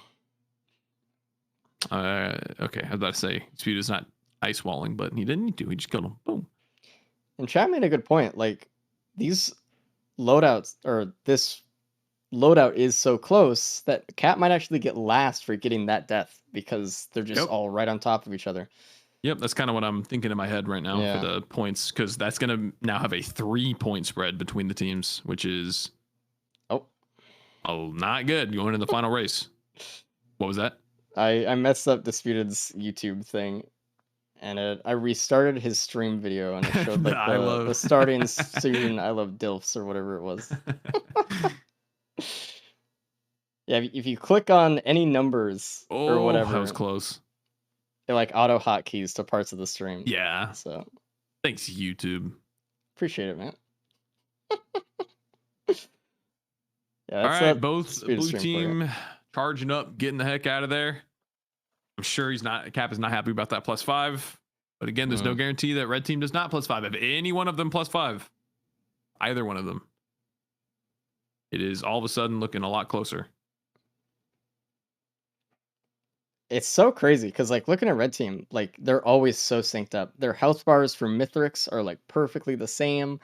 Okay, I was about to say, Speed is not ice walling, but he didn't need to. He just killed him. Boom. And Chad made a good point. Like, these loadouts, or this loadout is so close that Cat might actually get last for getting that death because they're just all right on top of each other. Yep, that's kind of what I'm thinking in my head right now for the points, because that's going to now have a 3-point spread between the teams, which is not good going into the final race. What was that? I messed up Disputed's YouTube thing, and I restarted his stream video, and it showed like the starting season I Love Dilfs or whatever it was. Yeah, if you click on any numbers or whatever, that was close. It like auto hotkeys to parts of the stream. Yeah. So thanks, YouTube. Appreciate it, man. Yeah, all right, both blue team charging up, getting the heck out of there. I'm sure Cap is not happy about that +5. But again, there's no guarantee that red team does not +5. If any one of them +5, either one of them, it is all of a sudden looking a lot closer. It's so crazy because, like, looking at red team, like, they're always so synced up. Their health bars for Mithrix are like perfectly the same.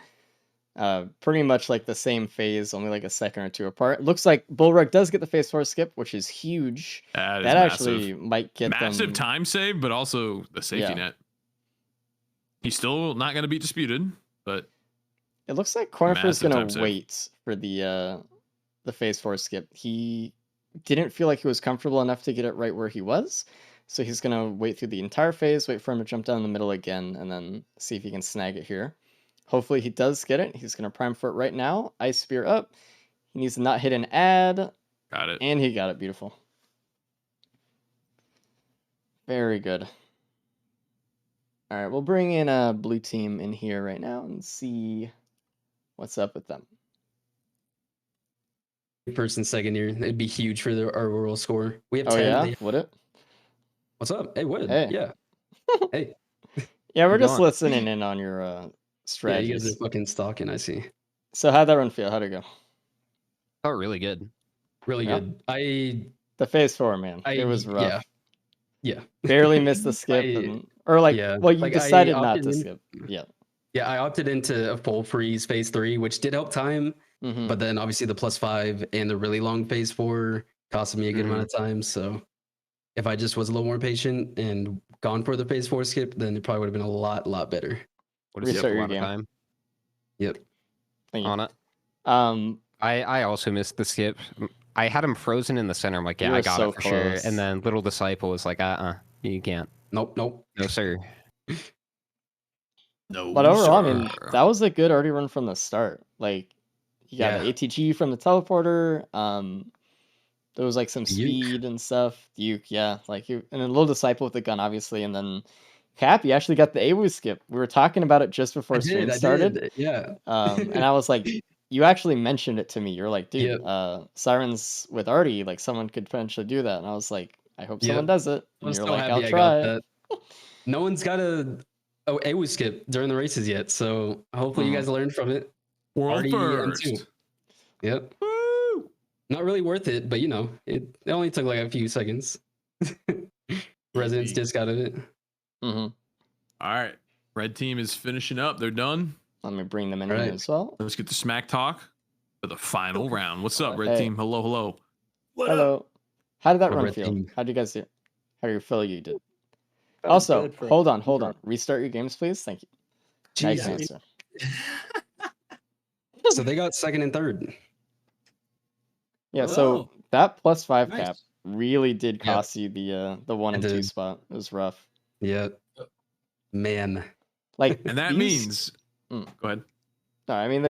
Pretty much like the same phase, only like a second or two apart. Looks like Bullrug does get the phase 4 skip, which is huge. That actually might get massive time save, but also the safety net. He's still not going to be disputed, but it looks like Cornifer is going to wait for the phase 4 skip. He didn't feel like he was comfortable enough to get it right where he was, so he's going to wait through the entire phase, wait for him to jump down in the middle again, and then see if he can snag it here. Hopefully he does get it. He's going to prime for it right now. Ice Spear up. He needs to not hit an ad. Got it. And he got it. Beautiful. Very good. All right, we'll bring in a blue team in here right now and see what's up with them. First and second year, it'd be huge for our world score. We have 10. Yeah? Would it? What's up? Hey, Wood. Hey. Yeah. Hey. Yeah, we're just listening in on your strategies. Yeah, you guys are fucking stalking, I see. So how'd that run feel? How'd it go? Oh, really good. Really good. The phase 4, man. It was rough. Yeah. Barely missed the skip. Well, you decided not to skip. Yeah. Yeah, I opted into a full freeze phase 3, which did help time. Mm-hmm. But then obviously the +5 and the really long phase 4 costed me a good amount of time. So if I just was a little more patient and gone for the phase 4 skip, then it probably would have been a lot better. What is Restart the your amount of game. time Yep. on it? I also missed the skip. I had him frozen in the center. I'm like, yeah, I got it for sure. And then Little Disciple was like, you can't. Nope. No, sir. No. But overall, I mean, that was a good already run from the start. Like, you got the ATG from the teleporter. There was like some speed and stuff. Duke, and then Little Disciple with the gun, obviously, and then Cap, you actually got the AWU skip. We were talking about it just before stream started. Yeah. And I was like, you actually mentioned it to me. You're like, dude, Sirens with Artie, like someone could potentially do that. And I was like, I hope someone does it. And you're like, I'll try. No one's got a AWU skip during the races yet, so hopefully you guys learned from it. World first. Yep. Woo! Not really worth it, but it only took like a few seconds. Residents just got it. All right. Red team is finishing up. They're done. Let me bring them in here as well. Let's get the smack talk for the final round. What's up, Red team? Hello. Hello. How did that run feel? How did you guys do? How do you feel you did? Also, hold on. Restart your games, please. Thank you. Nice answer. So they got second and third. Yeah, so that +5 cap really did cost you the 1 and 2 spot. It was rough. Yeah. Man. Like, and that means go ahead. No, I mean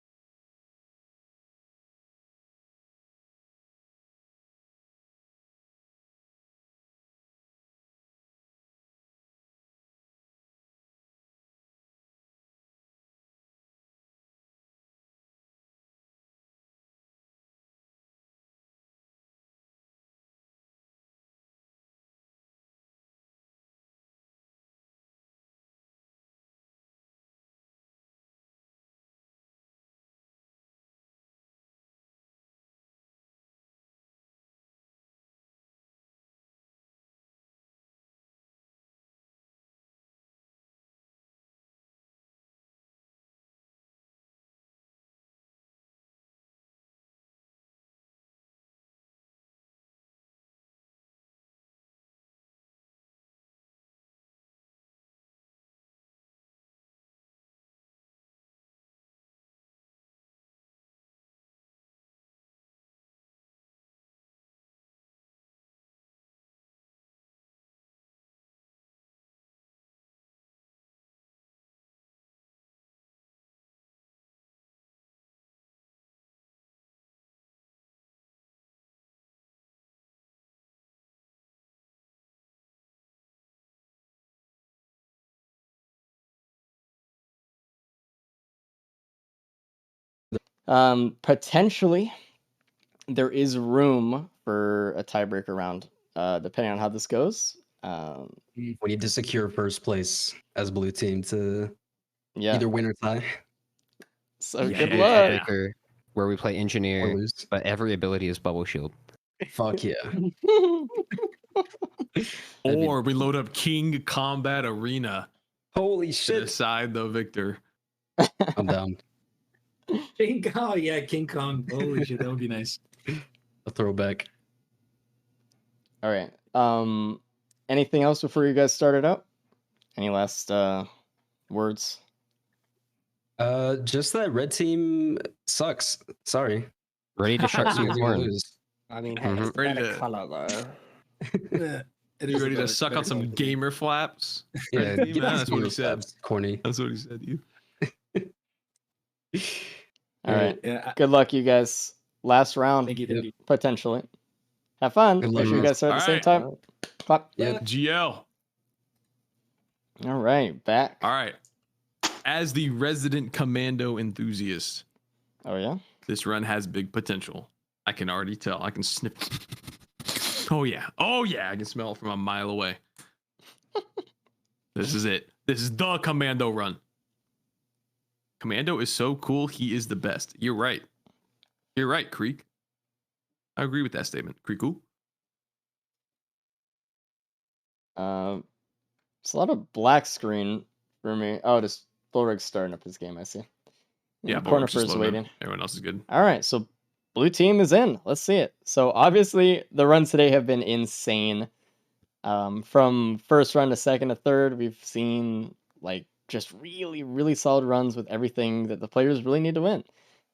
Potentially, there is room for a tiebreaker round, depending on how this goes. We need to secure first place as blue team to Yeah. either win or tie So Yeah, good yeah, luck. yeah. Tiebreaker where we play or engineer, lose. but every ability is bubble shield. Fuck yeah. Or we load up King Combat Arena Holy to shit. decide the victor. I'm down. King Kong, yeah, King Kong. Holy shit, that would be nice. A throwback. All right. Anything else before you guys started out? Any last words? Just that red team sucks. Sorry. Ready to shut You some guys are gonna corn. lose. I mean, Mhm. hey, it's the Ready better to- color though. It You is ready to better- suck on better some call. gamer flaps? Yeah, Team? get That's these what he gamer said. flaps, corny. That's what he said. You. All right. Yeah, Good luck, you guys. Last round, thank you, Yep. thank you. potentially. Have fun. Good Make luck, sure you guys. guys start at the same All time. Clap. Yep. GL. All right, back. All right. As the resident commando enthusiast, Oh yeah. this run has big potential. I can already tell. I can sniff. Oh yeah. Oh yeah. I can smell it from a mile away. This is it. This is the Commando run. Commando is so cool. He is the best. You're right. You're right, Creek. I agree with that statement. Creeku. It's a lot of black screen for me. Oh, just Bullrig's starting up his game. I see. Yeah, but corner we're for just is loading in. waiting. Everyone else is good. All right, so blue team is in. Let's see it. So obviously the runs today have been insane. From first run to second to third, we've seen like just really, really solid runs with everything that the players really need to win.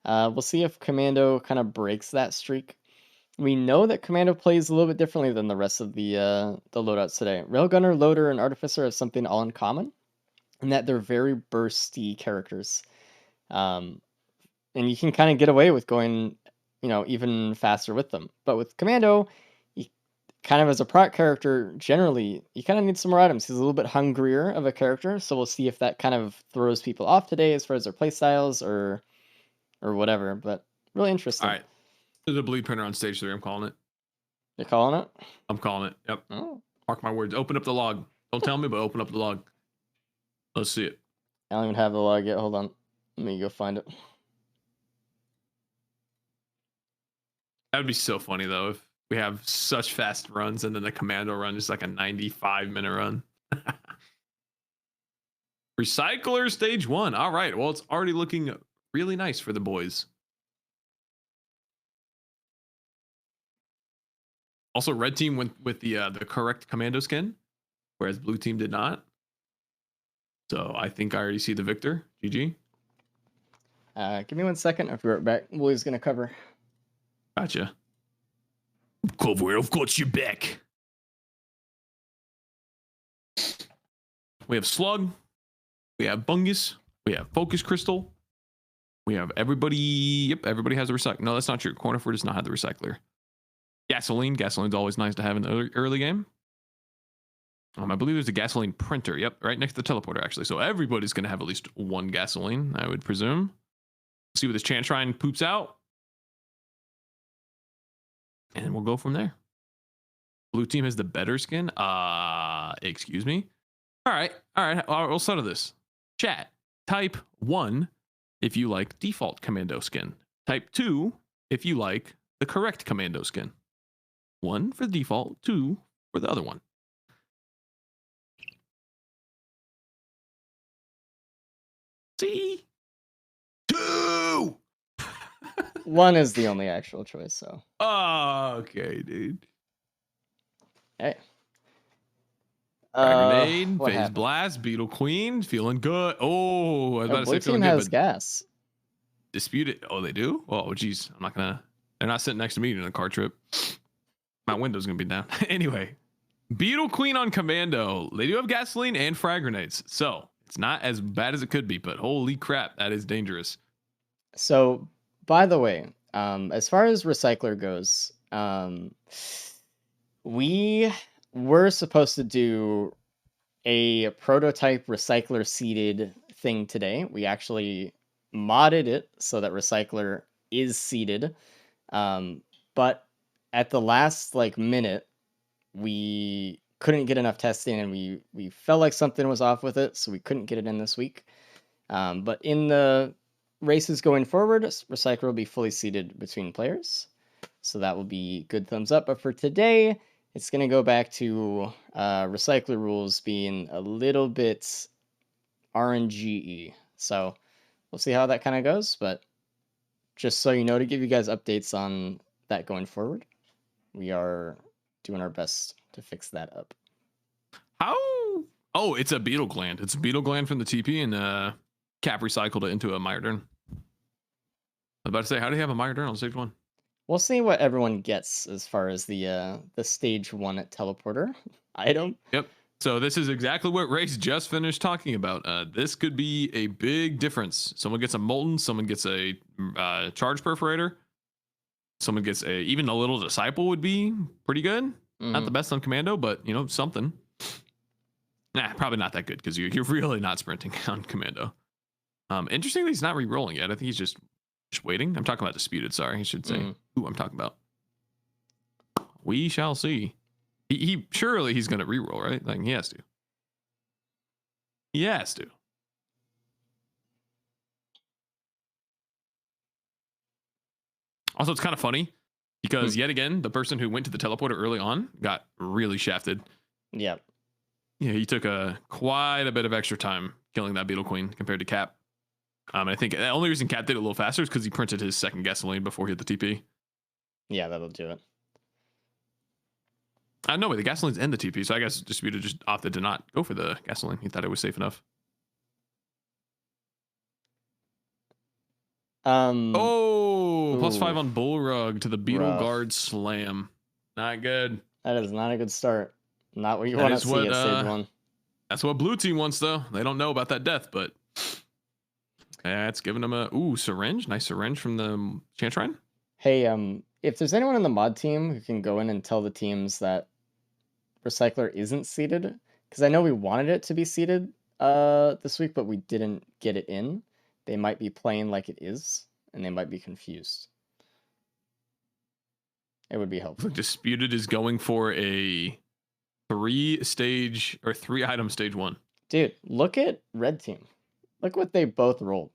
We'll see if Commando kind of breaks that streak. We know that Commando plays a little bit differently than the rest of the loadouts today. Railgunner, Loader, and Artificer have something all in common, in that they're very bursty characters. And you can kind of get away with going, even faster with them. But with Commando, you kind of as a proc character, generally, you kind of need some more items. He's a little bit hungrier of a character, so we'll see if that kind of throws people off today as far as their playstyles or whatever. But really interesting. All right. There's a bleed printer on stage 3. I'm calling it. You're calling it? I'm calling it. Yep. Oh, Mark my words. Open up the log. Don't tell me, but open up the log. Let's see it. I don't even have the log yet. Hold on. Let me go find it. That would be so funny though if we have such fast runs and then the Commando run is like a 95-minute run. Recycler stage 1. All right. Well, it's already looking really nice for the boys. Also, red team went with the correct Commando skin, whereas blue team did not. So I think I already see the victor. GG. Give me 1 second. I'll be right back. Willie's gonna cover. Gotcha. Cover, I've got you back. We have Slug. We have Bungus. We have Focus Crystal. We have everybody. Yep, everybody has a recycler. No, that's not true. Cornerford does not have the recycler. Gasoline. Gasoline's always nice to have in the early game. I believe there's a gasoline printer. Yep, right next to the teleporter, actually. So everybody's going to have at least one gasoline, I would presume. See what this Chantrine poops out. And we'll go from there. Blue team has the better skin. Excuse me. All right. We'll settle this. Chat. Type 1 if you like default Commando skin. Type 2 if you like the correct Commando skin. 1 for the default, 2 for the other one. See? 2! 1 is the only actual choice, so. Okay, dude. Hey. Grenade, what Phase happened? Blast, Beetle Queen, feeling good. Oh, I was about to Blue say feeling team good, has but gas. Disputed. Oh, they do? Oh, geez. I'm not gonna. They're not sitting next to me in a car trip. My window's gonna be down. Anyway, Beetle Queen on Commando. They do have gasoline and frag grenades, so it's not as bad as it could be. But holy crap, that is dangerous. So, by the way, as far as recycler goes, we were supposed to do a prototype recycler seeded thing today. We actually modded it so that Recycler is seeded. But at the last like minute, we couldn't get enough testing, and we felt like something was off with it, so we couldn't get it in this week. But in the races going forward, Recycler will be fully seated between players, so that will be good thumbs up. But for today, it's going to go back to Recycler rules being a little bit RNG-y. So we'll see how that kind of goes, but just so you know, to give you guys updates on that going forward, we are doing our best to fix that up. How? Oh, it's a beetle gland. It's a beetle gland from the TP, and Cap recycled it into a Myrdern. I was about to say, how do you have a Myrdern on stage 1? We'll see what everyone gets as far as the stage 1 teleporter item. Yep. So this is exactly what Race just finished talking about. This could be a big difference. Someone gets a Molten, someone gets a Charge Perforator, someone gets even a little Disciple would be pretty good. Mm-hmm. Not the best on Commando, but, you know, something. Nah, probably not that good because you're really not sprinting on Commando. Interestingly, he's not re-rolling yet. I think he's just waiting. I'm talking about Disputed, sorry. He should say who I'm talking about. We shall see. He surely he's going to re-roll, right? Like, he has to. He has to. Also, it's kind of funny because yet again, the person who went to the teleporter early on got really shafted. Yep. Yeah, he took quite a bit of extra time killing that Beetle Queen compared to Cap. I think the only reason Cap did it a little faster is because he printed his second gasoline before he hit the TP. Yeah, that'll do it. No way, the gasoline's in the TP, so I guess Disputed just opted to not go for the gasoline. He thought it was safe enough. +5 on Bullrug to the Beetle Guard Slam. Not good. That is not a good start. Not what you want to see at stage 1. That's what blue team wants, though. They don't know about that death, but it's giving them a syringe. Nice syringe from the Chantrine. Hey, if there's anyone on the mod team who can go in and tell the teams that Recycler isn't seated, because I know we wanted it to be seated this week, but we didn't get it in. They might be playing like it is, and they might be confused. It would be helpful. Disputed is going for a 3-item stage 1. Dude, look at red team. Look what they both rolled.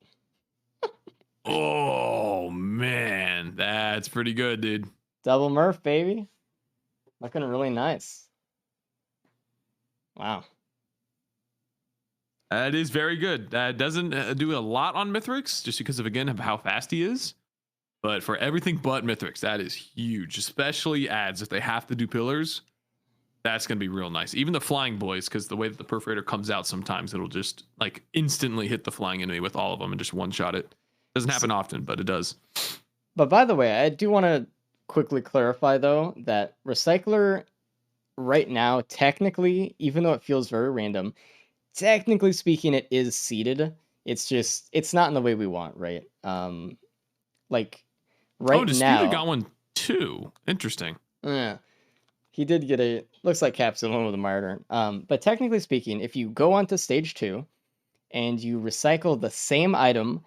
Oh man, that's pretty good, dude. Double Murph, baby. Looking really nice. Wow. That is very good. That doesn't do a lot on Mithrix, just because of, again, of how fast he is. But for everything but Mithrix, that is huge, especially adds if they have to do pillars. That's going to be real nice. Even the flying boys, because the way that the perforator comes out, sometimes it'll just like instantly hit the flying enemy with all of them and just one-shot it. Doesn't happen often, but it does. But by the way, I do want to quickly clarify, though, that Recycler right now, technically, even though it feels very random, technically speaking, it is seeded. It's just, it's not in the way we want, right? Like, right Disputed now... got one too. Interesting. Yeah. He did get a... Looks like Cap's the one with a martyr. But technically speaking, if you go onto stage 2 and you recycle the same item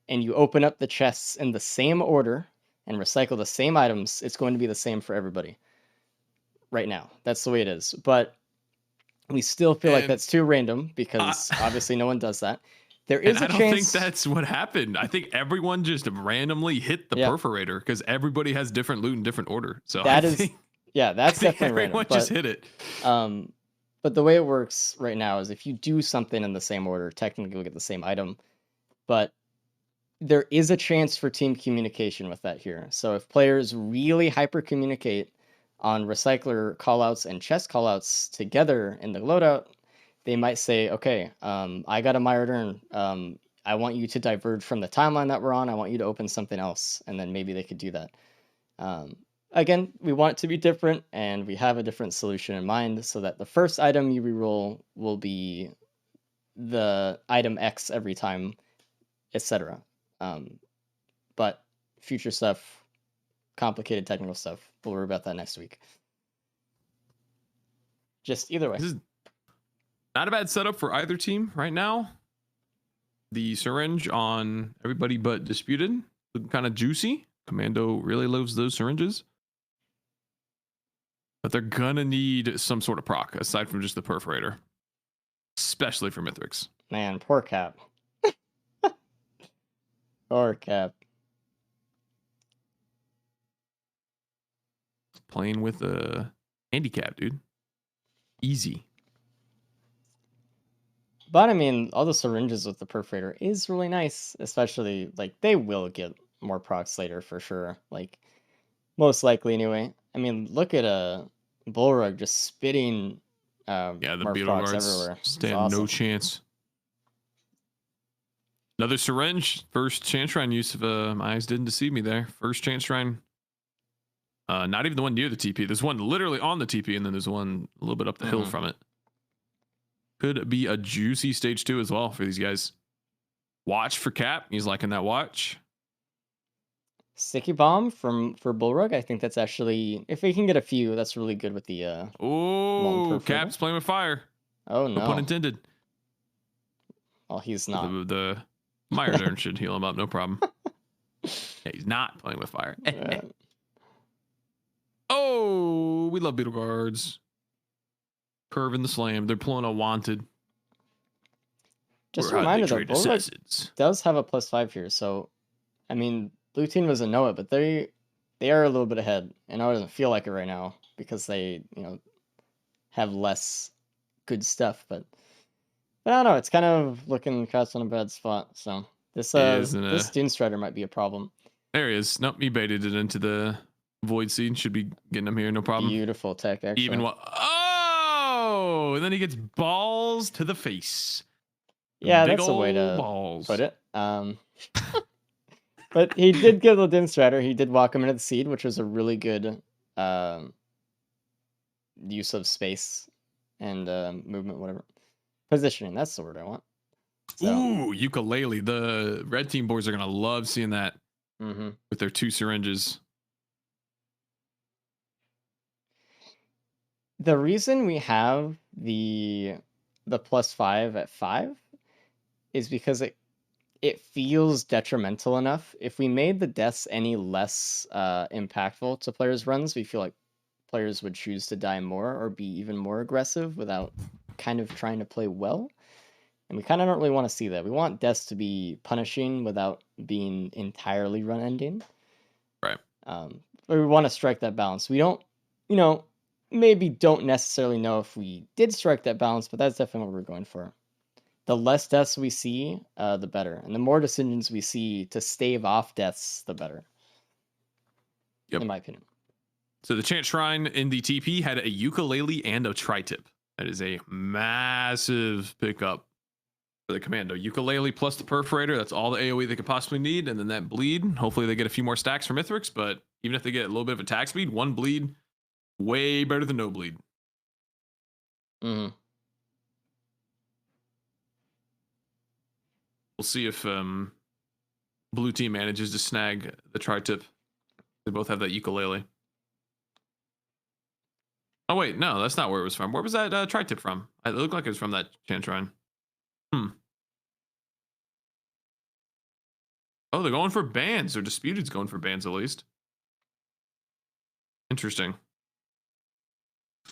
and you open up the chests in the same order and recycle the same items, it's going to be the same for everybody. Right now. That's the way it is. But we still feel like that's too random because obviously no one does that. There is a chance... I don't think that's what happened. I think everyone just randomly hit the perforator because everybody has different loot in different order. So yeah, that's definitely everyone random. Just hit it. But the way it works right now is if you do something in the same order, technically you'll get the same item. But there is a chance for team communication with that here. So if players really hyper communicate on recycler callouts and chest callouts together in the loadout, they might say, okay, I got a Myrdern. I want you to diverge from the timeline that we're on. I want you to open something else. And then maybe they could do that. Again, we want it to be different, and we have a different solution in mind so that the first item you reroll will be the item X every time, etc. But future stuff, complicated technical stuff, we'll worry about that next week. Just either way. This is not a bad setup for either team right now. The syringe on everybody but Disputed. Looking kind of juicy. Commando really loves those syringes. But they're gonna need some sort of proc aside from just the perforator. Especially for Mithrix. Man, poor Cap. Poor Cap. Playing with a handicap, dude. Easy. But I mean, all the syringes with the perforator is really nice, especially like they will get more procs later for sure. Like most likely anyway. I mean, look at a Bullrug just spitting Yeah, the more beetle procs guards everywhere. It's stand awesome. no chance. Another syringe. First chance shrine use of my eyes didn't deceive me there. First chance shrine. Not even the one near the TP. There's one literally on the TP, and then there's one a little bit up the hill from it. Could be a juicy stage 2 as well for these guys. Watch for Cap. He's liking that watch. Sticky bomb for Bullrug. I think that's actually, if we can get a few, that's really good with the Oh, perforator. Cap's playing with fire. Oh No pun no. intended. Well, he's not. The Mire Darn should heal him up, no problem. Yeah, he's not playing with fire. Oh, we love beetle guards. Curving the slam. They're pulling a wanted. Just a We're reminder though, trade Bullrug assassins. does have a +5 here, so I mean, blue team doesn't know it, but they are a little bit ahead, and it doesn't feel like it right now because they have less good stuff. But I don't know. It's kind of looking cast on a bad spot. So this this Dune Strider might be a problem. There he is. Nope, he baited it into the void seed. Should be getting him here, no problem. Beautiful tech, actually. Even what? Oh, and then he gets balls to the face. Yeah, Big that's a way to balls. put it. But he did get the Din Strider. He did walk him into the seed, which was a really good use of space and movement, whatever. Positioning, that's the word I want. So. Ooh, ukulele. The red team boys are going to love seeing that with their 2 syringes. The reason we have the +5 at 5 is because it feels detrimental enough. If we made the deaths any less impactful to players' runs, we feel like players would choose to die more or be even more aggressive without kind of trying to play well. And we kind of don't really want to see that. We want deaths to be punishing without being entirely run ending. Right. But we want to strike that balance. We don't, maybe don't necessarily know if we did strike that balance, but that's definitely what we're going for. The less deaths we see, the better. And the more decisions we see to stave off deaths, the better. Yep. In my opinion. So the Chant Shrine in the TP had a ukulele and a tri-tip. That is a massive pickup for the Commando. Ukulele plus the perforator. That's all the AoE they could possibly need. And then that bleed. Hopefully they get a few more stacks from Mithrix. But even if they get a little bit of attack speed, 1 bleed, way better than no bleed. Mm-hmm. We'll see if blue team manages to snag the tri-tip. They both have that ukulele. Oh, wait. No, that's not where it was from. Where was that tri-tip from? It looked like it was from that Chant Shrine. Oh, they're going for bans. Or Disputed's going for bans, at least. Interesting.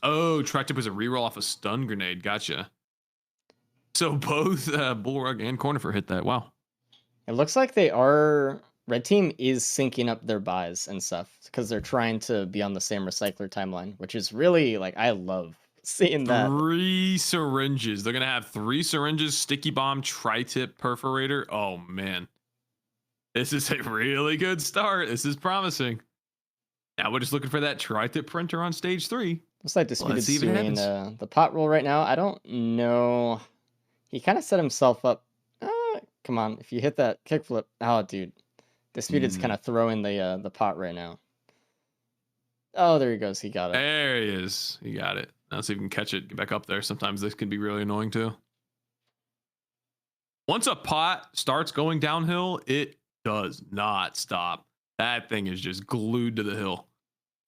Oh, tri-tip was a reroll off a stun grenade. Gotcha. So both Bullrug and Cornifer hit that. Wow. It looks like they are... Red team is syncing up their buys and stuff because they're trying to be on the same recycler timeline, which is really, I love seeing that. 3 syringes. They're going to have 3 syringes, sticky bomb, tri-tip, perforator. Oh, man. This is a really good start. This is promising. Now we're just looking for that tri-tip printer on stage 3. Looks like Disputed's doing the pot roll right now. I don't know. He kind of set himself up. Come on. If you hit that kickflip. Oh, dude. Disputed's kind of throwing the pot right now. Oh, there he goes. He got it. There he is. He got it. Now see if we can catch it. Get back up there. Sometimes this can be really annoying too. Once a pot starts going downhill, it does not stop. That thing is just glued to the hill.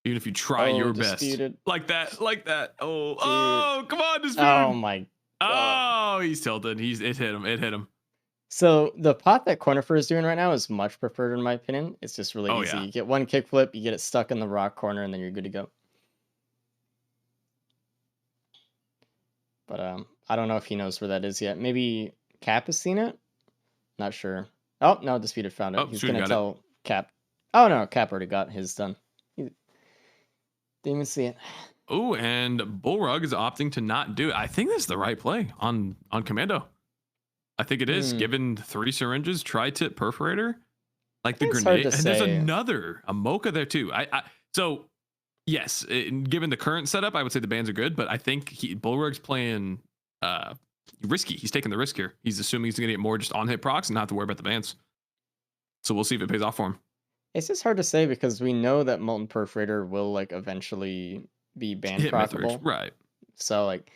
Even if you try your Disputed. best. Like that. Oh, come on, Disputed. Oh my God. Oh, he's tilted. It hit him. So the pot that Cornifer is doing right now is much preferred in my opinion. It's just really Oh, easy. yeah. You get one kickflip, you get it stuck in the rock corner, and then you're good to go. But I don't know if he knows where that is yet. Maybe Cap has seen it? Not sure. Oh, no, Disputed found it. Oh, He's Disputed going to got it. tell Cap. Oh, no, Cap already got his done. He didn't even see it. Oh, and Bullrug is opting to not do it. I think that's the right play on Commando. I think it is. Given 3 syringes, tri-tip perforator, like the It's hard grenade, to and there's say. another a Mocha there too. So yes, given the current setup, I would say the bands are good, but I think Bullrug's playing risky. He's taking the risk here. He's assuming he's gonna get more just on hit procs and not have to worry about the bands. So we'll see if it pays off for him. It's just hard to say because we know that Molten Perforator will like eventually be band Hit Mithrix, proccable. right? So like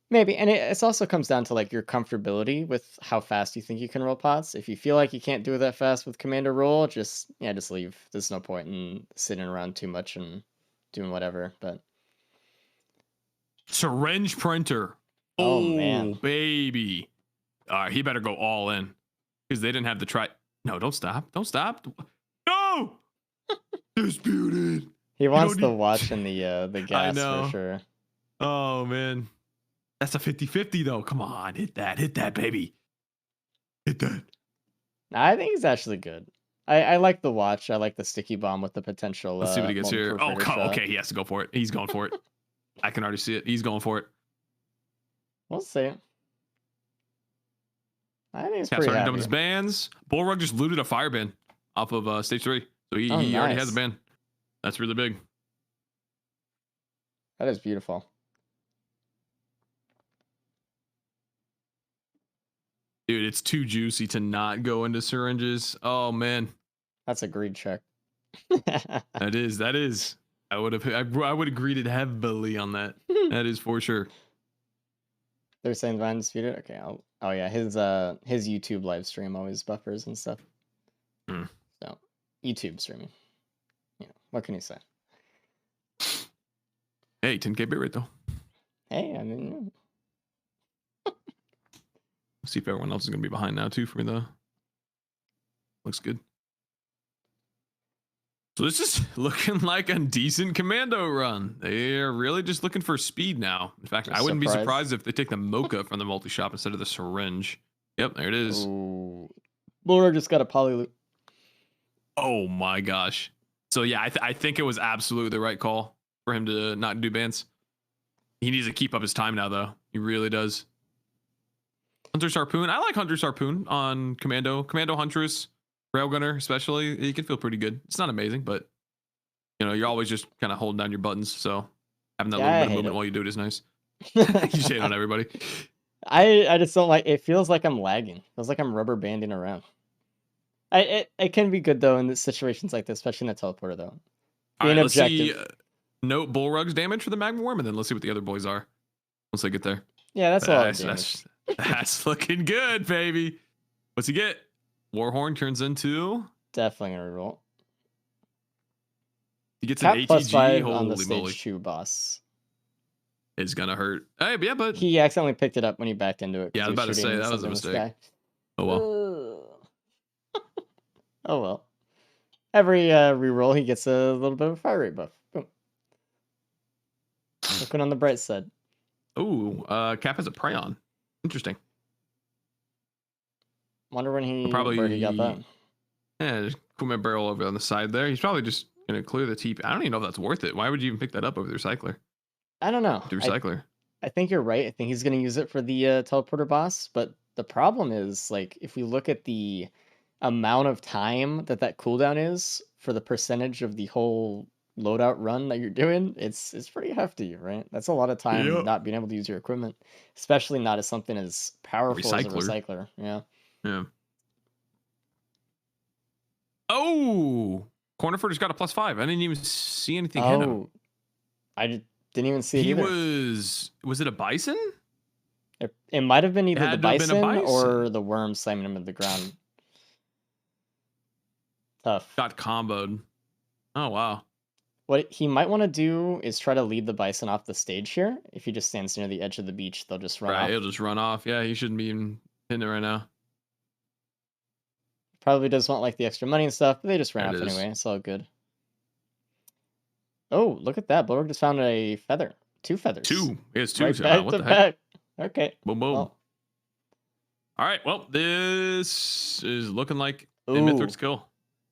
maybe, and it also comes down to like your comfortability with how fast you think you can roll pots. If you feel like you can't do it that fast with Commander roll, just leave. There's no point in sitting around too much and doing whatever. But Syringe printer. Oh, man. Baby. All right, he better go all in because they didn't have the try. No, don't stop. Don't stop. No. Disputed. he wants don't the need- watch and the gas know. for sure. Oh man. That's a 50-50 though. Come on, hit that, baby. Hit that. I think he's actually good. I like the watch. I like the sticky bomb with the potential. Let's see what he gets Molten here. Oh, Perforator shot. okay. He has to go for it. He's going for it. I can already see it. He's going for it. We'll see. I think it's Cap's pretty already done happy. with his bands. Bullrug just looted a fire ban off of stage 3. So he already has a nice. ban. That's really big. That is beautiful. Dude, it's too juicy to not go into syringes. Oh man. That's a greed check. That is. I would have greeted heavily on that. That is for sure. They're saying Vine disputed. Okay. Oh yeah, his YouTube live stream always buffers and stuff. Hmm. So YouTube streaming. Yeah. What can you say? Hey, 10K bit rate though. Hey, I mean, See if everyone else is gonna be behind now too for me though. Looks good. So this is looking like a decent commando run. They are really just looking for speed now. In fact, Just I wouldn't be surprised. surprised if they take the Mocha from the multi-shop instead of the syringe. Yep, there it is. ooh. Bullrug just got a poly loop. Oh my gosh. So yeah, I think it was absolutely the right call for him to not do bans. He needs to keep up his time now though. He really does. Hunter's Harpoon. I like Hunter's Harpoon on Commando. Commando Huntress, Railgunner especially. He can feel pretty good. It's not amazing, but you know, you're always just kind of holding down your buttons. So having that Yeah, little I bit of hate movement it. while you do it is nice. You shade on everybody. I just don't like. It feels like I'm lagging. It feels like I'm rubber banding around. It can be good though in situations like this, especially in a teleporter though. All Being right, let's see. objective. Note Bullrug's damage for the Magma Worm, and then let's see what the other boys are once they get there. Yeah, that's a lot of damage. That's looking good, baby. What's he get? Warhorn turns into. Definitely gonna reroll. He gets Cap an plus ATG. 5 on the Holy stage moly. 2 boss. It's gonna hurt. Hey, yeah, but He accidentally picked it up when he backed into it. 'cause Yeah, I was he about to was say, shooting that was a something in the mistake. Oh well. sky. Oh well. Every reroll, he gets a little bit of a fire rate buff. Boom. Looking on the bright side. Oh, Cap has a Prayon. Interesting. Wonder when where he got that. Probably. Yeah, just put my barrel over on the side there. He's probably just gonna clear the TP. I don't even know if that's worth it. Why would you even pick that up over the recycler? I don't know. The recycler. I think you're right. I think he's going to use it for the teleporter boss. But the problem is, like, if we look at the amount of time that cooldown is for the percentage of the whole loadout run that you're doing, it's pretty hefty, right? That's a lot of time Yep. not being able to use your equipment, especially not as something as powerful as a Recycler. recycler. Yeah. Yeah. Oh, Cornifer just got a +5. I didn't even see anything hit him. Oh, didn't even see it He either. was it a bison? It might have been either the Had to have been bison, a bison. or the worm slamming him in the ground. Tough. Got comboed. Oh wow. What he might want to do is try to lead the bison off the stage here. If he just stands near the edge of the beach, they'll just run Right, off. it'll just run off. Yeah, he shouldn't be even hitting it right now. Probably does want like the extra money and stuff, but they just ran There off it is. anyway. It's all good. Oh, look at that. Bulwark just found a feather. 2 feathers. 2. It's 2. Right So, back what to the heck? back. Okay. Boom, boom. Well, All right. Well, this is looking like a ooh. Mithrix kill.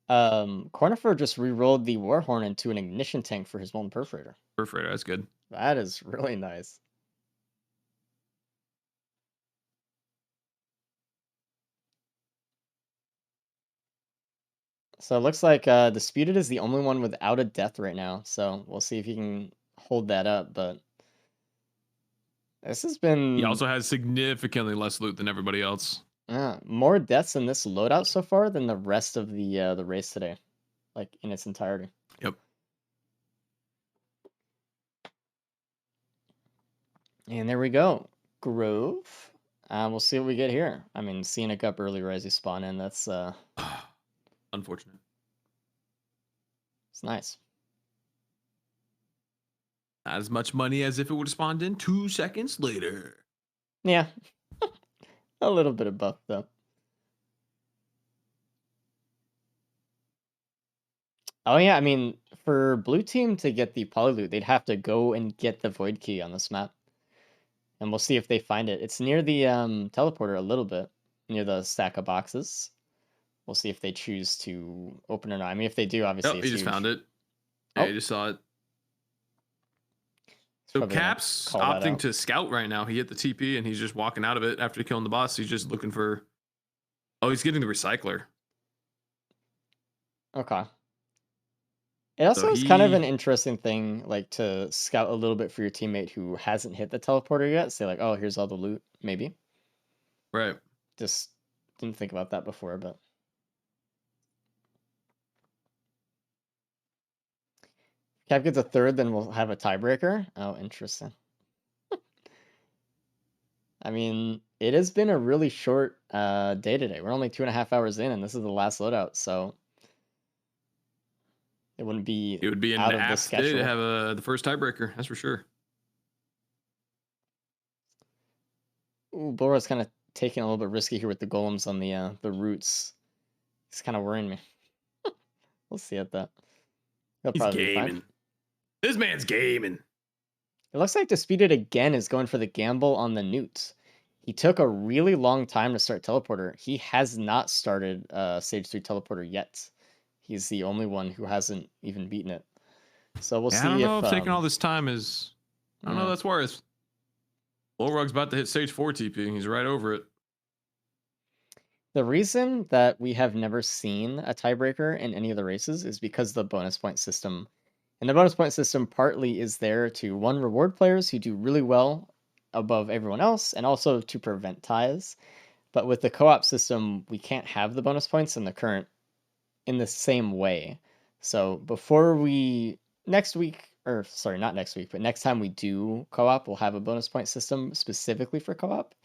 Cornifer just re-rolled the Warhorn into an ignition tank for his Molten Perforator. Perforator. That's good. That is really nice. So it looks like Disputed is the only one without a death right now. So we'll see if he can hold that up. But this has been He also has significantly less loot than everybody else. more deaths in this loadout so far than the rest of the race today, like in its entirety. Yep. And there we go. Grove. We'll see what we get here. I mean, Scenic up early as you spawn in. That's Unfortunate. it's nice. Not as much money as if it would have spawned in 2 seconds later. Yeah. A little bit of buff though. Oh yeah, I mean, for blue team to get the poly loot, they'd have to go and get the void key on this map. And we'll see if they find it. It's near the teleporter a little bit, near the stack of boxes. We'll see if they choose to open or not. I mean, if they do, obviously, Oh, it's he just huge. found it. Oh. Yeah, he just saw it. So Probably gonna Cap's call that opting out. to scout right now. He hit the TP and he's just walking out of it after killing the boss. He's just looking for. Oh, he's getting the recycler. Okay. It also is kind of an he- interesting thing, like to scout a little bit for your teammate who hasn't hit the teleporter yet. Say like, oh, here's all the loot, maybe. Right. Just didn't think about that before, but Cap gets a third, then we'll have a tiebreaker. Oh, interesting. I mean, it has been a really short day today. We're only 2.5 hours in, and this is the last loadout, so it wouldn't be It would be an out of the apt day schedule. to have the first tiebreaker. That's for sure. Ooh, Bora's kind of taking a little bit risky here with the golems on the roots. It's kind of worrying me. We'll see at that. He'll He's probably be fine. gaming. This man's gaming. It looks like Disputed again is going for the gamble on the newt. He took a really long time to start teleporter. He has not started stage 3 teleporter yet. He's the only one who hasn't even beaten it. So we'll see I don't know if taking all um, this time is. I don't know yeah. if that's worth. Bullrug's about to hit stage 4 TP. He's right over it. The reason that we have never seen a tiebreaker in any of the races is because the bonus point system. And the bonus point system partly is there to, one, reward players who do really well above everyone else, and also to prevent ties. But with the co-op system, we can't have the bonus points in the same way. So before next time we do co-op, we'll have a bonus point system specifically for co-op.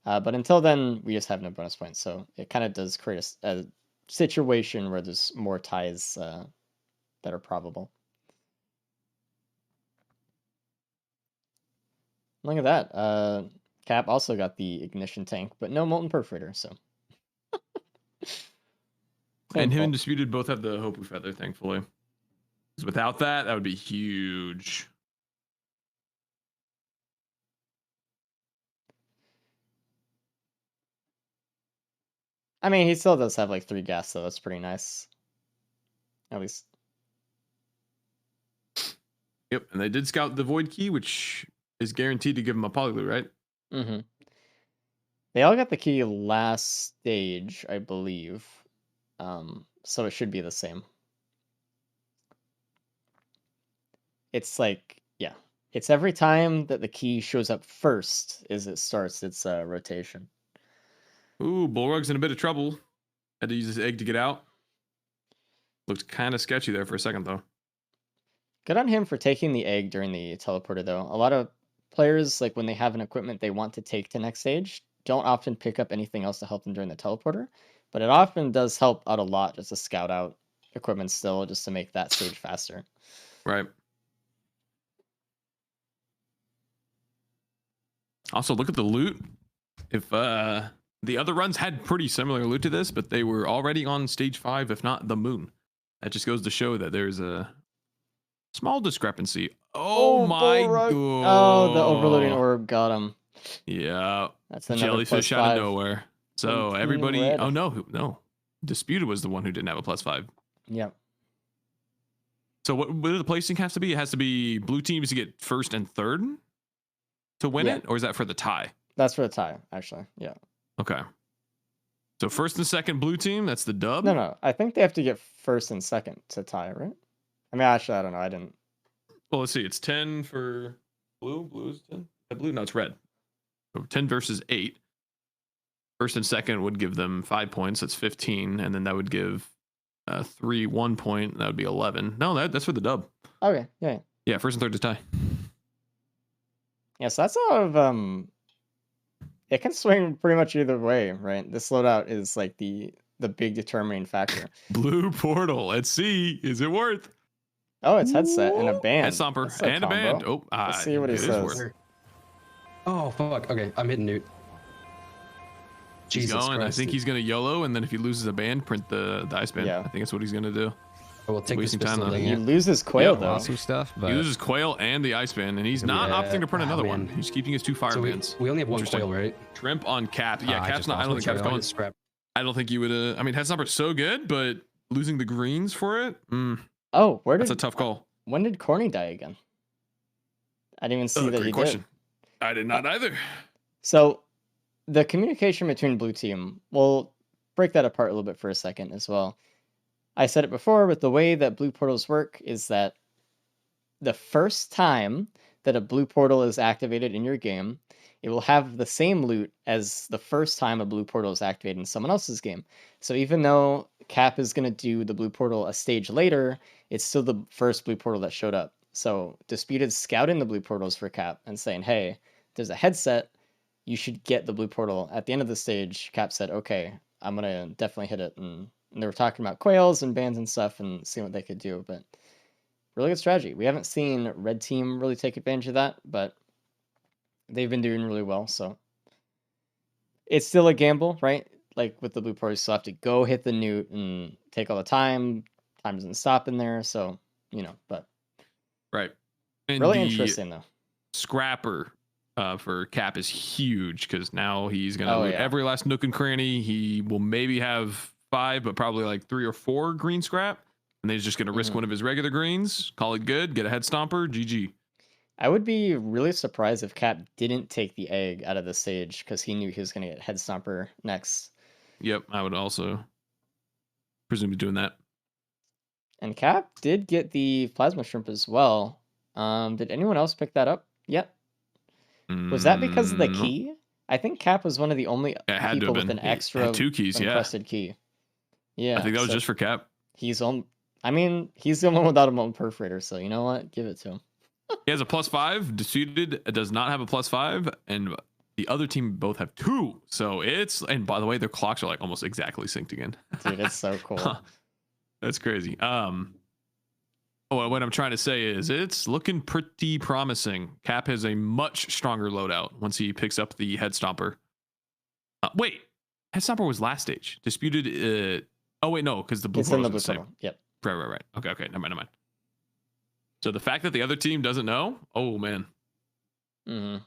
But until then, we just have no bonus points. So it kind of does create a situation where there's more ties that are probable. Look at that. Cap also got the ignition tank, but no molten perforator, so. And him Painful. and Disputed both have the Hopu Feather, thankfully. 'Cause without that, that would be huge. I mean, he still does have like 3 gas, so that's pretty nice. At least. Yep, and they did scout the Void Key, which is guaranteed to give him a polyloot, right? Mm-hmm. They all got the key last stage, I believe. So it should be the same. It's like, yeah. It's every time that the key shows up first is it starts its rotation. Ooh, Bullrug's in a bit of trouble. Had to use his egg to get out. Looked kind of sketchy there for a second, though. Good on him for taking the egg during the teleporter, though. A lot of players, like when they have an equipment they want to take to next stage, don't often pick up anything else to help them during the teleporter. But it often does help out a lot just to scout out equipment still, just to make that stage faster. Right. Also, look at the loot. If The other runs had pretty similar loot to this, but they were already on stage 5, if not the moon. That just goes to show that there's a small discrepancy. Oh my god. Oh, the overloading orb got him. Yeah. That's another Jellyfish out of nowhere. So Team everybody. Red. Oh no. Disputed was the one who didn't have a +5. Yep. So what do the placing have to be? It has to be blue teams to get first and third to win Yeah. it, or is that for the tie? That's for the tie, actually. Yeah. Okay. So first and second blue team, that's the dub. No. I think they have to get first and second to tie, right? I mean, actually, I don't know. I didn't. Well, let's see. It's 10 for blue. Blue is 10. Blue, no, it's red. So 10 versus 8. First and second would give them 5 points. That's 15, and then that would give 3 1 point. That would be 11. No, that's for the dub. Okay. Yeah. Yeah, first and third to tie. Yeah. So that's a lot of It can swing pretty much either way, right? This loadout is like the big determining factor. Blue portal. Let's see. Is it worth? Oh, it's headset and a band. Head stomper That's a and a band. combo. Oh, Let's see what he it is says. worth. Oh fuck. Okay, I'm hitting Newt. He's Jesus going. I Christ. think he's gonna YOLO, and then if he loses a band, print the ice band. Yeah. I think that's what he's gonna do. I will take this wasting time, pistol. though. dang He it. loses Quail Yeah, though. Awesome stuff, but He loses Quail and the ice band, and he's not Yeah. opting to print another one. man. He's keeping his 2 fire So we bands. only have one Interesting. coil, right? Shrimp on Cap. Yeah, I Cap's just not. I don't think lost my Cap's coil. going. Scrap. I don't think you would. I mean, Headstomper's so good, but losing the greens for it, Oh, where did that's a tough call. when did Corny die again? I didn't even see that Great he question. did. I did not either. So the communication between blue team, we'll break that apart a little bit for a second as well. I said it before, but the way that blue portals work is that the first time that a blue portal is activated in your game, it will have the same loot as the first time a blue portal is activated in someone else's game. So even though Cap is going to do the blue portal a stage later, it's still the first blue portal that showed up. So Disputed's scouting the blue portals for Cap and saying, hey, there's a headset. You should get the blue portal. At the end of the stage, Cap said, okay, I'm going to definitely hit it. And they were talking about quails and bands and stuff and seeing what they could do. But really good strategy. We haven't seen red team really take advantage of that, but they've been doing really well. So it's still a gamble, right? Like with the blue portal, you still have to go hit the newt and take all the time. Time doesn't stop in there. So, but Right. And really the interesting though. Scrapper for Cap is huge because now he's gonna Oh, loot yeah. every last nook and cranny. He will maybe have 5, but probably like 3 or 4 green scrap, and then he's just gonna risk Mhm. one of his regular greens, call it good, get a head stomper, GG. I would be really surprised if Cap didn't take the egg out of the stage because he knew he was going to get head stomper next. Yep, I would also presume he's doing that. And Cap did get the plasma shrimp as well. Did anyone else pick that up yet? Was that because of the No. key? I think Cap was one of the only It had to people have with been. an He had extra 2 keys, yeah. encrusted key. Yeah, I think that was so just for Cap. he's on. I mean, he's the one without a molten perforator, so you know what? Give it to him. He has a +5. Disputed does not have a +5, and the other team both have 2. So it's, and by the way, their clocks are like almost exactly synced again. Dude, it's so cool. That's crazy. What I'm trying to say is it's looking pretty promising. Cap has a much stronger loadout once he picks up the head stomper. Wait, head stomper was last stage. Disputed. Oh wait, no, because the blue It's in portal's the the blue same. portal. Yep. Right. Okay. Never mind. So the fact that the other team doesn't know, oh man, hmm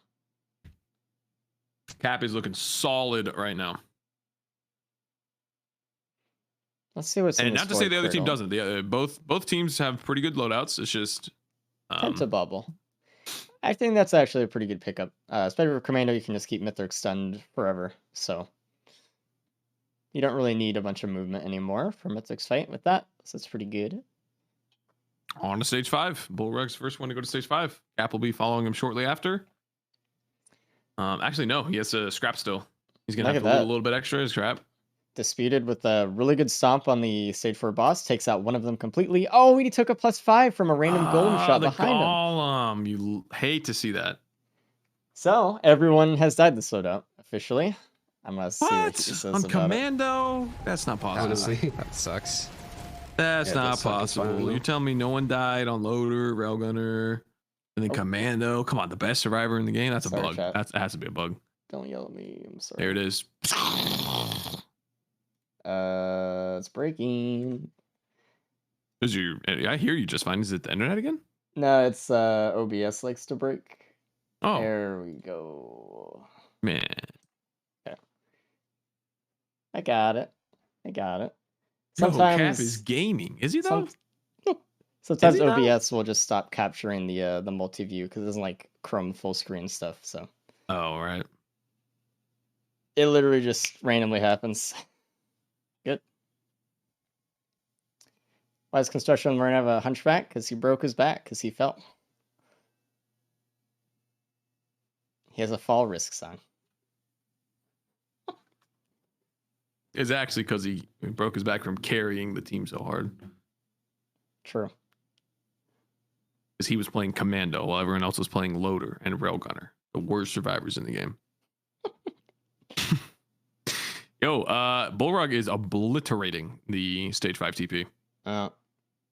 Cap is looking solid right now. Let's see what's in And this not to say Ford the other team Cradle. doesn't. Both teams have pretty good loadouts. It's just Tend to bubble. I think that's actually a pretty good pickup. Especially for Commando, you can just keep Mithrix stunned forever. So you don't really need a bunch of movement anymore for Mithrix Fight with that. So it's pretty good. on to stage 5. Bullrug's first one to go to stage 5. Cap will be following him shortly after. Actually, no, he has a scrap still. He's gonna Look have to at loot a that. little bit extra scrap. Disputed with a really good stomp on the stage 4 boss. Takes out one of them completely. Oh, he took a +5 from a random golem shot the behind him. golem. You hate to see that. So everyone has died this loadout officially. I'm gonna see what he What? says On about it. Commando? That's not possible. Honestly. that sucks. That's Yeah, it not does suck. It's fine, possible. though. You're telling me no one died on Loader, Railgunner, and then Oh. Commando? Come on, the best survivor in the game? That's a Sorry, bug. chat. That has to be a bug. Don't yell at me. I'm sorry. There it is. It's breaking. I hear you just fine. Is it the internet again? No, it's OBS likes to break. Oh, There we go. man. Okay. I got it. Yo, Sometimes Cap is gaming. Is he though? sometimes Is he now? OBS will just stop capturing the multi-view because it doesn't like Chrome full screen stuff. So Oh, right. it literally just randomly happens. Good. Why does Construction Marine have a hunchback? Because he broke his back because he fell. He has a fall risk sign. It's actually because he broke his back from carrying the team so hard. True. Because he was playing Commando while everyone else was playing Loader and Railgunner, the worst survivors in the game. Yo, Bullrug is obliterating the stage 5 TP.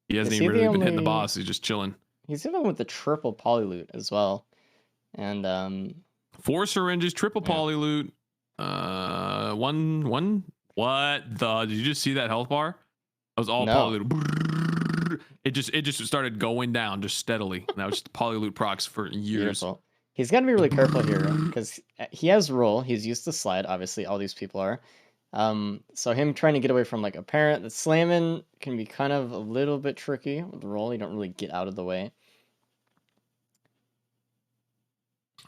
He hasn't Is he even the really been hitting the only- boss. He's just chilling. He's the one with the triple poly loot as well. And 4 syringes, triple Yeah. poly loot. One. What the? Did you just see that health bar? That was all No. poly loot. It just started going down just steadily. That was just poly loot procs for years. beautiful. He's got to be really careful here because he has roll. He's used to slide. Obviously, all these people are. So him trying to get away from like a parent that's slamming can be kind of a little bit tricky with the roll. You don't really get out of the way.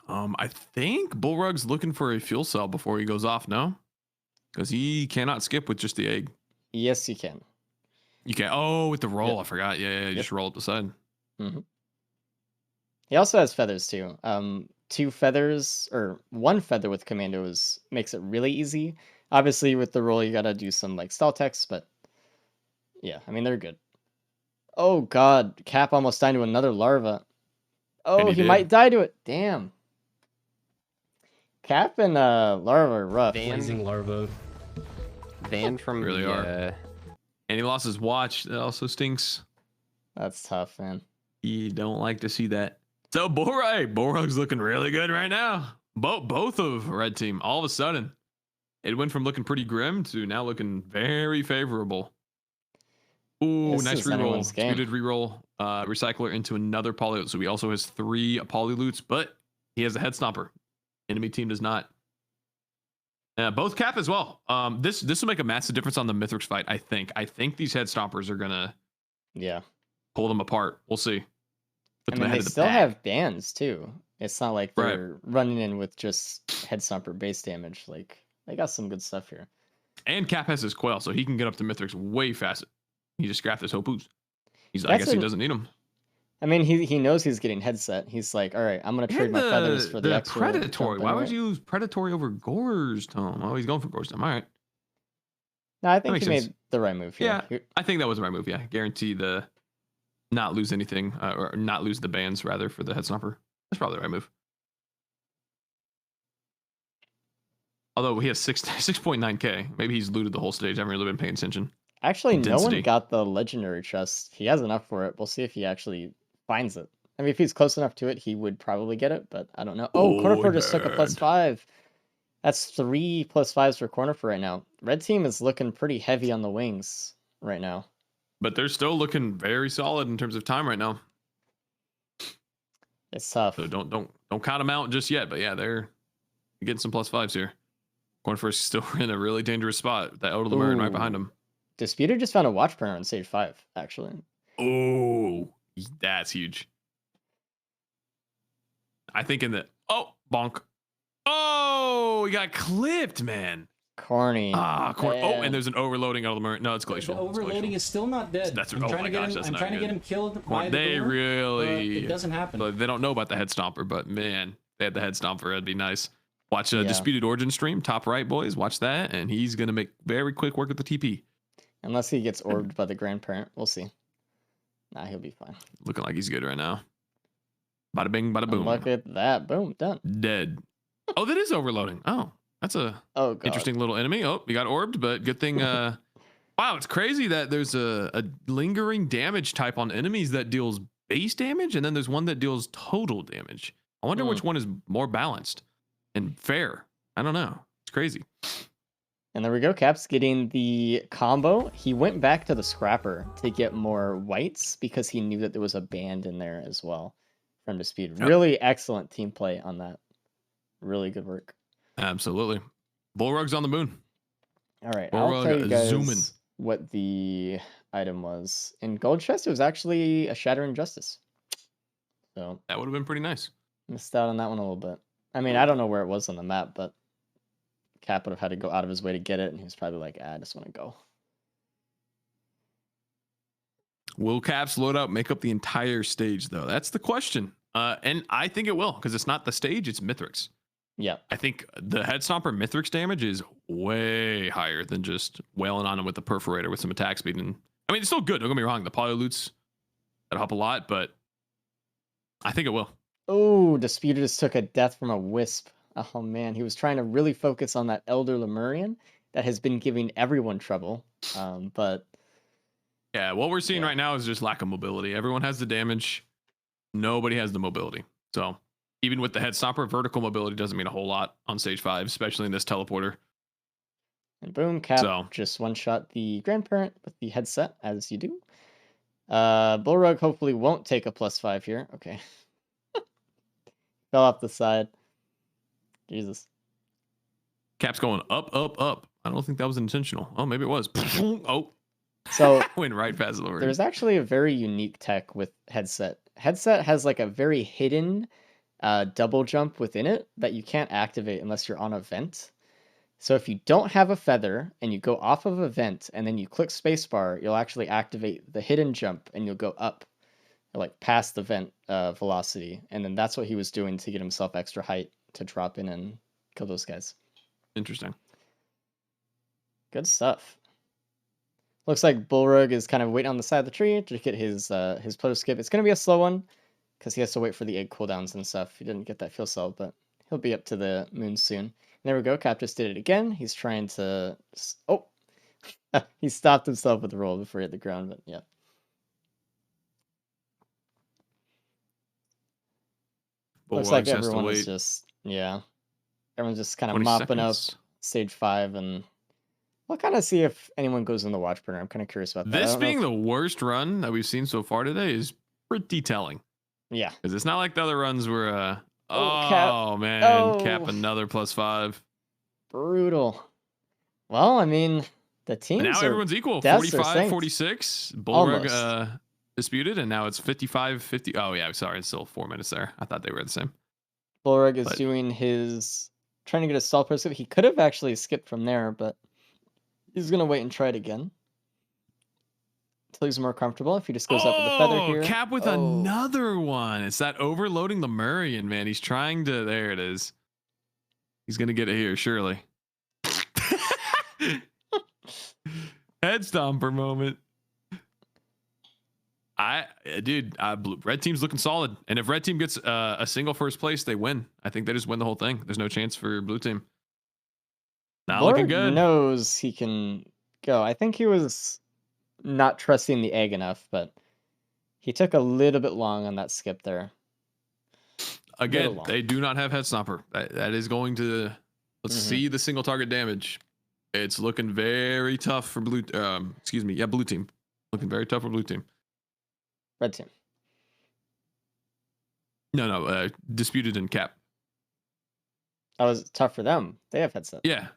I think Bullrug's looking for a fuel cell before he goes off. No, because he cannot skip with just the egg. Yes, you can. You can. Oh, with the roll, Yep. I forgot. Yeah, you Yep. just roll up the side. He also has feathers too. 2 feathers or 1 feather with Commando makes it really easy. Obviously, with the roll, you gotta do some like stall text, but yeah, I mean they're good. Oh God, Cap almost died to another larva. Oh, he he did. might die to it. Damn. Cap and larva are rough. Blazing larva. Banned from Really the, are. And he lost his watch. That also stinks. That's tough, man. You don't like to see that. So Bullrug's looking really good right now. Both of Red Team, all of a sudden, it went from looking pretty grim to now looking very favorable. Ooh, This nice is anyone's reroll. game. Speeded reroll. Recycler into another poly loot. So he also has 3 poly loots, but he has a head stomper. Enemy team does not. Both Cap as well. This will make a massive difference on the Mithrix fight. I think these head stompers are gonna Yeah. pull them apart. We'll see. Put I them mean, ahead they of the still pack. have bands too. It's not like Right. they're running in with just head stomper base damage. Like they got some good stuff here. And Cap has his quail, so he can get up to Mithrix way faster. He just scrapped his Hopus. I That's guess he an- doesn't need them. I mean, he knows he's getting headset. He's like, all right, I'm gonna trade my feathers for the extra predatory. jump Why would anyway." you use predatory over Gore's Tome? Oh, he's going for Gore's Tome. All right. No, I think makes he sense. made the right move here. Yeah, I think that was the right move. Yeah, guarantee the not lose anything or not lose the bands rather for the head stomper. That's probably the right move. Although he has 6.9k, maybe he's looted the whole stage. I haven't really been paying attention. Actually, no Density. one got the legendary chest. He has enough for it. We'll see if he actually finds it. I mean, if he's close enough to it, he would probably get it, but I don't know. Oh, Oh, Cornerford just took a man. +5. That's 3 +5s for Cornerford right now. Red team is looking pretty heavy on the wings right now. But they're still looking very solid in terms of time right now. It's tough. So don't count them out just yet. But yeah, they're getting some +5s here. Cornerford is still in a really dangerous spot. That Oda Lemurian right behind him. Disputer just found a watch burner on stage 5, actually. Oh, that's huge. I think in the bonk. Oh, he got clipped, man. Corny. Oh, Man. and there's an overloading out of the Lemurian. No, it's The glacial. It's overloading glacial. is still not dead. That's- I'm oh trying my to get gosh, him. that's I'm not trying to get good. him killed by the They door, really. but it doesn't happen. But they don't know about the head stomper, but man, they had the head stomper. That'd be nice. Watch a Yeah. Disputed Origin stream, top right, boys. Watch that, and he's gonna make very quick work with the TP. Unless he gets orbed by the grandparent. We'll see. Nah, he'll be fine. Looking like he's good right now. Bada bing, bada And boom. look at that. Boom. Done. Dead. Oh, that is overloading. Oh, that's a Oh, God. interesting little enemy. Oh, you got orbed, but good thing. Wow, it's crazy that there's a lingering damage type on enemies that deals base damage, and then there's one that deals total damage. I wonder which one is more balanced and fair I don't know. It's crazy. And there we go. Cap's getting the combo. He went back to the scrapper to get more whites because he knew that there was a band in there as well from Dispute. Yep. Really excellent team play on that. Really good work. Absolutely. Bullrug's on the moon. All right, I'll Bullrug tell you guys zooming. what the item was. In Gold Chest, it was actually a Shatter Injustice. So That would have been pretty nice. missed out on that one a little bit. I mean, I don't know where it was on the map, but Cap would have had to go out of his way to get it, and he was probably like, I just want to go. Will Cap's loadout make up the entire stage, though? That's the question. And I think it will, because it's not the stage, it's Mithrix. Yeah. I think the head stomper Mithrix damage is way higher than just wailing on him with the perforator with some attack speed. And I mean, it's still good. Don't get me wrong. The polyloots that help a lot, but I think it will. Oh, Disputed just took a death from a wisp. Oh man, he was trying to really focus on that Elder Lemurian that has been giving everyone trouble. But Yeah, what we're seeing Yeah. right now is just lack of mobility. Everyone has the damage. Nobody has the mobility. So even with the head stopper, vertical mobility doesn't mean a whole lot on stage 5, especially in this teleporter. and boom, Cap So- just one shot the grandparent with the headset, as you do. Bullrug hopefully won't take a +5 here. Okay. Fell off the side. Jesus. Cap's going up, up, up. I don't think that was intentional. Oh, maybe it was. Oh, So went right past the Lord. there's actually a very unique tech with headset. Headset has like a very hidden double jump within it that you can't activate unless you're on a vent. So if you don't have a feather and you go off of a vent and then you click spacebar, you'll actually activate the hidden jump and you'll go up, like past the vent velocity. And then that's what he was doing to get himself extra height to drop in and kill those guys. Interesting. Good stuff. Looks like Bullrug is kind of waiting on the side of the tree to get his proto skip. It's going to be a slow one because he has to wait for the egg cooldowns and stuff. He didn't get that fuel cell, but he'll be up to the moon soon. And there we go. Cap just did it again. He's trying to... Oh! He stopped himself with the roll before he hit the ground, but yeah. Looks like Bullrugs has to everyone is wait just... Yeah. Everyone's just kind of 20 mopping seconds. up stage 5 and... We'll kind of see if anyone goes in the watch burner. I'm kind of curious about that. I This don't know being if- the worst run that we've seen so far today is pretty telling. Yeah. Because it's not like the other runs where, Oh, Cap. oh man, Cap Oh. another +5. Brutal. Well, I mean, the teams And now are... everyone's equal. deaths are 45, saints. 46. Bullrug Almost. disputed, and now it's 55, 50. Oh yeah, sorry, it's still 4 minutes there. I thought they were the same. Bullrug is but- doing his... Trying to get a stall person. He could have actually skipped from there, but he's going to wait and try it again. Until he's more comfortable. If he just goes up with the feather here. Cap with Oh. another one. It's that overloading Lemurian, man. He's trying to. There it is. He's gonna get it here, surely. Head stomper moment. Red team's looking solid, and if red team gets a single first place, they win. I think they just win the whole thing. There's no chance for blue team. Not looking Bullrug good. knows he can go. I think he was not trusting the egg enough, but he took a little bit long on that skip there. Again, long. they do not have head stomper. That is going to let's Mhm. see the single target damage. It's looking very tough for blue. Blue team. Looking very tough for blue team. Red team. No, disputed in cap. That was tough for them. They have headset. Yeah.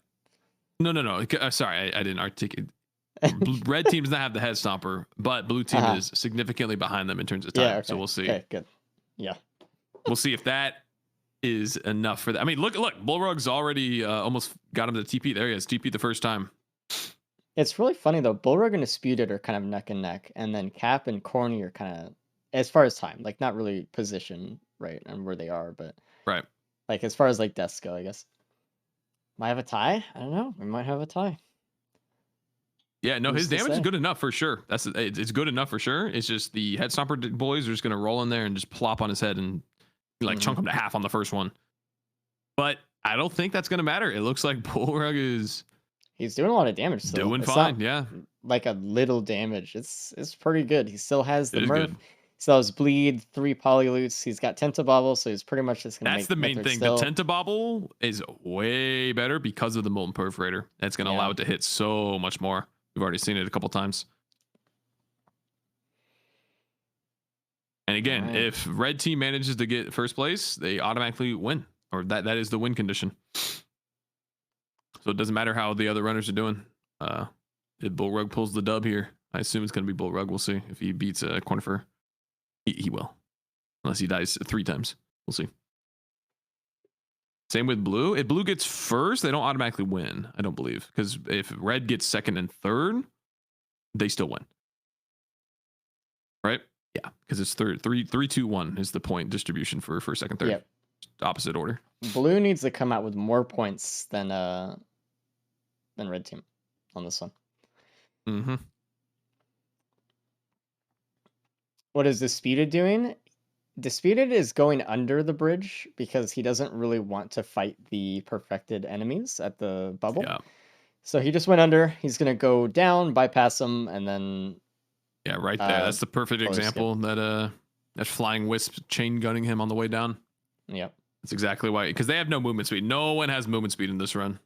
No. Sorry, I didn't articulate. Red team does not have the head stomper, but blue team Uh-huh. is significantly behind them in terms of time. Yeah, okay. So we'll see. Okay, good. Yeah. We'll see if that is enough for that. I mean, look, Bullrug's already almost got him to TP. There he is, TP the first time. It's really funny though. Bullrug and Disputed are kind of neck and neck, and then Cap and Corny are kind of, as far as time, like not really position right and where they are, but Right. like as far as like deaths go, I guess. Might have a tie. I don't know. We might have a tie. Yeah, no, Who's his to damage is say? good enough for sure. It's good enough for sure. It's just the head stomper boys are just gonna roll in there and just plop on his head and like chunk him to half on the first one. But I don't think that's gonna matter. It looks like Bullrug is He's doing a lot of damage still. doing It's fine. not Yeah, like a little damage. It's pretty good. He still has the it is Murph. good. So those bleed, 3 polylutes. He's got Tentabobble, so he's pretty much just gonna That's make the main Mithrix thing. still. The Tentabobble is way better because of the Molten Perforator. That's going to allow it to hit so much more. We've already seen it a couple times. And again, if red team manages to get first place, they automatically win, or that is the win condition. So it doesn't matter how the other runners are doing. If Bullrug pulls the dub here, I assume it's going to be Bullrug. We'll see if he beats Cornifer. He will, unless he dies 3 times. We'll see. Same with blue. If blue gets first, they don't automatically win, I don't believe, because if red gets second and third, they still win. Right? Yeah, because it's 3, 2, 1 is the point distribution for first, second, third. Yep. Opposite order. Blue needs to come out with more points than red team on this one. Mm-hmm. What is Disputed doing? Disputed is going under the bridge because he doesn't really want to fight the perfected enemies at the bubble. Yeah. So he just went under. He's going to go down, bypass them, and then... Yeah, right there. That's the perfect example that flying wisp chain gunning him on the way down. Yep. That's exactly why. Because they have no movement speed. No one has movement speed in this run.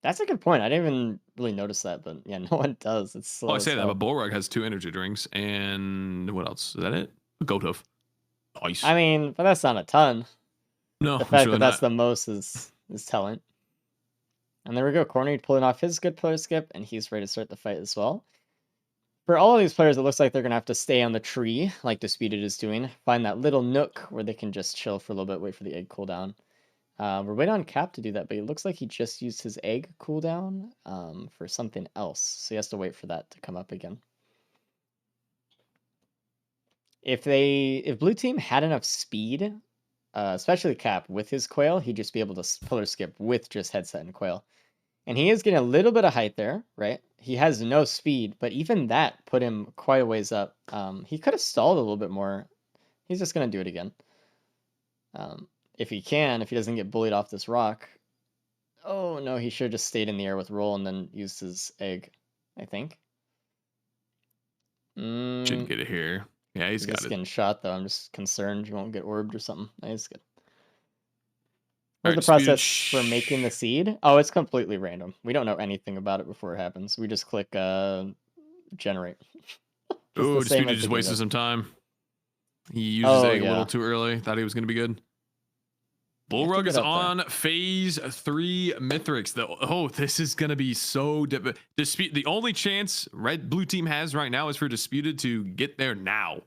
That's a good point. I didn't even really notice that, but yeah, no one does. It's slow. Oh, I say that, but Bullrug has 2 energy drinks. And what else? Is that it? Goat hoof. Nice. I mean, but that's not a ton. No, The fact really that that's not. the most is telling. And there we go. Corny pulling off his good player skip, and he's ready to start the fight as well. For all of these players, it looks like they're going to have to stay on the tree, like Disputed is doing. Find that little nook where they can just chill for a little bit, wait for the egg cooldown. We're waiting on Cap to do that, but it looks like he just used his egg cooldown for something else. So he has to wait for that to come up again. If blue team had enough speed, especially Cap with his Quail, he'd just be able to pillar skip with just headset and Quail. And he is getting a little bit of height there, right? He has no speed, but even that put him quite a ways up. He could have stalled a little bit more. He's just going to do it again. If he doesn't get bullied off this rock. Oh, no, he should have just stayed in the air with roll and then used his egg, I think. Shouldn't get it here. Yeah, he's got just it. getting shot, though. I'm just concerned he won't get orbed or something. Nice, good. What's Right, the process for making the seed? Oh, it's completely random. We don't know anything about it before it happens. We just click generate. Oh, Disputed just wasted some time. He used his egg a little too early. Thought he was going to be good. Bullrug is on phase 3 Mithrix. This is going to be so the only chance blue team has right now is for Disputed to get there now.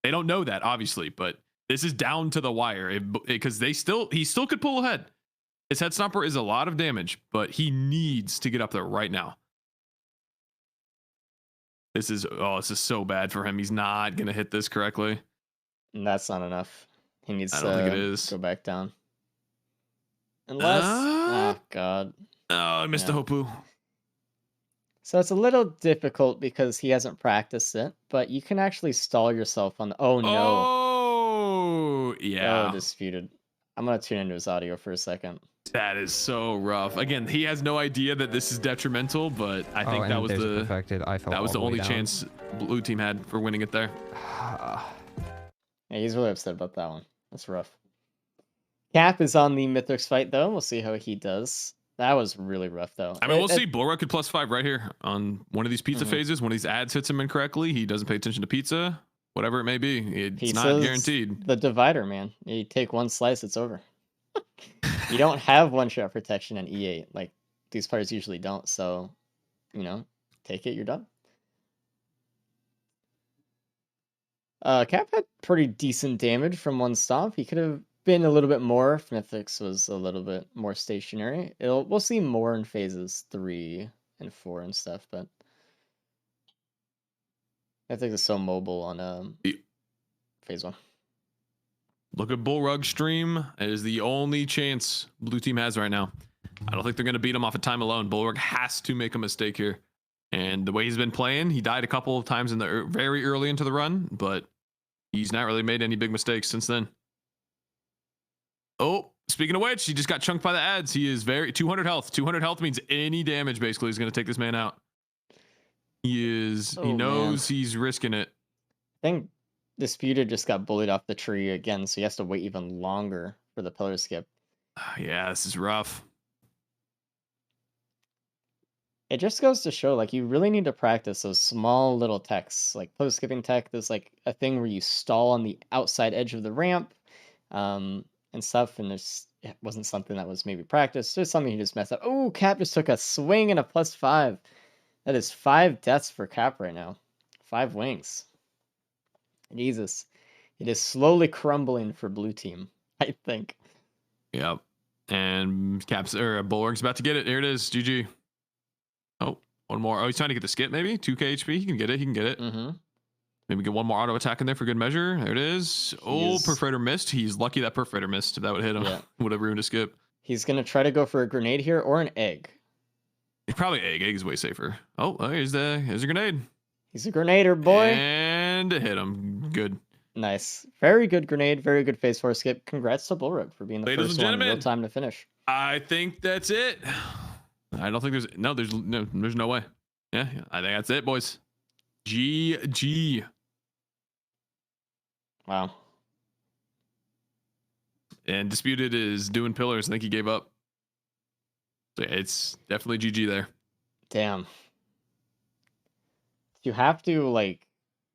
They don't know that, obviously, but this is down to the wire because he still could pull ahead. His head stomper is a lot of damage, but he needs to get up there right now. This is so bad for him. He's not going to hit this correctly. And that's not enough. He needs I don't think it is. Go back down. Unless... oh, God. Oh, I missed the Hopu. So it's a little difficult because he hasn't practiced it, but you can actually stall yourself on the... Oh, no. Oh, yeah. Oh, Disputed. I'm going to tune into his audio for a second. That is so rough. Again, he has no idea that this is detrimental, but I think that was the only chance blue team had for winning it there. Yeah, he's really upset about that one. That's rough. Cap is on the Mithrix fight, though. We'll see how he does. That was really rough, though. I mean, we'll see. Bullrug could +5 right here on one of these pizza phases. One of these ads hits him incorrectly. He doesn't pay attention to pizza. Whatever it may be. It's not guaranteed. The divider, man. You take one slice, it's over. You don't have one-shot protection in E8. Like, these players usually don't. So, take it, you're done. Cap had pretty decent damage from one stomp. He could have been a little bit more if Mithrix was a little bit more stationary. We'll see more in phases 3 and 4 and stuff, but Mithrix is so mobile on phase 1. Look at Bullrug stream. It is the only chance blue team has right now. I don't think they're going to beat him off of time alone. Bullrug has to make a mistake here. And the way he's been playing, he died a couple of times in the very early into the run, but he's not really made any big mistakes since then. Oh, speaking of which, he just got chunked by the ads. He is 200 health. 200 health means any damage basically is going to take this man out. He knows he's risking it. I think Disputed just got bullied off the tree again, so he has to wait even longer for the pillar skip. Yeah, this is rough. It just goes to show, like, you really need to practice those small little techs. Like, pillar skipping tech, there's, like, a thing where you stall on the outside edge of the ramp and stuff, and it wasn't something that was maybe practiced. There's something you just messed up. Oh, Cap just took a swing and a +5. That is 5 deaths for Cap right now. 5 wings. Jesus. It is slowly crumbling for blue team, I think. Yep. And Bulwark's about to get it. Here it is. GG. Oh, one more. Oh, he's trying to get the skip, maybe? 2k HP. He can get it. Mm-hmm. Maybe get one more auto attack in there for good measure. There it is. Perforator missed. He's lucky that Perforator missed. If that would hit him, would have ruined a skip. He's going to try to go for a grenade here or an egg. Probably egg. Egg is way safer. Oh, here's a grenade. He's a grenader, boy. And it hit him. Good. Nice. Very good grenade. Very good phase 4 skip. Congrats to Bulwark for being the Ladies first and one in real gentlemen, time to finish. I think that's it. I don't think there's no way. Yeah, I think that's it, boys. GG. Wow. And Disputed is doing pillars. I think he gave up. So it's definitely GG there. Damn. You have to, like,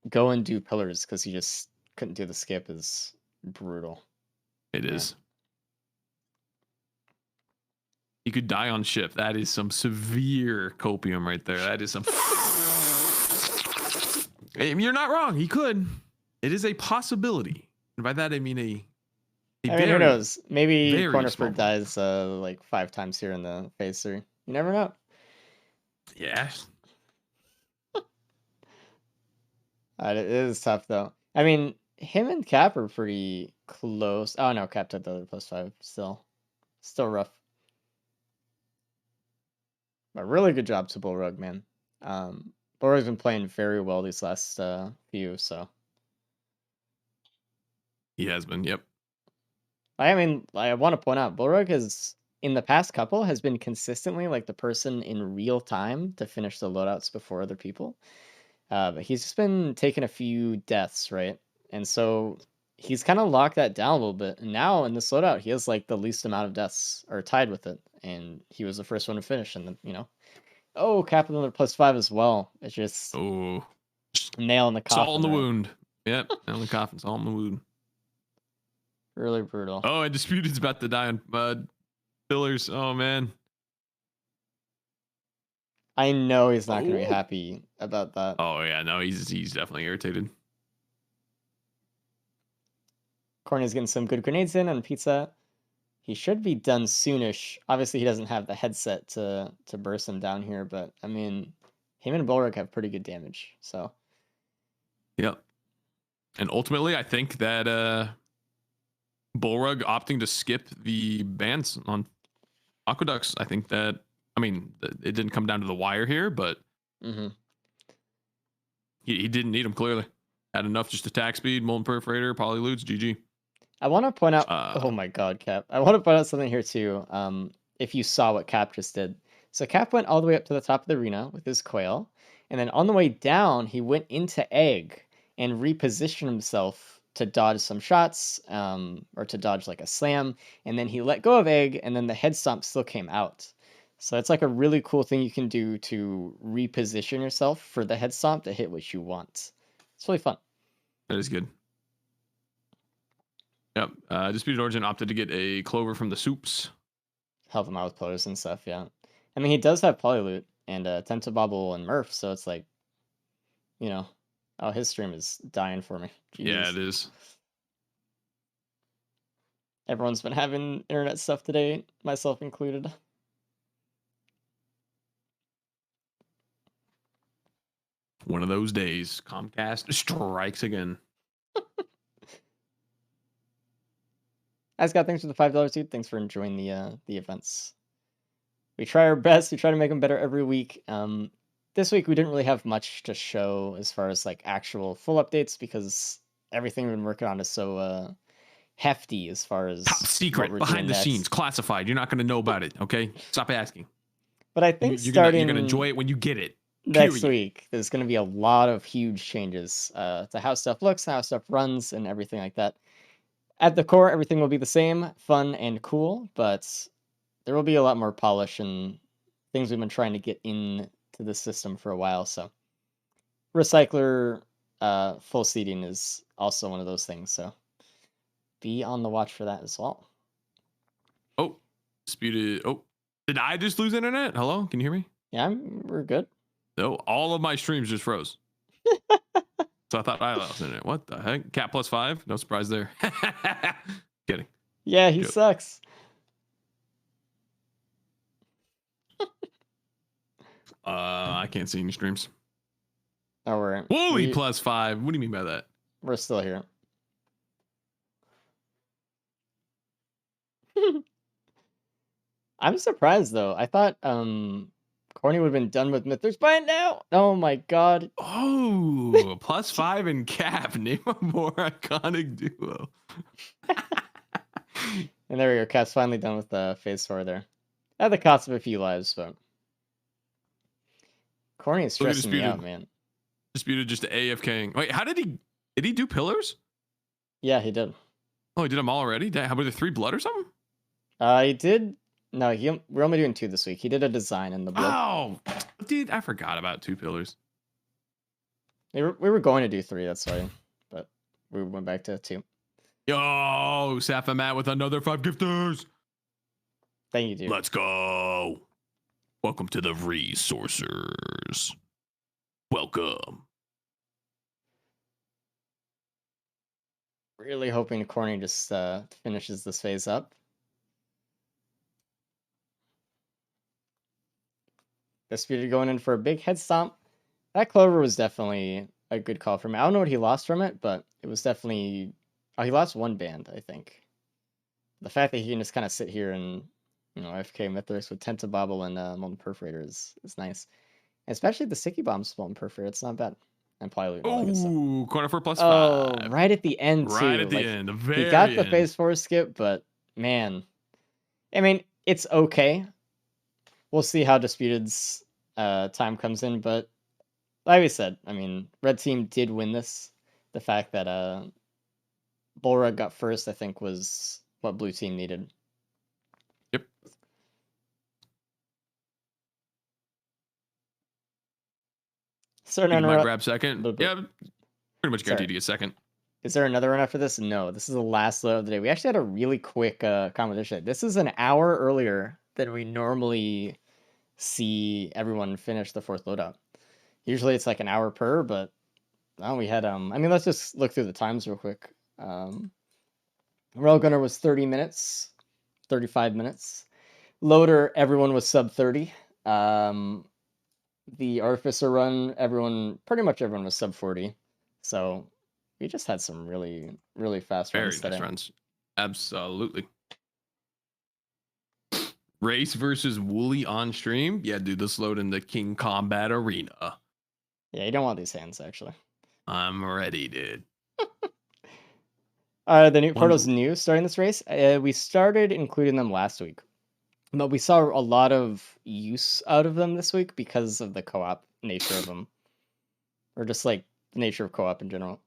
go and do pillars because you just couldn't do the skip is brutal. It is. You could die on ship. That is some severe copium right there. That is some. You're not wrong. He could. It is a possibility. And by that, I mean I mean, who knows? Maybe very Cornerford dies like 5 times here in the phase 3. You never know. Yeah. It is tough, though. I mean, him and Cap are pretty close. Oh, no, Cap took the other +5. Still rough. But really good job to Bullrug, man. Bullrug's been playing very well these last few, so. He has been, yep. I mean, I want to point out, Bullrug has, in the past couple, has been consistently like the person in real time to finish the loadouts before other people. But he's just been taking a few deaths, right? And so he's kind of locked that down a little bit. And now in this loadout, he has like the least amount of deaths, or tied with it. And he was the first one to finish. And then, Cap another +5 as well. It's just nail in the coffin. Salt in the wound. Yep, nail in the coffin. Salt in the wound. Really brutal. Oh, and Disputed's about to die on pillars. Oh, man. I know he's not going to be happy about that. Oh, yeah. No, he's definitely irritated. Corny's getting some good grenades in on Pizza. He should be done soonish. Obviously, he doesn't have the headset to burst him down here, but, I mean, him and Bulwark have pretty good damage, so. Yep. And ultimately, I think that Bulwark opting to skip the bans on Aqueducts, I think that, I mean, it didn't come down to the wire here, but he didn't need them, clearly. Had enough just attack speed, Molten Perforator, Polylutes, GG. I want to point out, oh my god, Cap. I want to point out something here too, if you saw what Cap just did. So Cap went all the way up to the top of the arena with his Quail, and then on the way down, he went into Egg and repositioned himself to dodge some shots, or to dodge like a slam, and then he let go of Egg, and then the head stomp still came out. So it's like a really cool thing you can do to reposition yourself for the head stomp to hit what you want. It's really fun. That is good. Yep. Disputed Origin opted to get a Clover from the Soups. Help him out with pillars and stuff, yeah. I mean, he does have Polyloot and Tentabobble and Murph, so it's like, his stream is dying for me. Jeez. Yeah, it is. Everyone's been having internet stuff today, myself included. One of those days, Comcast strikes again. Scott, thanks for the $5 dude. Thanks for enjoying the events. We try our best. We try to make them better every week. This week we didn't really have much to show as far as like actual full updates because everything we've been working on is so hefty as far as top secret, behind the scenes, classified. You're not going to know about it. Okay, stop asking. But I think you're going to enjoy it when you get it. next Period. week, there's going to be a lot of huge changes to how stuff looks, how stuff runs, and everything like that. At the core, everything will be the same, fun and cool, but there will be a lot more polish and things we've been trying to get into the system for a while. So, Recycler full seating is also one of those things. So, be on the watch for that as well. Oh, disputed. Oh, did I just lose internet? Hello, can you hear me? Yeah, we're good. No, all of my streams just froze. So I thought I lost internet. What the heck? Cat +5? No surprise there. Kidding. Yeah, he Yep. sucks. I can't see any streams. Oh, Wooly +5. What do you mean by that? we're still here. I'm surprised though. I thought Corny would have been done with Mithrix by now. Oh my god. Oh, +5 and Cap. Name a more iconic duo. And there we go. Cat's finally done with the phase 4 there. At the cost of a few lives, but Corny is Look at stressing me out, Disputed. man. Disputed just AFKing. Wait, how did he do pillars? Yeah, he did. Oh, he did them all already? How about the 3 blood or something? He did. No, we're only doing 2 this week. He did a design in the blood. Oh, dude, I forgot about 2 pillars. We were going to do 3, that's why, but we went back to 2. Yo, Safa Matt with another 5 gifters. Thank you, dude. Let's go. Welcome to the Resourcers. Welcome. Really hoping Corny just finishes this phase up. Disputed going in for a big head stomp. That Clover was definitely a good call for me. I don't know what he lost from it, but it was definitely... Oh, he lost 1 band, I think. The fact that he can just kind of sit here and, FK Mithrix with Tentabobble and Molten Perforator is nice. And especially the Sticky Bombs Molten Perforator, it's not bad. And probably all that good stuff. Ooh, corner for +5. Oh, right at the end, too. Right at the end. The very he got the end. phase 4 skip, but man. I mean, it's okay. We'll see how Disputed's time comes in, but like we said, I mean, Red Team did win this. The fact that Bullrug got first, I think, was what Blue Team needed. Yep. So You might grab second. Yeah, pretty much guaranteed Sorry. to get second. Is there another run after this? No, this is the last load of the day. We actually had a really quick competition. This is an hour earlier than we normally see everyone finish the 4th loadout. Usually it's like an hour per, but well, we had I mean, let's just look through the times real quick. Railgunner was 30 minutes, 35 minutes. Loader, everyone was sub 30. The Artificer Run, pretty much everyone was sub 40. So we just had some really, really fast Very runs nice today. runs. Absolutely. Race versus Wooly on stream. Yeah, dude, let's load in the King Combat Arena. Yeah, you don't want these hands, actually. I'm ready, dude. The new portal's new starting this race. We started including them last week, but we saw a lot of use out of them this week because of the co-op nature of them, or just like the nature of co-op in general.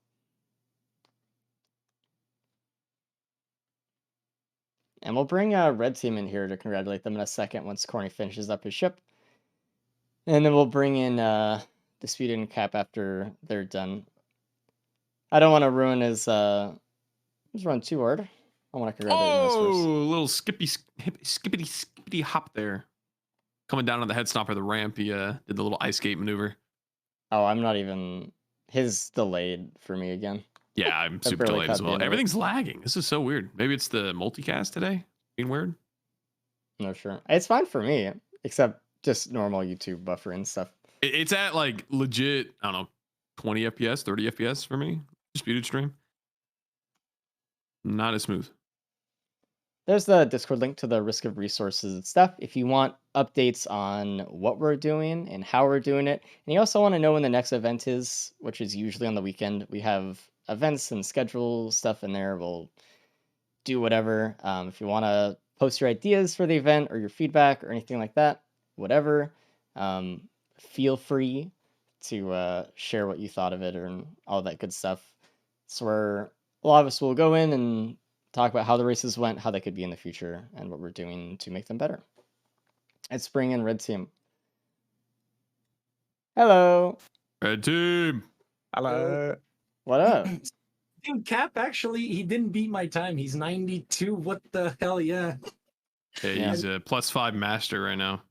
And we'll bring Red Team in here to congratulate them in a second once Corny finishes up his ship, and then we'll bring in Disputed and Cap after they're done. I don't want to ruin his run too hard. I want to congratulate him Oh, first. little skippity hop there. Coming down on the head stomper, the ramp, he did the little ice skate maneuver. Oh, I'm not even... His delayed for me again. Yeah, I'm I super barely delayed as caught the well. end of it. Everything's lagging. This is so weird. Maybe it's the multicast today being weird. No, sure. It's fine for me, except just normal YouTube buffering stuff. It's at like legit, I don't know, 20 FPS, 30 FPS for me. Disputed stream. Not as smooth. There's the Discord link to the risk of resources and stuff if you want updates on what we're doing and how we're doing it. And you also want to know when the next event is, which is usually on the weekend. We have events and schedule stuff in there. We'll do whatever. If you want to post your ideas for the event or your feedback or anything like that, whatever. feel free to share what you thought of it and all that good stuff. So where a lot of us will go in and talk about how the races went, how they could be in the future, and what we're doing to make them better. It's Spring and Red Team. Hello. Red team. Hello. What up? Dude, Cap actually, he didn't beat my time. He's 92. What the hell? Yeah. Hey, Yeah. he's a +5 master right now.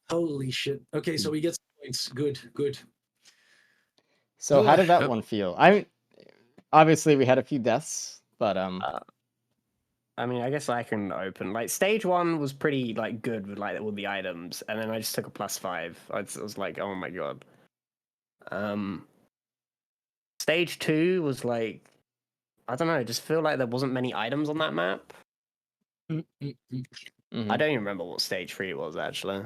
Holy shit. Okay, so we get some points. Good, good. So how did that Yep. one feel? Obviously we had a few deaths, but I mean, I guess I can open. Like, stage 1 was pretty like good with like all the items, and then I just took a +5. I was like, oh my god. Stage 2 was like, I don't know. I just feel like there wasn't many items on that map. Mm-mm-mm. mhm. I don't even remember what stage 3 was actually.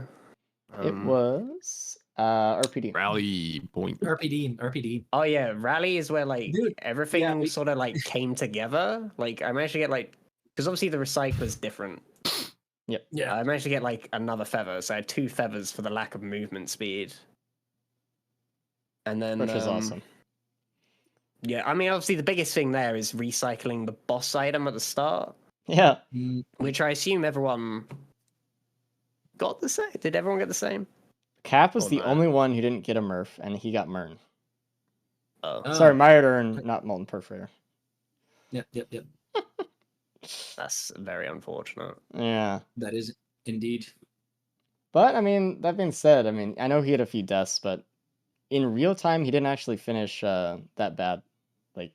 It was RPD. Rally point. RPD. Oh yeah, rally is where like Dude, everything we- sort of like came together. Like I managed to get like, because obviously the recycler's different. Yeah. I managed to get like another feather, so I had 2 feathers for the lack of movement speed. And then Which is awesome. Yeah, I mean obviously the biggest thing there is recycling the boss item at the start, Yeah. Mm, which I assume everyone got the same. Did everyone get the same? Cap was Oh, the no. only one who didn't get a Murph, and he got Mern. Oh, Sorry, Myrdern, not Molten Perforator. Yep. that's very unfortunate. Yeah. That is indeed. But I mean, that being said, I mean, I know he had a few deaths, but in real time, he didn't actually finish that bad. Like,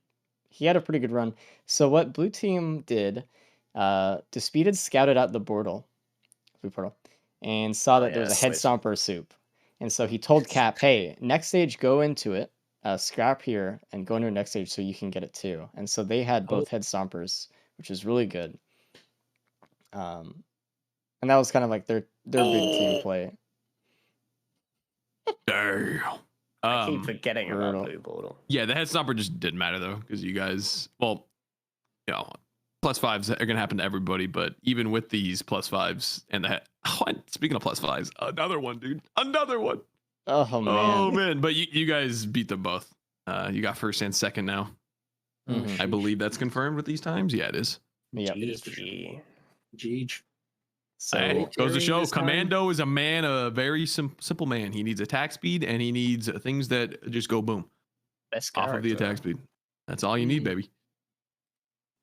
he had a pretty good run. So what Blue Team did, Disputed scouted out the blue portal, and saw Oh, that there yeah, was a head switch. stomper soup. And so he told Cap, hey, next stage, go into it, scrap here, and go into the next stage so you can get it too. And so they had both head stompers, which is really good. And that was kind of like their big team play. Damn. I keep forgetting about brutal. blue portal. Yeah, the head stomper just didn't matter though, because you guys, well, you know, +5s are gonna happen to everybody, but even with these +5s and the speaking of +5s, another one, dude, another one. Oh man. Oh man, but you guys beat them both. You got first and second now. Mhm. I believe that's confirmed with these times. Yeah, it is. Yep. GG. Jeej. So Hey, goes to carrying show, this time. Commando is a man, a very simple man. He needs attack speed and he needs things that just go boom Best off of the character. attack speed. That's all you need, baby.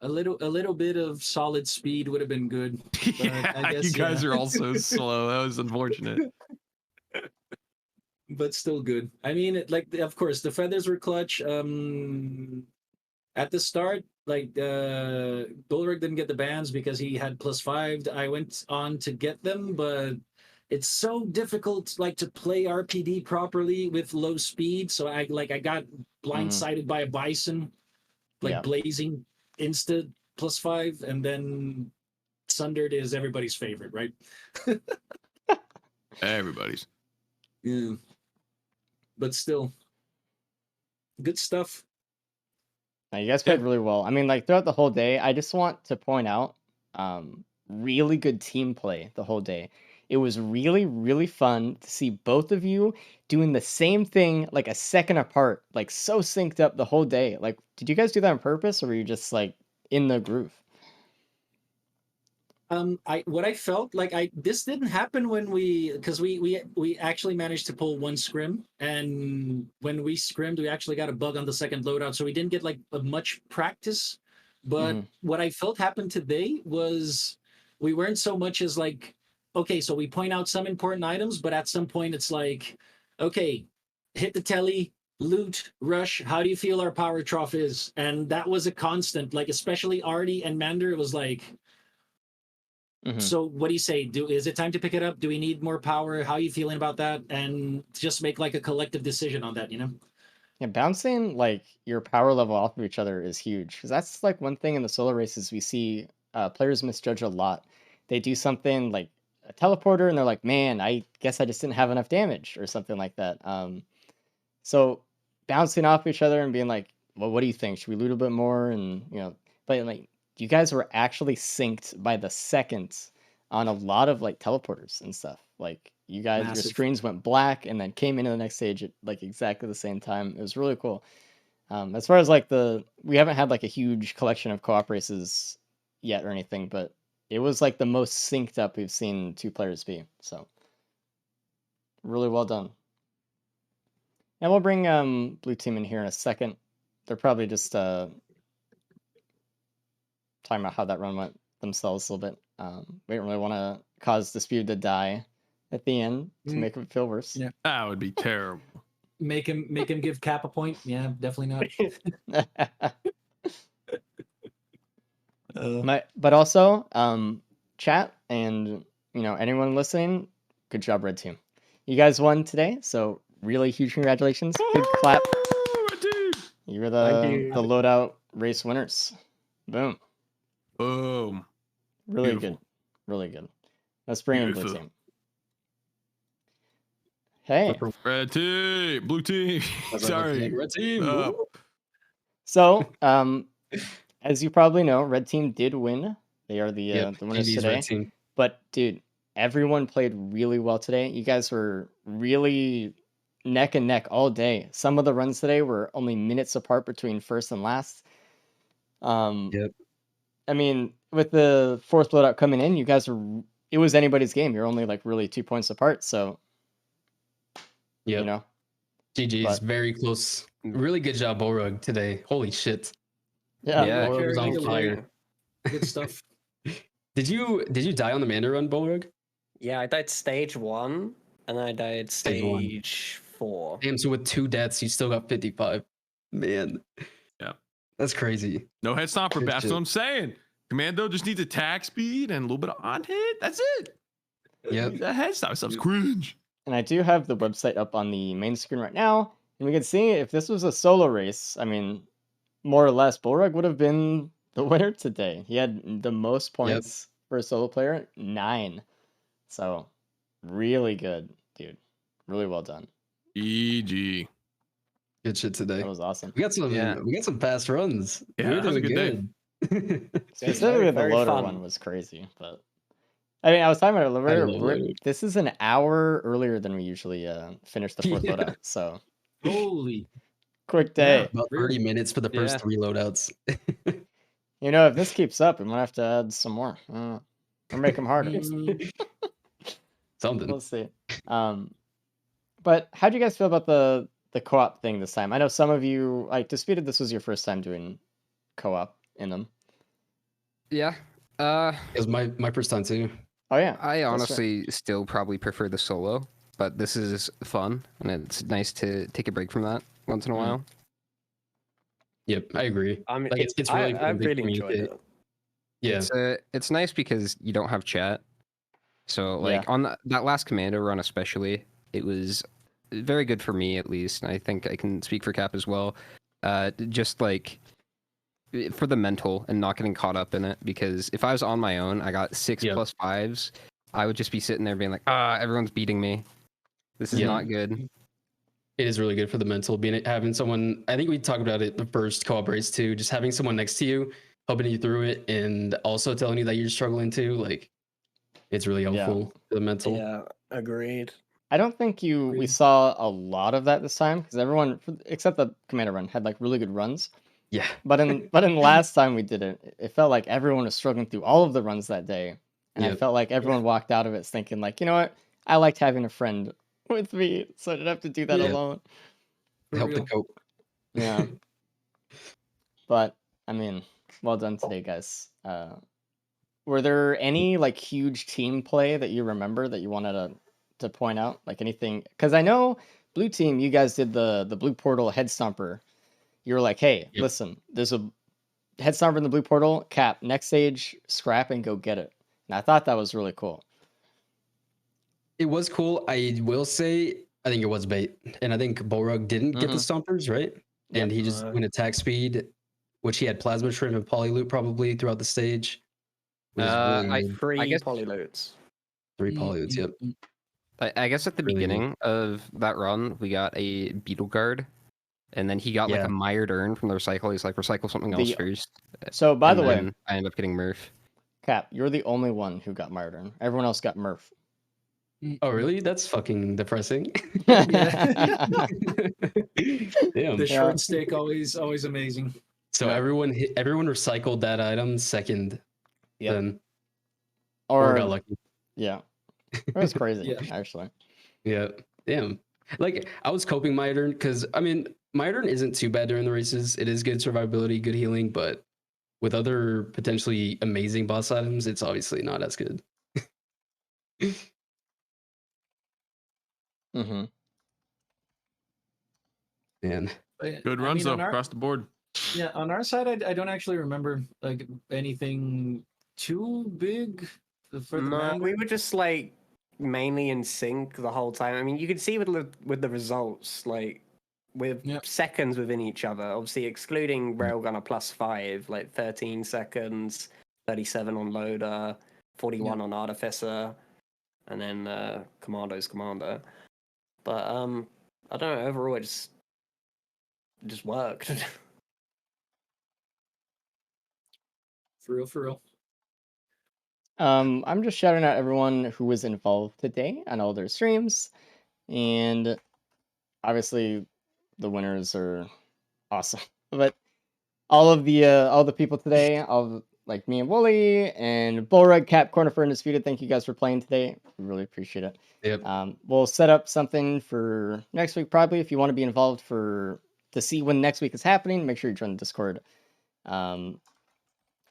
A little bit of solid speed would have been good. But Yeah, I guess, you guys yeah. are also slow. That was unfortunate. But still good. I mean, of course, the feathers were clutch. At the start, like Bulwark didn't get the bans because he had +5. I went on to get them, but it's so difficult, like to play RPD properly with low speed. So I got blindsided by a bison, like Yeah. blazing insta +5, and then Sundered is everybody's favorite, right? Everybody's. Yeah. But still, good stuff. now, you guys played really well. I mean, like throughout the whole day, I just want to point out really good team play the whole day. It was really, really fun to see both of you doing the same thing like a second apart, like so synced up the whole day. Like, did you guys do that on purpose, or were you just like in the groove? What I felt like this didn't happen when because we actually managed to pull one scrim, and when we scrimmed, we actually got a bug on the second loadout, so we didn't get like much practice. But what I felt happened today was we weren't so much as like, okay, so we point out some important items, but at some point it's like, okay, hit the telly, loot, rush. How do you feel our power trough is? And that was a constant, like especially Artie and Mander. It was like, so what do you say? Is it time to pick it up? Do we need more power? How are you feeling about that? And just make like a collective decision on that, you know? Yeah, bouncing like your power level off of each other is huge, because that's like one thing in the solo races we see players misjudge a lot. They do something like a teleporter, and they're like, "Man, I guess I just didn't have enough damage," or something like that. So bouncing off each other and being like, "Well, what do you think? Should we loot a bit more?" And but like you guys were actually synced by the second on a lot of like teleporters and stuff. Like you guys, your Massive. screens went black and then came into the next stage at like exactly the same time. It was really cool. As far as like we haven't had like a huge collection of co-op races yet or anything, but it was like the most synced up we've seen two players be. So really well done. And we'll bring blue team in here in a second. They're probably just talking about how that run went themselves a little bit. We don't really want to cause Dispute to die at the end to make it feel worse. Yeah. That would be terrible. Make him give Cap a point. Yeah, definitely not. But also, chat and anyone listening, good job, Red Team. You guys won today, so really huge congratulations. Big clap. Red team! You're Thank you. the loadout race winners. Boom. Boom. Really Beautiful. good. Really good. Let's bring in blue Beautiful. team. Hey. Red team, blue team. Sorry. Red team. Up. So, as you probably know, Red Team did win. They are the Yep, winners GG's today. Red team. But dude, everyone played really well today. You guys were really neck and neck all day. Some of the runs today were only minutes apart between first and last. Yep. I mean, with the fourth loadout coming in, you guys it was anybody's game. You're only like really 2 points apart. So, Yep. GG's, but- very close. Really good job, Borug, today. Holy shit. yeah. Yeah. Borug was on Very fire. Good stuff. Did you die on the Commando Run, Borug? Yeah, I died stage 1, and then I died Stage one. stage 4. Damn, so with 2 deaths, you still got 55. Man. Yeah. That's crazy. No head stomper. Good That's shit. what I'm saying. Commando just needs attack speed and a little bit of on hit. That's it. Yep. That head stop stuff's cringe. And I do have the website up on the main screen right now. And we can see if this was a solo race, I mean, more or less, Bullrug would have been the winner today. He had the most points for a solo player, 9. So, really good, dude. Really well done. EG. Good shit today. That was awesome. We got some fast runs. Yeah, We're that was a doing good good. Specifically, the very loader fun. one was crazy. But, I mean, I was talking about it. love Loader. This is an hour earlier than we usually finish the fourth Yeah. loadout. So, Holy. quick day. About 30 minutes for the first Yeah. 3 loadouts. If this keeps up, we might have to add some more. Or make them harder. Something. We'll see. But how do you guys feel about the co-op thing this time? I know some of you Disputed. This was your first time doing co-op in them. Yeah. It was my first time too. Oh yeah, I right. honestly still probably prefer the solo, but this is fun and it's nice to take a break from that once in a while. Yep, I agree. I mean, Like, it's really I fun to really enjoyed communicate. it. Yeah. It's nice because you don't have chat. So like on that last Commando run especially, it was very good for me at least, and I think I can speak for Cap as well. Just like for the mental and not getting caught up in it, because if I was on my own, I got 6 plus 5s, I would just be sitting there being like, everyone's beating me. This is not good. It is really good for the mental, having someone. I think we talked about it the first co-op race too. Just having someone next to you, helping you through it, and also telling you that you're struggling too. Like, it's really helpful for the mental. Yeah, agreed. I don't think we saw a lot of that this time because everyone except the Commando Run had like really good runs. Yeah. But in last time we did it, it felt like everyone was struggling through all of the runs that day, and I felt like everyone walked out of it thinking like, you know what, I liked having a friend with me, so I didn't have to do that alone. Help the cope. Yeah. But I mean, well done today, guys. Were there any like huge team play that you remember that you wanted to point out? Like anything? Because I know blue team, you guys did the blue portal head stomper. You were like, hey, listen, there's a head stomper in the blue portal. Cap, next stage, scrap and go get it. And I thought that was really cool. It was cool. I will say, I think it was bait, and I think Borug didn't get the stompers right, and he just went attack speed, which he had plasma shrimp and polyloop probably throughout the stage. I guess polyloots. 3 polyloots. Yep. I guess at the Really beginning of that run, we got a beetle guard, and then he got like a mired urn from the recycle. He's like, recycle something else first. So by And the way, then I ended up getting Murph. Cap, you're the only one who got Martyr. Everyone else got Murph. Oh, really? That's fucking depressing. Yeah. Damn. The Yeah. short stick always amazing. So Yeah. everyone recycled that item second, Yep. then or got Or lucky. yeah, it was crazy Yeah. actually. Yeah. Damn. Like I was coping my turn because I mean my turn isn't too bad during the races. It is good survivability, good healing, but with other potentially amazing boss items, it's obviously not as good. Mm-hmm. Man. But, Good I runs mean, though on our, across the board. yeah, on our side, I don't actually remember like anything too big for the No, map. we were just like mainly in sync the whole time. I mean, you could see with the results, like with Yeah. seconds within each other. Obviously, excluding Railgunner +5, like 13 seconds, 37 on Loader, 41 on Artificer, and then Commando's Commander. But I don't know. Overall, it just worked. For real, for real. I'm just shouting out everyone who was involved today on all their streams, and obviously the winners are awesome. But all the people today, like me and Wooly and Bullrug, Cap, Corner for Undisputed, thank you guys for playing today. We really appreciate it. Yep. We'll set up something for next week probably if you want to be involved to see when next week is happening. Make sure you join the Discord.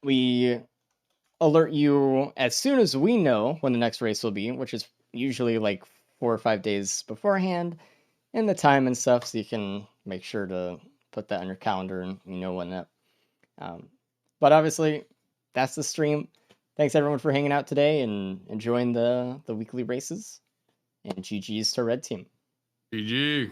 We alert you as soon as we know when the next race will be, which is usually like 4 or 5 days beforehand, and the time and stuff, so you can make sure to put that on your calendar and you know when that. But obviously, that's the stream. Thanks everyone for hanging out today and enjoying the weekly races. And GG's to Red Team. GG.